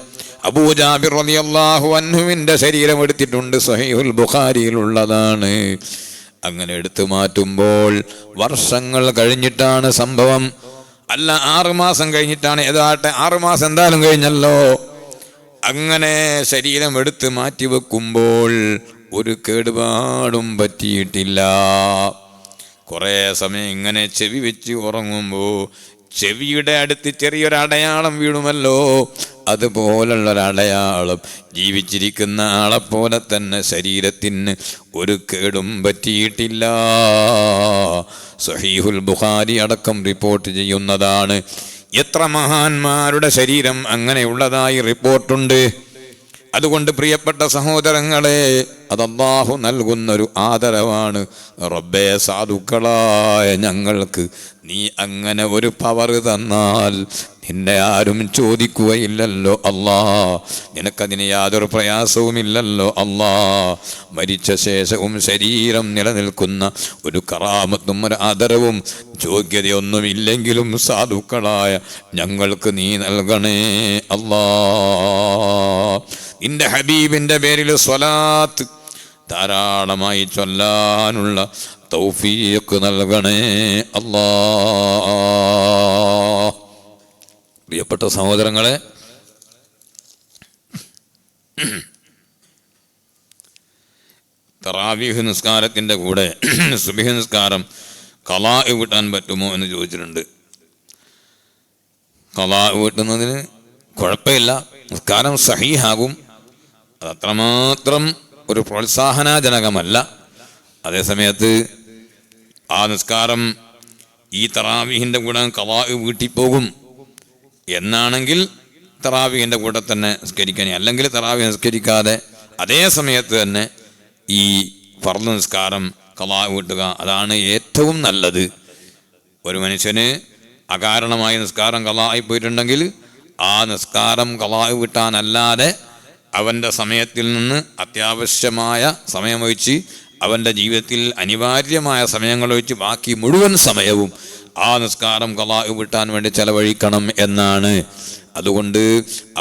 അബൂ ജാബിർ റളിയല്ലാഹു അൻഹുവിൻ്റെ ശരീരം എടുത്തിട്ടുണ്ട്, സ്വഹീഹുൽ ബുഖാരിയിലുള്ളതാണ്. അങ്ങനെ എടുത്തു മാറ്റുമ്പോൾ വർഷങ്ങൾ കഴിഞ്ഞിട്ടാണ് സംഭവം, അല്ല 6 മാസം കഴിഞ്ഞിട്ടാണ്. ഏതാട്ടെ 6 മാസം എന്തായാലും കഴിഞ്ഞല്ലോ. അങ്ങനെ ശരീരം എടുത്ത് മാറ്റി വെക്കുമ്പോൾ ഒരു കേടുപാടും പറ്റിയിട്ടില്ല. കുറേ സമയം ഇങ്ങനെ ചെവി വെച്ച് ഉറങ്ങുമ്പോൾ ചെവിയുടെ അടുത്ത് ചെറിയൊരടയാളം വീണുമല്ലോ, അതുപോലുള്ളൊരടയാളം ജീവിച്ചിരിക്കുന്ന ആളെപ്പോലെ തന്നെ ശരീരത്തിന് ഒരു കേടും പറ്റിയിട്ടില്ല. സഹീഹുൽ ബുഖാരി അടക്കം റിപ്പോർട്ട് ചെയ്യുന്നതാണ്. എത്ര മഹാന്മാരുടെ ശരീരം അങ്ങനെയുള്ളതായി റിപ്പോർട്ടുണ്ട്. അതുകൊണ്ട് പ്രിയപ്പെട്ട സഹോദരങ്ങളെ, അത് അല്ലാഹു നൽകുന്നൊരു ആദരവാണ്. റബ്ബേ, സാധുക്കളായ ഞങ്ങൾക്ക് നീ അങ്ങനെ ഒരു പവർ തന്നാൽ നിന്നെ ആരും ചോദിക്കുകയില്ലല്ലോ അല്ലാ, നിനക്കതിന് യാതൊരു പ്രയാസവുമില്ലല്ലോ അല്ലാ. മരിച്ച ശേഷവും ശരീരം നിലനിൽക്കുന്ന ഒരു കറാമത്തും ഒരു ആദരവും യോഗ്യതയൊന്നുമില്ലെങ്കിലും സാധുക്കളായ ഞങ്ങൾക്ക് നീ നൽകണേ അല്ലാ. നിന്റെ ഹബീബിൻ്റെ പേരിൽ സ്വലാത്ത് ധാരാളമായി ചൊല്ലാനുള്ള തൗഫീഖ് നൽകണേ അല്ലാ. പ്രിയപ്പെട്ട സഹോദരങ്ങളെ, തറാവീഹ് നിസ്കാരത്തിൻ്റെ കൂടെ സുബ്ഹി നിസ്കാരം ഖളാ വീട്ടാൻ പറ്റുമോ എന്ന് ചോദിച്ചിട്ടുണ്ട്. ഖളാ വീട്ടുന്നതിന് കുഴപ്പമില്ല, നിസ്കാരം സഹീഹാകും. അത് അത്രമാത്രം ഒരു പ്രോത്സാഹനജനകമല്ല. അതേസമയത്ത് ആ നിസ്കാരം ഈ തറാവീഹിൻ്റെ കൂടെ ഖളാ വീട്ടിൽ പോകും. എന്നാണെങ്കിൽ തറാവീഹിൻ്റെ കൂടെ തന്നെ നിസ്കരിക്കാൻ, അല്ലെങ്കിൽ തറാവീഹ് നിസ്കരിക്കാതെ അതേ സമയത്ത് തന്നെ ഈ ഫർള് നിസ്കാരം ഖളാ വീട്ടുക, അതാണ് ഏറ്റവും നല്ലത്. ഒരു മനുഷ്യന് അകാരണമായി നിസ്കാരം ഖളാ ആയി പോയിട്ടുണ്ടെങ്കിൽ ആ നിസ്കാരം ഖളാ വീട്ടാനല്ലാതെ അവൻ്റെ സമയത്തിൽ നിന്ന് അത്യാവശ്യമായ സമയമൊഴിച്ച്, അവൻ്റെ ജീവിതത്തിൽ അനിവാര്യമായ സമയങ്ങളൊഴിച്ച് ബാക്കി മുഴുവൻ സമയവും ആ നിസ്കാരം ഖളാ വീട്ടാൻ വേണ്ടി ചെലവഴിക്കണം എന്നാണ്. അതുകൊണ്ട്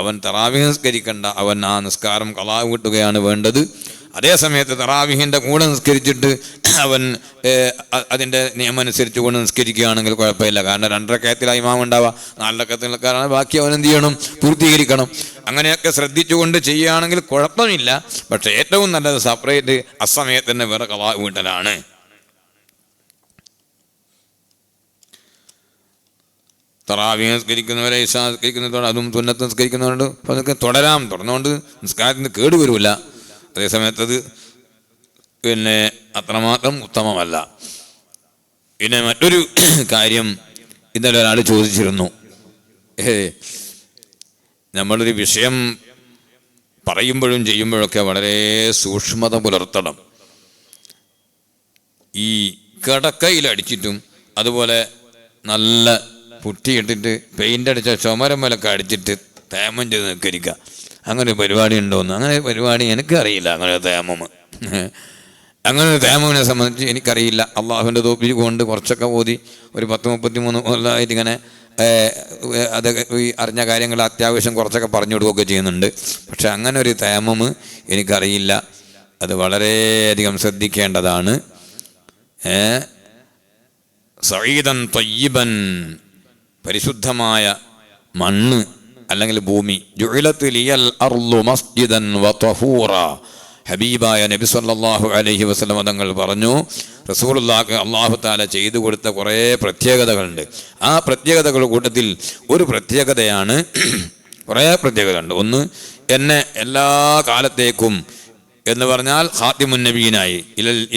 അവൻ തറാവീഹ് നിസ്കരിക്കേണ്ട, അവൻ ആ നിസ്കാരം ഖളാ വീട്ടുകയാണ് വേണ്ടത്. അതേ സമയത്ത് തറാവീഹിൻ്റെ കൂടെ നിസ്കരിച്ചിട്ട് അവൻ അതിൻ്റെ നിയമം അനുസരിച്ച് കൊണ്ട് നിസ്കരിക്കുകയാണെങ്കിൽ കുഴപ്പമില്ല. കാരണം 2 റക്അത്തിലാണ് ഇമാം ഉണ്ടാവുക, 4 റക്അത്തിലാണ് ബാക്കി അവൻ എന്ത് ചെയ്യണം, പൂർത്തീകരിക്കണം. അങ്ങനെയൊക്കെ ശ്രദ്ധിച്ചുകൊണ്ട് ചെയ്യുകയാണെങ്കിൽ കുഴപ്പമില്ല. പക്ഷേ ഏറ്റവും നല്ലത് സെപ്പറേറ്റ് അസമയത്ത് തന്നെ വേറെ ഖളാ വീട്ടലാണ്. തറാവീഹ് നിസ്കരിക്കുന്നവരെ ഇശാ നിസ്കരിക്കുന്നതോടെ അതും സുന്നത്ത് നിസ്കരിക്കുന്നതുകൊണ്ട് അപ്പോൾ അതൊക്കെ തുടർന്നുകൊണ്ട് നിസ്കാരത്തിന് കേടുവരില്ല. അതേസമയത്തത് അത്രമാത്രം ഉത്തമമല്ല. പിന്നെ മറ്റൊരു കാര്യം, ഇന്നലെ ഒരാൾ ചോദിച്ചിരുന്നു, നമ്മളൊരു വിഷയം പറയുമ്പോഴും ചെയ്യുമ്പോഴൊക്കെ വളരെ സൂക്ഷ്മത പുലർത്തണം. ഈ കിടക്കയിലടിച്ചിട്ടും അതുപോലെ നല്ല പുട്ടിയിട്ടിട്ട് പെയിൻ്റ് അടിച്ച ചുമരമ്മലൊക്കെ അടിച്ചിട്ട് തേമം ചെയ്ത് നിൽക്കരിക്കുക, അങ്ങനെ ഒരു പരിപാടി ഉണ്ടോയെന്ന്. അങ്ങനെ ഒരു പരിപാടി എനിക്കറിയില്ല. അങ്ങനെ ഒരു തേമമിനെ സംബന്ധിച്ച് എനിക്കറിയില്ല. അള്ളാഹുവിൻ്റെ തോപ്പിൽ കൊണ്ട് കുറച്ചൊക്കെ ഓതി ഒരു 10-33 കൊല്ലമായിട്ട് ഇങ്ങനെ അത് അറിഞ്ഞ കാര്യങ്ങൾ അത്യാവശ്യം കുറച്ചൊക്കെ പറഞ്ഞു കൊടുക്കുകയൊക്കെ ചെയ്യുന്നുണ്ട്. പക്ഷെ അങ്ങനെ ഒരു തേമം എനിക്കറിയില്ല. അത് വളരെയധികം ശ്രദ്ധിക്കേണ്ടതാണ്. സഈദൻ ത്വയ്യിബൻ, പരിശുദ്ധമായ മണ്ണ് അല്ലെങ്കിൽ ഭൂമി. ജുഇലത്ത് ലിയൽ അർളു മസ്ജിദൻ വതഹൂറ, ഹബീബായ നബി സല്ലല്ലാഹു അലൈഹി വസല്ലം തങ്ങൾ പറഞ്ഞു, റസൂലുള്ളാഹിക്ക് അല്ലാഹു തആല ചെയ്തു കൊടുത്ത കുറേ പ്രത്യേകതകളുണ്ട്. ആ പ്രത്യേകതകളുടെ കൂട്ടത്തിൽ ഒരു പ്രത്യേകതയാണ്, കുറേ പ്രത്യേകതയുണ്ട്. ഒന്ന്, എന്നെ എല്ലാ കാലത്തേക്കും എന്ന് പറഞ്ഞാൽ ഖാതിമുൻ നബീനായി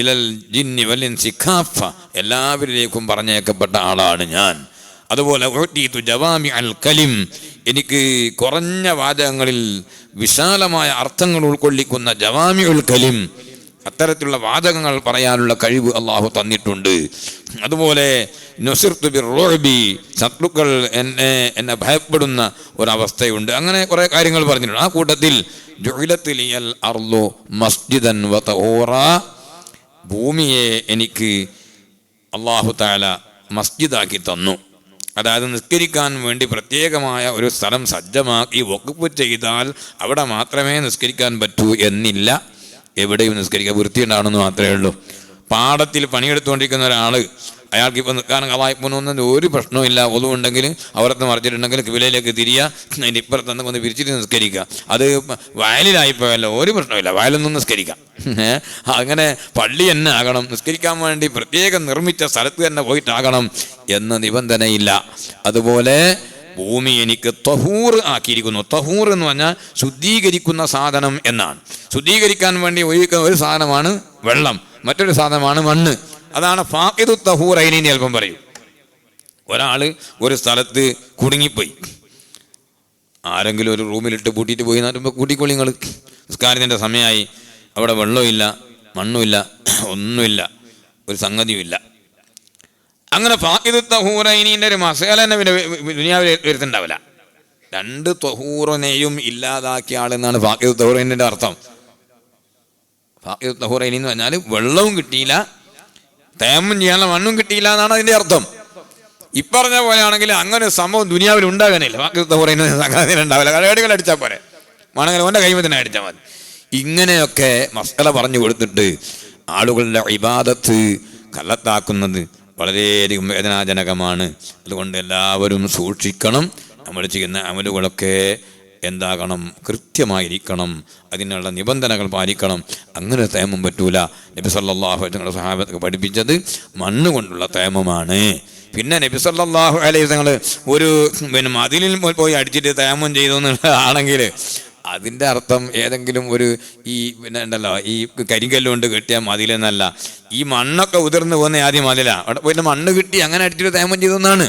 ഇലൽ ജിന്നി വൽ ഇൻസി കാഫ, എല്ലാവരിലേക്കും പറഞ്ഞേക്കപ്പെട്ട ആളാണ് ഞാൻ. അതുപോലെ ഉഅ്തീതു ജവാമി അൽ കലിം, എനിക്ക് കുറഞ്ഞ വാചകങ്ങളിൽ വിശാലമായ അർത്ഥങ്ങൾ ഉൾക്കൊള്ളിക്കുന്ന ജവാമി ഉൽ കലിം, അത്തരത്തിലുള്ള വാചകങ്ങൾ പറയാനുള്ള കഴിവ് അള്ളാഹു തന്നിട്ടുണ്ട്. അതുപോലെ നുസിർതു ബിർറുഅബി, ശത്രുക്കൾ എന്നെ ഭയപ്പെടുന്ന ഒരവസ്ഥയുണ്ട്. അങ്ങനെ കുറേ കാര്യങ്ങൾ പറഞ്ഞിട്ടുണ്ട്. ആ കൂട്ടത്തിൽ ജുഇലത്ത് ലിയൽ അർളു മസ്ജിദൻ വതഹൂറ, ഭൂമിയെ എനിക്ക് അള്ളാഹു തആല മസ്ജിദാക്കി തന്നു. അതായത് നിസ്കരിക്കാൻ വേണ്ടി പ്രത്യേകമായ ഒരു സ്ഥലം സജ്ജമാക്കി വഖഫ് ചെയ്താൽ അവിടെ മാത്രമേ നിസ്കരിക്കാൻ പറ്റൂ എന്നില്ല. എവിടെയും നിസ്കരിക്കാൻ വൃത്തിയുണ്ടാവണമെന്ന് മാത്രമേ ഉള്ളൂ. പാടത്തിൽ പണിയെടുത്തുകൊണ്ടിരിക്കുന്ന ഒരാൾ, അയാൾക്ക് ഇപ്പോൾ നിൽക്കാൻ കളായിപ്പോന്നൊന്നും ഒരു പ്രശ്നവുമില്ല. ഒതുവുണ്ടെങ്കിൽ അവിടുത്തെ മറിച്ചിട്ടുണ്ടെങ്കിൽ കിബിലയിലേക്ക് തിരിയുക, അതിൻ്റെ ഇപ്പുറത്ത് ഒന്ന് വിരിച്ചിട്ട് നിസ്കരിക്കുക. അത് വയലിലായിപ്പോയല്ലോ, ഒരു പ്രശ്നമില്ല, വയലൊന്നും നിസ്കരിക്കാം. അങ്ങനെ പള്ളി തന്നെ ആകണം, നിസ്കരിക്കാൻ വേണ്ടി പ്രത്യേകം നിർമ്മിച്ച സ്ഥലത്ത് തന്നെ പോയിട്ടാകണം എന്ന നിബന്ധനയില്ല. അതുപോലെ ഭൂമി എനിക്ക് തഹൂർ ആക്കിയിരിക്കുന്നു. തഹൂർ എന്ന് പറഞ്ഞാൽ ശുദ്ധീകരിക്കുന്ന സാധനം എന്നാണ്. ശുദ്ധീകരിക്കാൻ വേണ്ടി ഉപയോഗിക്കുന്ന ഒരു സാധനമാണ് വെള്ളം, മറ്റൊരു സാധനമാണ് മണ്ണ്. അതാണ് ഫാഖിദു തഹൂറൈനി എന്ന് ചിലപ്പം പറയും. ഒരാൾ ഒരു സ്ഥലത്ത് കുടുങ്ങിപ്പോയി, ആരെങ്കിലും ഒരു റൂമിലിട്ട് പൂട്ടിയിട്ട് പോയി നാട്ടുമ്പോൾ കൂട്ടിക്കൊള്ളി നിങ്ങൾ, നിസ്കാരത്തിൻ്റെ സമയമായി, അവിടെ വെള്ളമില്ല, മണ്ണുമില്ല, ഒന്നുമില്ല, ഒരു സംഗതിയുമില്ല. അങ്ങനെ ഫാഖിദു തഹൂറൈനിൻ്റെ ഒരു മസാല തന്നെ പിന്നെ ദുനിയാവിൽ വരുത്തുണ്ടാവില്ല. 2 തഹൂറിനെയും ഇല്ലാതാക്കിയ ആളെന്നാണ് ഫാഖിദു തഹൂറൈനിൻ്റെ അർത്ഥം. ഫാഖിദു തഹൂറൈനി എന്ന് പറഞ്ഞാൽ വെള്ളവും കിട്ടിയില്ല, തേമം ചെയ്യാനുള്ള മണ്ണും കിട്ടിയില്ല എന്നാണ് അതിൻ്റെ അർത്ഥം. ഇപ്പറഞ്ഞ പോലെയാണെങ്കിൽ അങ്ങനെ ഒരു സംഭവം ദുനിയാവിൽ ഉണ്ടാകാനില്ല. ഫാഖിദു തഹൂറൈനി സംഗതി ഉണ്ടാവില്ല. കളകടികൾ അടിച്ചാൽ പോരെ, വേണമെങ്കിൽ ഓൻ്റെ കൈമ തന്നെ അടിച്ചാൽ മതി. ഇങ്ങനെയൊക്കെ മസ്അല പറഞ്ഞു കൊടുത്തിട്ട് ആളുകളുടെ ഇബാദത്ത് കള്ളത്താക്കുന്നത് വളരെയധികം വേദനാജനകമാണ്. അതുകൊണ്ട് എല്ലാവരും സൂക്ഷിക്കണം. നമ്മൾ ചെയ്യുന്ന അമലുകളൊക്കെ എന്താകണം, കൃത്യമായിരിക്കണം, അതിനുള്ള നിബന്ധനകൾ പാലിക്കണം. അങ്ങനെ തേമം പറ്റൂല. നബി സല്ലല്ലാഹു അലൈഹി വസല്ലം സ്വഹാബത്ത് പഠിപ്പിച്ചത് മണ്ണ് കൊണ്ടുള്ള തേമമാണ്. പിന്നെ നബി സല്ലല്ലാഹു അലൈഹി വസല്ലം ഒരു മതിലിൽ പോയി അടിച്ചിട്ട് തേമം ചെയ്തു എന്നുള്ളതാണെങ്കിൽ അതിൻ്റെ അർത്ഥം ഏതെങ്കിലും ഒരു ഈ പിന്നെ ഉണ്ടല്ലോ ഈ കരിങ്കല്ലുകൊണ്ട് കെട്ടിയ മതിലെന്നല്ല. ഈ മണ്ണൊക്കെ ഉതിർന്ന് പോകുന്ന ആദ്യം മതിലാണ്, അവിടെ പോയിട്ട് മണ്ണ് കിട്ടി അങ്ങനെ അടിച്ചിട്ട് തേമം ചെയ്തെന്നാണ്.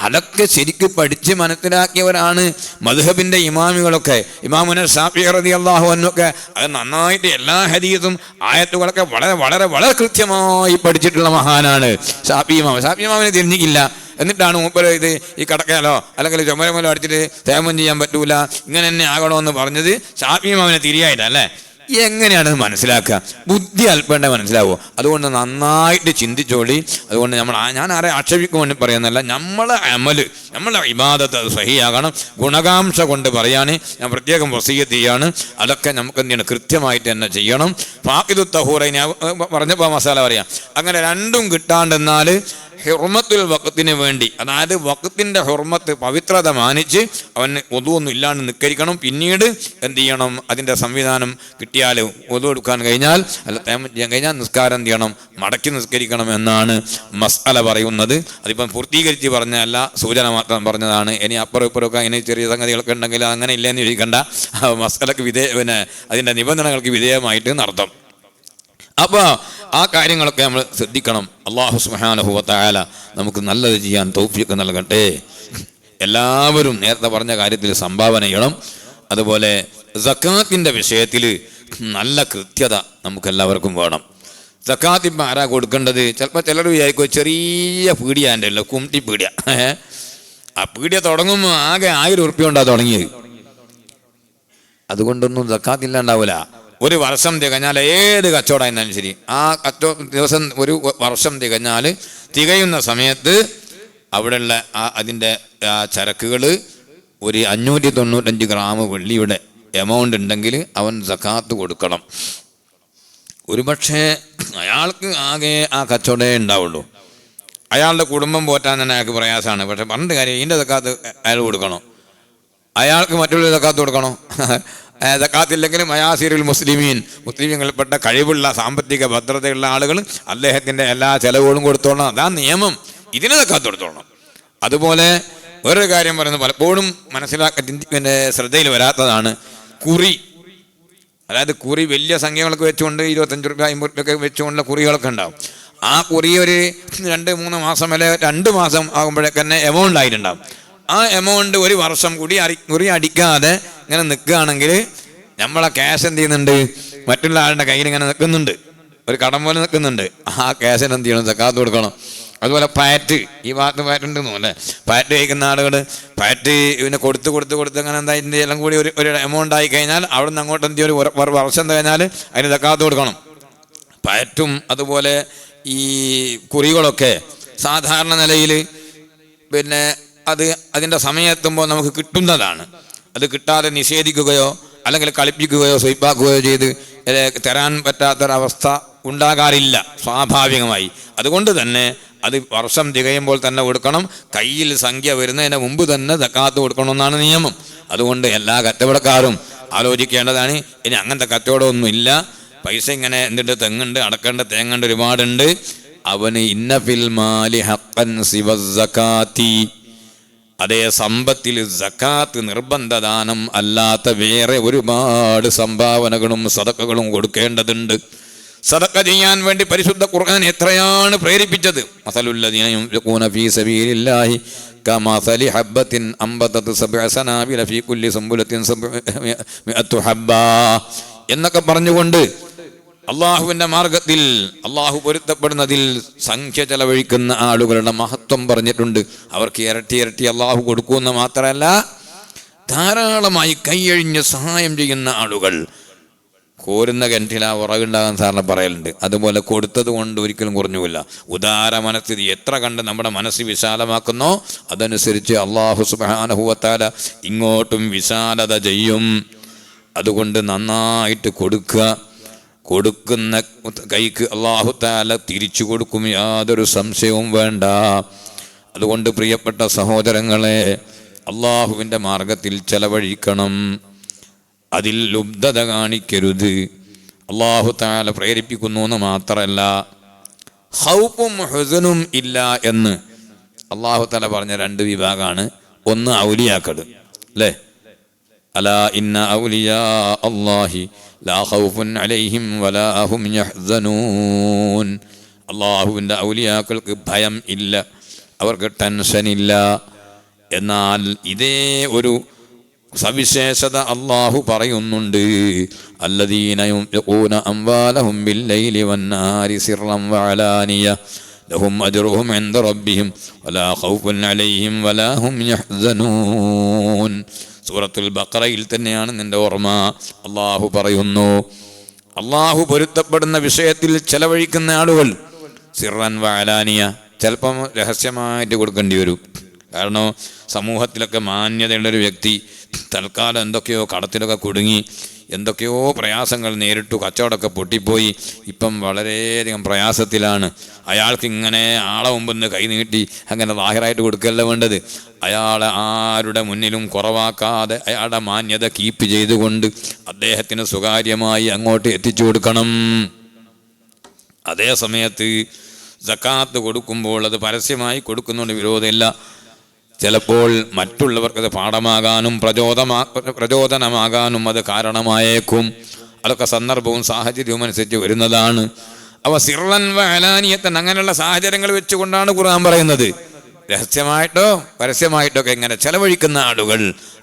അതൊക്കെ ശരിക്കും പഠിച്ച് മനസ്സിലാക്കിയവരാണ് മദ്ഹബിൻ്റെ ഇമാമികളൊക്കെ. ഇമാമുന ശാഫിഈ റളിയല്ലാഹു അൻഹുവൊക്കെ അത് നന്നായിട്ട് എല്ലാ ഹദീസും ആയത്തുകളൊക്കെ വളരെ വളരെ വളരെ കൃത്യമായി പഠിച്ചിട്ടുള്ള മഹാനാണ് ശാഫിഈ ഇമാം. ശാഫിഈ ഇമാമിനെ തിരിഞ്ഞിക്കില്ല. എന്നിട്ടാണ് മൂപ്പര് ഇത് ഈ കടക്കാലോ അല്ലെങ്കിൽ ചുമരമലോ അടിച്ചിട്ട് തേമം ചെയ്യാൻ പറ്റൂല, ഇങ്ങനെ തന്നെ ആകണമെന്ന് പറഞ്ഞത് ശാഫിഈ ഇമാമിനെ തിരിയായിട്ടല്ലേ? എങ്ങനെയാണ് മനസ്സിലാക്കുക? ബുദ്ധി അല്പേണ്ട മനസ്സിലാവുമോ? അതുകൊണ്ട് നന്നായിട്ട് ചിന്തിച്ചോളി. അതുകൊണ്ട് ഞാൻ ആരെ ആക്ഷേപിക്കാൻ വേണ്ടി പറയുന്നതല്ല, നമ്മളെ അമല്, നമ്മളെ ഇബാദത്ത് അത് സഹിയാകണം. ഗുണകാംക്ഷ കൊണ്ട് പറയാൻ ഞാൻ പ്രത്യേകം വസിയ്യത്ത് ചെയ്യാണ്. അതൊക്കെ നമുക്ക് എന്ത് ചെയ്യണം? കൃത്യമായിട്ട് തന്നെ ചെയ്യണം. ഫാഖിദു തഹൂറൈൻ പറഞ്ഞപ്പോൾ മസാല പറയാം. അങ്ങനെ രണ്ടും കിട്ടാണ്ടെന്നാൽ ഹുർമത്തുൽ വഖത്തിന് വേണ്ടി, അതായത് വഖത്തിൻ്റെ ഹുർമത്ത് പവിത്രത മാനിച്ച് അവന് ഒതുവൊന്നും ഇല്ലാണ്ട് നിസ്കരിക്കണം. പിന്നീട് എന്ത് ചെയ്യണം? അതിൻ്റെ സംവിധാനം കിട്ടിയാൽ ഒതു എടുക്കാൻ കഴിഞ്ഞാൽ, അല്ല തേമം ചെയ്യാൻ കഴിഞ്ഞാൽ നിസ്കാരം എന്ത് ചെയ്യണം? മടക്കി നിസ്കരിക്കണം എന്നാണ് മസ്അല പറയുന്നത്. അതിപ്പം പൂർത്തീകരിച്ച് പറഞ്ഞല്ല, സൂചന മാത്രം പറഞ്ഞതാണ്. ഇനി അപ്പുറം ഇപ്പുറമൊക്കെ അങ്ങനെ ചെറിയ സംഗതികളൊക്കെ ഉണ്ടെങ്കിൽ അങ്ങനെ ഇല്ലയെന്ന് ചോദിക്കണ്ട. മസ്അലക്ക് പിന്നെ അതിൻ്റെ നിബന്ധനകൾക്ക് വിധേയമായിട്ട് നടത്തും. അപ്പോൾ ആ കാര്യങ്ങളൊക്കെ നമ്മൾ ശ്രദ്ധിക്കണം. അല്ലാഹു സുബ്ഹാനഹു വ തആല നമുക്ക് നല്ലത് ചെയ്യാൻ തൗഫീഖ് നൽകട്ടെ. എല്ലാവരും നേരത്തെ പറഞ്ഞ കാര്യത്തിൽ സംഭാവന ചെയ്യണം. അതുപോലെ സക്കാത്തിൻ്റെ വിഷയത്തിൽ നല്ല കൃത്യത നമുക്കെല്ലാവർക്കും വേണം. സക്കാത്ത് ഇപ്പം ആരാ കൊടുക്കേണ്ടത്? ചിലപ്പോൾ ചിലർ വിചാരിക്കും ചെറിയ പീടിയ എൻ്റെ അല്ല, കുംട്ടി പീടിയ. ആ പീടിയ തുടങ്ങുമ്പോൾ ആകെ 1000 ഉറുപ്പ്യ കൊണ്ടാണ് തുടങ്ങിയത്. അതുകൊണ്ടൊന്നും സക്കാത്തില്ലാണ്ടാവില്ല. ഒരു വർഷം തികഞ്ഞാൽ ഏത് കച്ചവടമായിരുന്നാലും ശരി, ആ ദിവസം ഒരു വർഷം തികഞ്ഞാൽ തികയുന്ന സമയത്ത് അവിടെയുള്ള അതിൻ്റെ ചരക്കുകൾ ഒരു 595 ഗ്രാം വെള്ളിയുടെ എമൗണ്ട് ഉണ്ടെങ്കിൽ അവൻ സക്കാത്ത് കൊടുക്കണം. ഒരുപക്ഷെ അയാൾക്ക് ആകെ ആ കച്ചവടമേ ഉണ്ടാവുള്ളൂ. അയാളുടെ കുടുംബം പോറ്റാൻ തന്നെ അയാൾക്ക് പ്രയാസമാണ്. പക്ഷെ പറഞ്ഞിട്ട് കാര്യം, ഇതിൻ്റെ സക്കാത്ത് അയാൾ കൊടുക്കണോ? അയാൾക്ക് മറ്റുള്ള സക്കാത്ത് കൊടുക്കണോ? സക്കാത്തില്ലെങ്കിലും മയാസിറുൽ മുസ്ലിമീൻ, മുസ്ലിമീങ്ങളിൽപ്പെട്ട കഴിവുള്ള സാമ്പത്തിക ഭദ്രതയുള്ള ആളുകൾ അദ്ദേഹത്തിൻ്റെ എല്ലാ ചെലവുകളും കൊടുത്തോളണം. അതാ നിയമം. ഇതിന് സക്കാത്ത് കൊടുത്തോളണം. അതുപോലെ വേറൊരു കാര്യം പറയുന്നത് പലപ്പോഴും പിന്നെ ശ്രദ്ധയിൽ വരാത്തതാണ് കുറി. അതായത് കുറി വലിയ സംഖ്യകളൊക്കെ വെച്ചുകൊണ്ട് 25 രൂപ 50 രൂപയൊക്കെ വെച്ചുകൊണ്ടുള്ള കുറികളൊക്കെ ഉണ്ടാവും. ആ കുറി ഒരു 2-3 മാസം അല്ലെ 2 മാസം ആകുമ്പോഴേക്ക് തന്നെ എമൗണ്ട് ആയിട്ടുണ്ടാവും. ആ എമൗണ്ട് ഒരു വർഷം കുറി അടിക്കാതെ ഇങ്ങനെ നിൽക്കുകയാണെങ്കിൽ നമ്മളെ ക്യാഷ് എന്ത് ചെയ്യുന്നുണ്ട്? മറ്റുള്ള ആളുടെ കയ്യിൽ ഇങ്ങനെ നിൽക്കുന്നുണ്ട്, ഒരു കടം പോലെ നിൽക്കുന്നുണ്ട്. ആ ക്യാഷിന് എന്ത് ചെയ്യണം? സക്കാത്ത് കൊടുക്കണം. അതുപോലെ പാറ്റ്, ഈ ഭാഗത്ത് പാറ്റ് ഉണ്ടെന്നു അല്ലേ? പാറ്റ് കഴിക്കുന്ന ആളുകൾ പാറ്റ് പിന്നെ കൊടുത്ത് അങ്ങനെ എന്താ ഇതിൻ്റെ എല്ലാം കൂടി ഒരു എമൗണ്ട് ആയി കഴിഞ്ഞാൽ അവിടെ നിന്ന് അങ്ങോട്ട് എന്ത് ചെയ്യും? ഒരു വർഷം കഴിഞ്ഞാൽ അതിന് സക്കാത്ത് കൊടുക്കണം. പാറ്റും അതുപോലെ ഈ കുറികളൊക്കെ സാധാരണ നിലയിൽ പിന്നെ അതിൻ്റെ സമയമെത്തുമ്പോൾ നമുക്ക് കിട്ടുന്നതാണ്. അത് കിട്ടാതെ നിഷേധിക്കുകയോ അല്ലെങ്കിൽ കളിപ്പിക്കുകയോ സ്വയ്പാക്കുകയോ ചെയ്ത് തരാൻ പറ്റാത്തൊരവസ്ഥ ഉണ്ടാകാറില്ല സ്വാഭാവികമായി. അതുകൊണ്ട് തന്നെ അത് വർഷം തികയുമ്പോൾ തന്നെ കൊടുക്കണം. കയ്യിൽ സംഖ്യ വരുന്നതിന് മുമ്പ് തന്നെ സക്കാത്ത് കൊടുക്കണമെന്നാണ് നിയമം. അതുകൊണ്ട് എല്ലാ കച്ചവടക്കാരും ആലോചിക്കേണ്ടതാണ്. ഇനി അങ്ങനത്തെ കച്ചവടമൊന്നും ഇല്ല, പൈസ ഇങ്ങനെ എന്തുണ്ട്, തെങ്ങുണ്ട്, അടക്കേണ്ട തേങ്ങണ്ട് ഒരുപാടുണ്ട്, അവന് ഇന്നഫിൽ മാലി ഹഖൻ സിവ സകാത്തി, അതേ സമ്പത്തിൽ സക്കാത്ത് നിർബന്ധദാനം അല്ലാത്ത വേറെ ഒരുപാട് സംഭാവനകളും സദഖകളും കൊടുക്കേണ്ടതുണ്ട്. സദഖ ചെയ്യാൻ വേണ്ടി പരിശുദ്ധ ഖുർആൻ എത്രയാണ് പ്രേരിപ്പിച്ചത്. മസലുല്ലദീന യുൻഫിഖൂന ഫീ സബീലില്ലാഹി കമസലി ഹബ്ബത്തിൻ അംബതത് സബ്അ സനാബില ഫീ കുല്ലി സുംബുലത്തിൻ മിഅത്തു ഹബ്ബ എന്നൊക്കെ പറഞ്ഞുകൊണ്ട് അള്ളാഹുവിൻ്റെ മാർഗത്തിൽ അള്ളാഹു പൊരുത്തപ്പെടുന്നതിൽ സംഖ്യ ചെലവഴിക്കുന്ന ആളുകളുടെ മഹത്വം പറഞ്ഞിട്ടുണ്ട്. അവർക്ക് ഇരട്ടി അള്ളാഹു കൊടുക്കുമെന്ന് മാത്രമല്ല, ധാരാളമായി കൈയഴിഞ്ഞ് സഹായം ചെയ്യുന്ന ആളുകൾ. കോരുന്ന കിണറ്റിൽ ആ ഉറവുണ്ടാകാൻ സാറിന് പറയലുണ്ട്. അതുപോലെ കൊടുത്തത് കൊണ്ട് ഒരിക്കലും കുറഞ്ഞുമില്ല. ഉദാര മനസ്ഥിതി എത്ര കണ്ട് നമ്മുടെ മനസ്സ് വിശാലമാക്കുന്നോ അതനുസരിച്ച് അള്ളാഹു സുബ്ഹാനഹു വ തആല ഇങ്ങോട്ടും വിശാലത ചെയ്യും. അതുകൊണ്ട് നന്നായിട്ട് കൊടുക്കുന്ന കൈക്ക് അല്ലാഹു തആല തിരിച്ചു കൊടുക്കും, യാതൊരു സംശയവും വേണ്ട. അതുകൊണ്ട് പ്രിയപ്പെട്ട സഹോദരങ്ങളെ, അള്ളാഹുവിൻ്റെ മാർഗത്തിൽ ചെലവഴിക്കണം, അതിൽ ലുബ്ധത കാണിക്കരുത്. അല്ലാഹു തആല പ്രേരിപ്പിക്കുന്നു എന്ന് മാത്രമല്ല, ഖൗഫും ഹുസനും ഇല്ല എന്ന് അല്ലാഹു തആല പറഞ്ഞ 2 വിഭാഗമാണ്. ഒന്ന് ഔലിയാക്കൾ അല്ലേ? അലാ ഇന്ന ഔലിയാ അല്ലാഹി ലാ ഖൗഫുൻ അലൈഹിം വലാ ഹും യഹ്സനൂൻ. അല്ലാഹുവിൻ്റെ ഔലിയാക്കൾക്ക് ഭയം ഇല്ല, അവർക്ക് ടെൻഷനില്ല. എന്നാൽ ഇതേ ഒരു സവിശേഷത അല്ലാഹു പറയുന്നുണ്ട്. അല്ലദീന യുൻഫിഖൂന അംവാലഹും ബില്ലൈലി വന്നഹാരി സിർറൻ വഅലാനിയ ലഹും അജ്റുഹും ഇൻദ റബ്ബിഹിം വലാ ഖൗഫുൻ അലൈഹിം വലാ ഹും യഹ്സനൂൻ. സൂറത്തുൽ ബഖറയിൽ തന്നെയാണ് നിന്റെ ഓർമ്മ. അല്ലാഹു പറയുന്നു, അല്ലാഹു പൊരുത്തപ്പെടുന്ന വിഷയത്തിൽ ചെലവഴിക്കുന്ന ആളുകൾ സിർറൻ വഅലാനിയ, ചിലപ്പം രഹസ്യമായിട്ട് കൊടുക്കേണ്ടി വരും. കാരണം സമൂഹത്തിലൊക്കെ മാന്യതയുള്ളൊരു വ്യക്തി തൽക്കാലം എന്തൊക്കെയോ കടത്തിലൊക്കെ കുടുങ്ങി, എന്തൊക്കെയോ പ്രയാസങ്ങൾ നേരിട്ടു, കച്ചവടമൊക്കെ പൊട്ടിപ്പോയി, ഇപ്പം വളരെയധികം പ്രയാസത്തിലാണ്. അയാൾക്ക് ഇങ്ങനെ ആളെ മുമ്പെന്ന് കൈ നീട്ടി അങ്ങനെ ലാഹിറായിട്ട് കൊടുക്കല്ല വേണ്ടത്. അയാളെ ആരുടെ മുന്നിലും കുറവാക്കാതെ അയാളുടെ മാന്യത കീപ്പ് ചെയ്തുകൊണ്ട് അദ്ദേഹത്തിന് സ്വകാര്യമായി അങ്ങോട്ട് എത്തിച്ചു കൊടുക്കണം. അതേ സമയത്ത് സക്കാത്ത് കൊടുക്കുമ്പോൾ അത് പരസ്യമായി കൊടുക്കുന്നതുകൊണ്ട് വിരോധമില്ല. ചിലപ്പോൾ മറ്റുള്ളവർക്കത് പാഠമാകാനും പ്രചോദനമാകാനും അത് കാരണമായേക്കും. അതൊക്കെ സന്ദർഭവും സാഹചര്യവും അനുസരിച്ച് വരുന്നതാണ്. അവ സിർറൻ വഅലാനിയത്തൻ, അങ്ങനെയുള്ള സാഹചര്യങ്ങൾ വെച്ചുകൊണ്ടാണ് ഖുർആൻ പറയുന്നത്. രഹസ്യമായിട്ടോ പരസ്യമായിട്ടോ ഒക്കെ ഇങ്ങനെ ചെലവഴിക്കുന്ന ആളുകൾ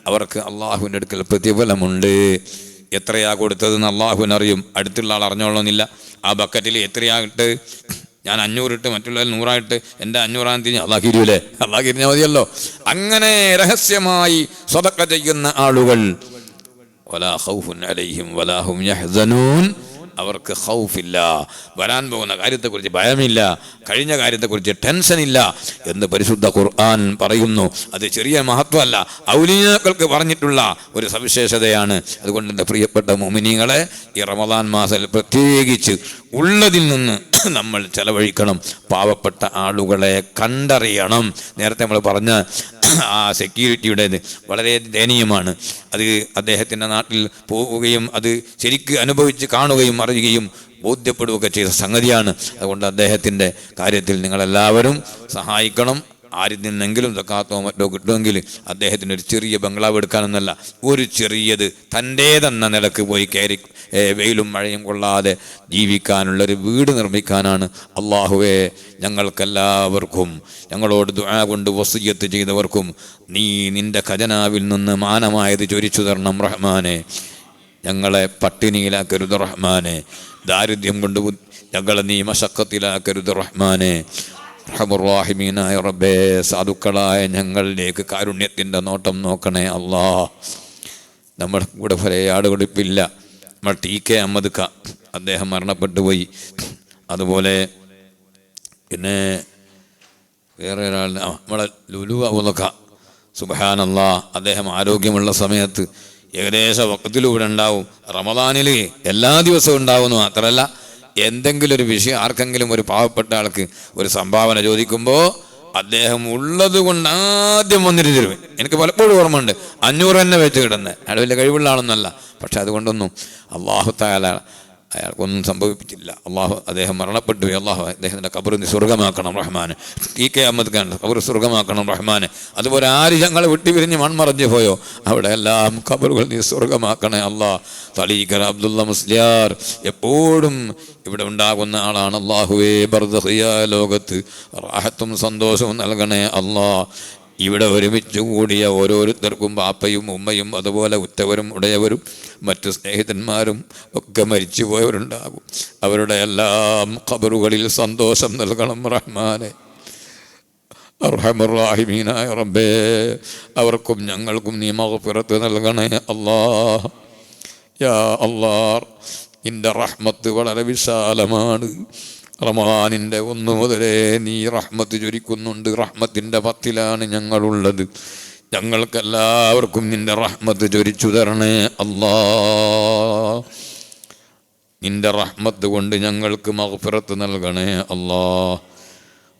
അവർക്ക് അള്ളാഹുവിൻ്റെ അടുക്കൽ പ്രതിഫലമുണ്ട്. എത്രയാ കൊടുത്തതെന്ന് അള്ളാഹുവിനറിയും, അടുത്തുള്ള ആൾ അറിഞ്ഞോളണമെന്നില്ല. ആ ബക്കറ്റിൽ എത്രയായിട്ട് ഞാൻ 500 ഇട്ട് മറ്റുള്ളവർ 100 എൻ്റെ 500 തിരിഞ്ഞ് അള്ളാഹ് ഇരിയൂലേ, അള്ളാഹ് ഇരിഞ്ഞാൽ മതിയല്ലോ. അങ്ങനെ രഹസ്യമായി സ്വതക്ക ചെയ്യുന്ന ആളുകൾ വലാ ഖൗഫുൻ അലൈഹിം വലാ ഹും യഹ്സനൂൻ, അവർക്ക് ഖൗഫില്ല, വരാൻ പോകുന്ന കാര്യത്തെക്കുറിച്ച് ഭയമില്ല, കഴിഞ്ഞ കാര്യത്തെക്കുറിച്ച് ടെൻഷനില്ല എന്ന് പരിശുദ്ധ ഖുർആൻ പറയുന്നു. അത് ചെറിയ മഹത്വമല്ല, ഔലിയാക്കൾക്ക് പറഞ്ഞിട്ടുള്ള ഒരു സവിശേഷതയാണ്. അതുകൊണ്ട് എൻ്റെ പ്രിയപ്പെട്ട മുഅ്മിനീങ്ങളെ, ഈ റമദാൻ മാസത്തിൽ പ്രത്യേകിച്ച് ഉള്ളതിൽ നിന്ന് നമ്മൾ ചെലവഴിക്കണം. പാവപ്പെട്ട ആളുകളെ കണ്ടറിയണം. നേരത്തെ നമ്മൾ പറഞ്ഞ ആ സെക്യൂരിറ്റിയുടേത് വളരെ ദയനീയമാണ്. അത് അദ്ദേഹത്തിൻ്റെ നാട്ടിൽ പോവുകയും അത് ശരിക്ക് അനുഭവിച്ച് കാണുകയും അറിയുകയും ബോധ്യപ്പെടുകയൊക്കെ ചെയ്ത സംഗതിയാണ്. അതുകൊണ്ട് അദ്ദേഹത്തിൻ്റെ കാര്യത്തിൽ നിങ്ങളെല്ലാവരും സഹായിക്കണം. ആരിൽ നിന്നെങ്കിലും സക്കാത്തോ മറ്റോ കിട്ടുമെങ്കിൽ അദ്ദേഹത്തിന് ഒരു ചെറിയ ബംഗ്ലാവ് എടുക്കാനൊന്നല്ല, ഒരു ചെറിയത് തൻ്റേതെന്ന നിലക്ക് പോയി കയറി വെയിലും മഴയും കൊള്ളാതെ ജീവിക്കാനുള്ളൊരു വീട് നിർമ്മിക്കാനാണ്. അള്ളാഹുവേ, ഞങ്ങൾക്കെല്ലാവർക്കും, ഞങ്ങളോട് ദുആ കൊണ്ട് വസിയ്യത്ത് ചെയ്തവർക്കും നീ നിൻ്റെ ഖജനാവിൽ നിന്ന് മാനമായത് ചൊരിച്ചു തരണം റഹ്മാനെ. ഞങ്ങളെ പട്ടിണിയിലാക്കരുത് റഹ്മാനെ. ദാരിദ്ര്യം കൊണ്ട് ഞങ്ങളെ നീ മശക്കത്തിലാക്കരുത് റഹ്മാനെ. റഹ്മുർ-റഹീമീനായ റബ്ബേ, സാധുക്കളായ ഞങ്ങളിലേക്ക് കാരുണ്യത്തിൻ്റെ നോട്ടം നോക്കണേ അല്ലാ. നമ്മുടെ കൂടെ പല ആടുകളിപ്പില്ല. നമ്മൾ TK അഹമ്മദ് ക, അദ്ദേഹം മരണപ്പെട്ടു പോയി. അതുപോലെ പിന്നെ വേറെ ഒരാൾ നമ്മളെ ലുലു അവലക്ക, സുബ്ഹാനല്ലാ, അദ്ദേഹം ആരോഗ്യമുള്ള സമയത്ത് ഏകദേശം വഖത്തിലൂടെ ഉണ്ടാവും. റമദാനിൽ എല്ലാ ദിവസവും ഉണ്ടാവുമെന്ന് മാത്രമല്ല, എന്തെങ്കിലും ഒരു വിഷയം ആർക്കെങ്കിലും ഒരു പാവപ്പെട്ട ആൾക്ക് ഒരു സംഭാവന ചോദിക്കുമ്പോൾ അദ്ദേഹം ഉള്ളത് കൊണ്ട് ആദ്യം വന്നിട്ട് തരും. എനിക്ക് പലപ്പോഴും ഓർമ്മയുണ്ട്, 500 തന്നെ വെച്ച് കിടന്നത്. അയാൾ വലിയ കഴിവുള്ള ആളൊന്നല്ല, പക്ഷെ അതുകൊണ്ടൊന്നും അല്ലാഹു തആല അയാൾക്കൊന്നും സംഭവിപ്പിച്ചില്ല. അദ്ദേഹം മരണപ്പെട്ടു പോയി. അള്ളാഹു അദ്ദേഹത്തിൻ്റെ ഖബറിന് സ്വർഗമാക്കണം റഹ്മാന്. TK അഹമ്മദ് ഖാൻ ഖബർ സ്വർഗമാക്കണം റഹ്മാന്. അതുപോലെ ആര് ഞങ്ങൾ വിട്ടുപിരിഞ്ഞ് മൺമറഞ്ഞു പോയോ അവിടെ എല്ലാം ഖബറുകൾ നീ സ്വർഗമാക്കണേ അള്ളാഹ്. തളീഖർ അബ്ദുള്ള മുസ്ലിയാർ എപ്പോഴും ഇവിടെ ഉണ്ടാകുന്ന ആളാണ്. അള്ളാഹുവേ, ബർസഖിയായ ലോകത്ത് റാഹത്തും സന്തോഷവും നൽകണേ അള്ളാഹ്. ഇവിടെ ഒരുമിച്ച് കൂടിയ ഓരോരുത്തർക്കും ബാപ്പയും ഉമ്മയും അതുപോലെ ഉറ്റവരും ഉടയവരും മറ്റു സ്നേഹിതന്മാരും ഒക്കെ മരിച്ചു പോയവരുണ്ടാകും. അവരുടെ എല്ലാം ഖബറുകളിൽ സന്തോഷം നൽകണം റഹ്മാനെ. അർഹമുർ-റഹീമീനായ റബ്ബേ, അവർക്കും ഞങ്ങൾക്കും നീ മഗ്ഫിറത്ത് നൽകണേ അല്ലാഹ്. യാ അല്ലാഹ്, നിന്റെ റഹ്മത്ത് വളരെ വിശാലമാണ്. റമദാനിൻ്റെ 1 മുതലേ നീ റഹ്മത്ത് ചൊരിക്കുന്നുണ്ട്. റഹ്മത്തിൻ്റെ 10ലാണ് ഞങ്ങളുള്ളത്. ഞങ്ങൾക്കെല്ലാവർക്കും നിന്റെ റഹ്മത്ത് ചൊരിച്ചു തരണേ അല്ലാ. നിന്റെ റഹ്മത്ത് കൊണ്ട് ഞങ്ങൾക്ക് മഗ്ഫിറത്ത് നൽകണേ അല്ലാ.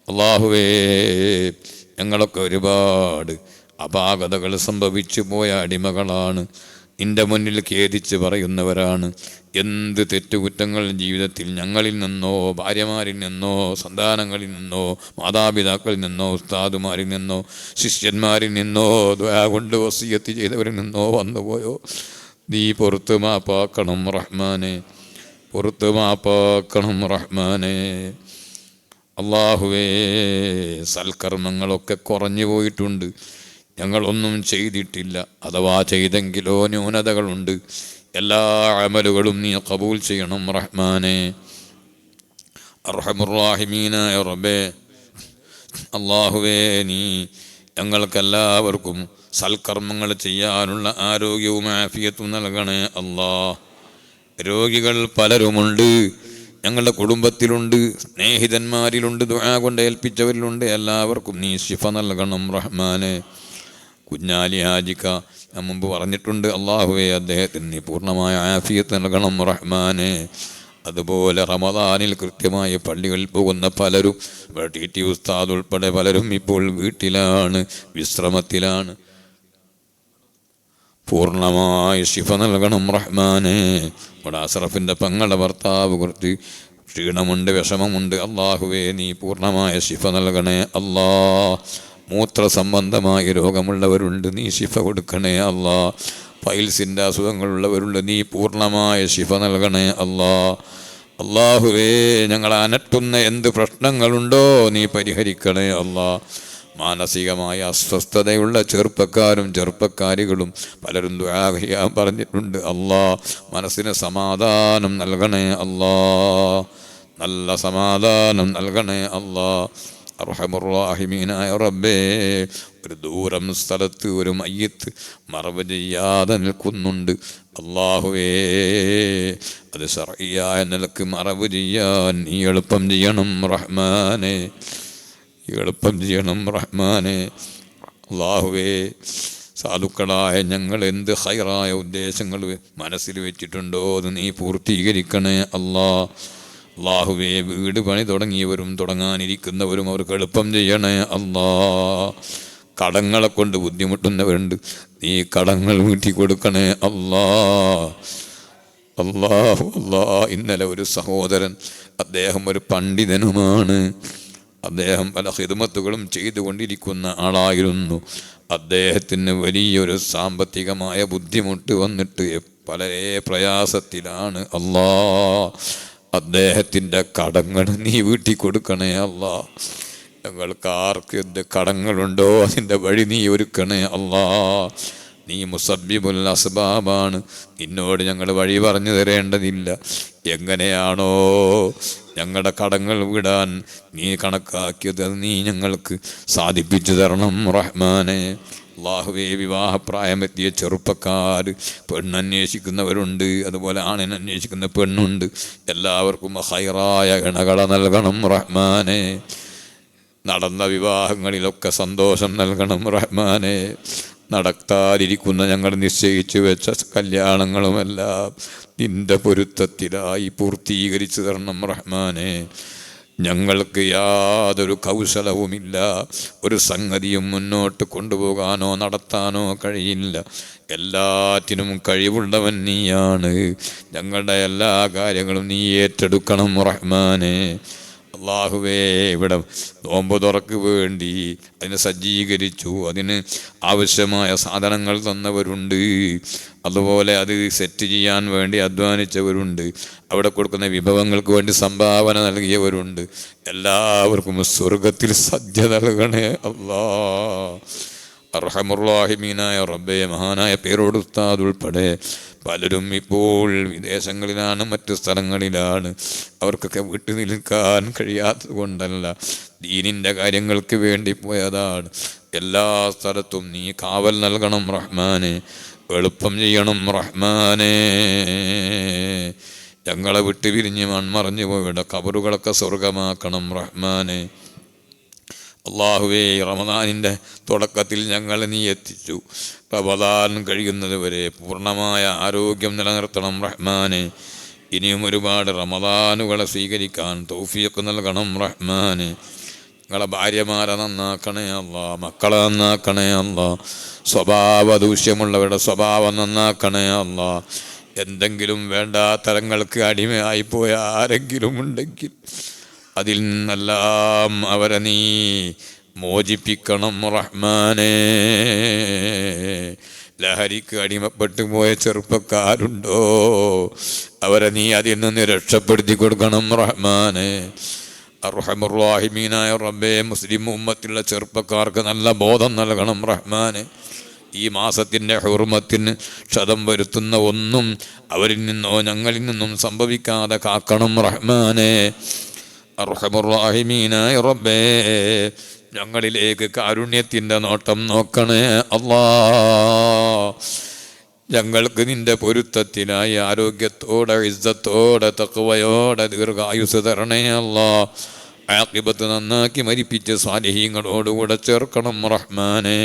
അല്ലാഹുവേ, ഞങ്ങളൊക്കെ ഒരുപാട് അപാകതകൾ സംഭവിച്ചു പോയ അടിമകളാണ്. നിന്റെ മുന്നിൽ ഖേദിച്ച് പറയുന്നവരാണ്. എന്ത് തെറ്റുകുറ്റങ്ങൾ ജീവിതത്തിൽ ഞങ്ങളിൽ നിന്നോ ഭാര്യമാരിൽ നിന്നോ സന്താനങ്ങളിൽ നിന്നോ മാതാപിതാക്കളിൽ നിന്നോ ഉസ്താദുമാരിൽ നിന്നോ ശിഷ്യന്മാരിൽ നിന്നോ ദുആ കൊണ്ട് വസിയ്യത്ത് ചെയ്തവരിൽ നിന്നോ വന്നുപോയോ നീ പുറത്ത് മാപ്പാക്കണം റഹ്മാനെ. പുറത്ത് മാപ്പാക്കണം റഹ്മാനെ. അള്ളാഹുവേ, സൽക്കർമ്മങ്ങളൊക്കെ കുറഞ്ഞു പോയിട്ടുണ്ട്, ഞങ്ങളൊന്നും ചെയ്തിട്ടില്ല. അഥവാ ചെയ്തെങ്കിലോ ന്യൂനതകളുണ്ട്. എല്ലാ അമലുകളും നീ ഖബൂൽ ചെയ്യണം റഹ്മാനെ. അർഹമുർ റഹീമീനായ റബ്ബേ, അള്ളാഹുവേ, നീ ഞങ്ങൾക്കെല്ലാവർക്കും സൽക്കർമ്മങ്ങൾ ചെയ്യാനുള്ള ആരോഗ്യവും ആഫിയത്തും നൽകണേ അല്ലാ. രോഗികൾ പലരുമുണ്ട്, ഞങ്ങളുടെ കുടുംബത്തിലുണ്ട്, സ്നേഹിതന്മാരിലുണ്ട്, ദുആ കൊണ്ട് ഏൽപ്പിച്ചവരിലുണ്ട്. എല്ലാവർക്കും നീ ശിഫ നൽകണം റഹ്മാനെ. കുഞ്ഞാലി ഹാജിക്ക ഞാൻ മുമ്പ് പറഞ്ഞിട്ടുണ്ട്, അള്ളാഹുവേ, അദ്ദേഹത്തിന് നീ പൂർണ്ണമായ ആഫിയത്ത് നൽകണം റഹ്മാനെ. അതുപോലെ റമദാനിൽ കൃത്യമായി പള്ളികളിൽ പോകുന്ന പലരും, ടി ഉസ്താദ് ഉൾപ്പെടെ പലരും ഇപ്പോൾ വീട്ടിലാണ്, വിശ്രമത്തിലാണ്. പൂർണ്ണമായ ശിഫ നൽകണം റഹ്മാനെ. ഇവിടെ അസ്രഫിൻ്റെ പെങ്ങളുടെ ഭർത്താവ് കുറച്ച് ക്ഷീണമുണ്ട്, വിഷമമുണ്ട്. അള്ളാഹുവേ, നീ പൂർണ്ണമായ ശിഫ നൽകണേ അല്ലാ. മൂത്ര സംബന്ധമായ രോഗമുള്ളവരുണ്ട്, നീ ശിഫ കൊടുക്കണേ അല്ലാ. പൈൽസിൻ്റെ അസുഖങ്ങളുള്ളവരുണ്ട്, നീ പൂർണ്ണമായ ശിഫ നൽകണേ അല്ലാ. അള്ളാഹുവേ, ഞങ്ങൾ അനട്ടുന്ന എന്ത് പ്രശ്നങ്ങളുണ്ടോ നീ പരിഹരിക്കണേ അല്ലാ. മാനസികമായ അസ്വസ്ഥതയുള്ള ചെറുപ്പക്കാരും ചെറുപ്പക്കാരികളും പലരും ദുആ ചെയ്യാൻ പറഞ്ഞിട്ടുണ്ട്. അല്ലാ, മനസ്സിന് സമാധാനം നൽകണേ അല്ലാ, നല്ല സമാധാനം നൽകണേ അല്ലാ. അർഹമുർ റഹീമീനായ റബ്ബേ, ഒരു ദൂരം സ്ഥലത്ത് ഒരു മയ്യത്ത് മറവ് ചെയ്യാതെ നിൽക്കുന്നുണ്ട്. അള്ളാഹുവേ, അത് ശർഈയായ നിലക്ക് മറവ് ചെയ്യാൻ നീ എളുപ്പം ചെയ്യണം റഹ്മാനെ, എളുപ്പം ചെയ്യണം റഹ്മാനെ. അള്ളാഹുവേ, സാധുക്കളായ ഞങ്ങൾ എന്ത് ഖൈറായ ഉദ്ദേശങ്ങൾ മനസ്സിൽ വെച്ചിട്ടുണ്ടോ അത് നീ പൂർത്തീകരിക്കണേ അല്ലാ. അള്ളാഹുവേ, വീട് പണി തുടങ്ങിയവരും തുടങ്ങാനിരിക്കുന്നവരും അവർക്ക് എളുപ്പം ചെയ്യണേ അല്ലാ. കടങ്ങളെ കൊണ്ട് ബുദ്ധിമുട്ടുന്നവരുണ്ട്, നീ കടങ്ങൾ വീട്ടി കൊടുക്കണേ അല്ലാ. അല്ലാഹു അല്ലാ. ഇന്നലെ ഒരു സഹോദരൻ, അദ്ദേഹം ഒരു പണ്ഡിതനുമാണ്, അദ്ദേഹം പല ഖിദ്മത്തുകളും ചെയ്തുകൊണ്ടിരിക്കുന്ന ആളായിരുന്നു. അദ്ദേഹത്തിന് വലിയൊരു സാമ്പത്തികമായ ബുദ്ധിമുട്ട് വന്നിട്ട് വളരെ പ്രയാസത്തിലാണ്. അല്ലാ, അദ്ദേഹത്തിൻ്റെ കടങ്ങൾ നീ വീട്ടി കൊടുക്കണേ അല്ലാ. ഞങ്ങൾക്ക് ആർക്ക് എന്ത് കടങ്ങളുണ്ടോ അതിൻ്റെ വഴി നീ ഒരുക്കണേ അല്ലാ. നീ മുസബ്ബിബുൽ അസ്ബാബാണ്, നിന്നോട് ഞങ്ങൾ വഴി പറഞ്ഞു തരേണ്ടതില്ല. എങ്ങനെയാണോ ഞങ്ങളുടെ കടങ്ങൾ വിടാൻ നീ കണക്കാക്കിയത് നീ ഞങ്ങൾക്ക് സാധിപ്പിച്ചു തരണം റഹ്മാനെ. അള്ളാഹുവേ, വിവാഹപ്രായമെത്തിയ ചെറുപ്പക്കാർ, പെണ്ണന്വേഷിക്കുന്നവരുണ്ട്, അതുപോലെ ആണിനന്വേഷിക്കുന്ന പെണ്ണുണ്ട്. എല്ലാവർക്കും ഹൈറായ ഇണകള നൽകണം റഹ്മാനെ. നടന്ന വിവാഹങ്ങളിലൊക്കെ സന്തോഷം നൽകണം റഹ്മാനെ. നടത്താതിരിക്കുന്ന ഞങ്ങൾ നിശ്ചയിച്ചു വെച്ച കല്യാണങ്ങളുമെല്ലാം നിന്റെ പൊരുത്തത്തിലായി പൂർത്തീകരിച്ചു തരണം റഹ്മാനെ. ഞങ്ങൾക്ക് യാതൊരു കൗശലവുമില്ല, ഒരു സംഗതിയും മുന്നോട്ട് കൊണ്ടുപോകാനോ നടത്താനോ കഴിയില്ല. എല്ലാറ്റിനും കഴിവുള്ളവൻ നീയാണ്. ഞങ്ങളുടെ എല്ലാ കാര്യങ്ങളും നീ ഏറ്റെടുക്കണം റഹ്മാനെ. അള്ളാഹുവേ, ഇവിടെ നോമ്പ് തുറക്ക് വേണ്ടി അതിനെ സജ്ജീകരിച്ചു, അതിന് ആവശ്യമായ സാധനങ്ങൾ തന്നവരുണ്ട്, അതുപോലെ അത് സെറ്റ് ചെയ്യാൻ വേണ്ടി അധ്വാനിച്ചവരുണ്ട്, അവിടെ കൊടുക്കുന്ന വിഭവങ്ങൾക്ക് വേണ്ടി സംഭാവന നൽകിയവരുണ്ട്. എല്ലാവർക്കും സ്വർഗത്തിൽ സദ്യ നൽകണേ അല്ലാ. അർഹമുർ റഹീമീനായ റബ്ബേ, മഹാനായ പേരോട് ഉസ്താദ് ഉൾപ്പെടെ പലരും ഇപ്പോൾ വിദേശങ്ങളിലാണ്, മറ്റു സ്ഥലങ്ങളിലാണ്. അവർക്കൊക്കെ വിട്ടു നിൽക്കാൻ കഴിയാത്തത് കൊണ്ടല്ല, ദീനിൻ്റെ കാര്യങ്ങൾക്ക് വേണ്ടി പോയതാണ്. എല്ലാ സ്ഥലത്തും നീ കാവൽ നൽകണം റഹ്മാനെ, എളുപ്പം ചെയ്യണം റഹ്മാനെ. ഞങ്ങളെ വിട്ട് പിരിഞ്ഞ് മൺമറഞ്ഞു പോയുടെ ഖബറുകളൊക്കെ സ്വർഗമാക്കണം റഹ്മാനെ. അള്ളാഹുവേ, റമദാനിൻ്റെ തുടക്കത്തിൽ ഞങ്ങളെ നീ എത്തിച്ചു. റമദാൻ കഴിയുന്നത് വരെ പൂർണ്ണമായ ആരോഗ്യം നിലനിർത്തണം റഹ്മാനെ. ഇനിയും ഒരുപാട് റമദാനുകളെ സ്വീകരിക്കാൻ തൗഫീഖ് നൽകണം റഹ്മാനെ. ഞങ്ങളെ ഭാര്യമാരെ നന്നാക്കണേ അല്ലാ, മക്കളെ നന്നാക്കണേ അല്ലാ, സ്വഭാവ ദൂഷ്യമുള്ളവരുടെ സ്വഭാവം നന്നാക്കണേ അല്ലാ. എന്തെങ്കിലും വേണ്ടാത്തരങ്ങൾക്ക് അടിമയായിപ്പോയ ആരെങ്കിലും ഉണ്ടെങ്കിൽ അതിൽ നിന്നെല്ലാം അവരെ നീ മോചിപ്പിക്കണം റഹ്മാനെ. ലഹരിക്ക് അടിമപ്പെട്ടു പോയ ചെറുപ്പക്കാരുണ്ടോ, അവരെ നീ അതിൽ നിന്ന് രക്ഷപ്പെടുത്തി കൊടുക്കണം റഹ്മാനെ. അർഹമർ റഹീമീനായ റബ്ബേ, മുസ്ലിം ഉമ്മത്തിലുള്ള ചെറുപ്പക്കാർക്ക് നല്ല ബോധം നൽകണം റഹ്മാനെ. ഈ മാസത്തിൻ്റെ ഹുർമത്തിന് ക്ഷതം വരുത്തുന്ന ഒന്നും അവരിൽ നിന്നോ ഞങ്ങളിൽ നിന്നും സംഭവിക്കാതെ കാക്കണം റഹ്മാനെ. അർഹമർ റഹീമീനായ റബ്ബേ, ഞങ്ങളിലേക്ക് കാരുണ്യത്തിൻ്റെ നോട്ടം നോക്കണേ അല്ലാ. ഞങ്ങൾക്ക് നിന്റെ പൊരുത്തത്തിനായി ആരോഗ്യത്തോടെ, ഇസ്സത്തോടെ, തഖ്വയോടെ ദീർഘായുസ് തരണേ അല്ലാ. ആഖിബത്ത് നന്നാക്കി മരിപ്പിച്ച് സാലിഹീങ്ങളോടുകൂടെ ചേർക്കണം റഹ്മാനെ.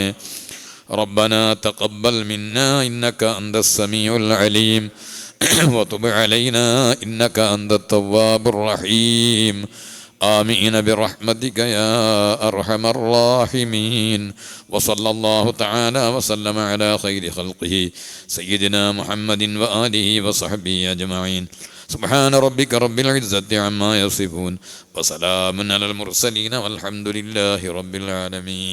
ربنا تقبل منا إنك أنت السميع العليم وتب علينا إنك أنت التواب الرحيم. آمين برحمتك يا أرحم الراحمين. وصلى الله تعالى وسلم على خير خلقه سيدنا محمد وآله وصحبه أجمعين. سبحان ربك رب العزة عما يصفون وسلام على المرسلين والحمد لله رب العالمين.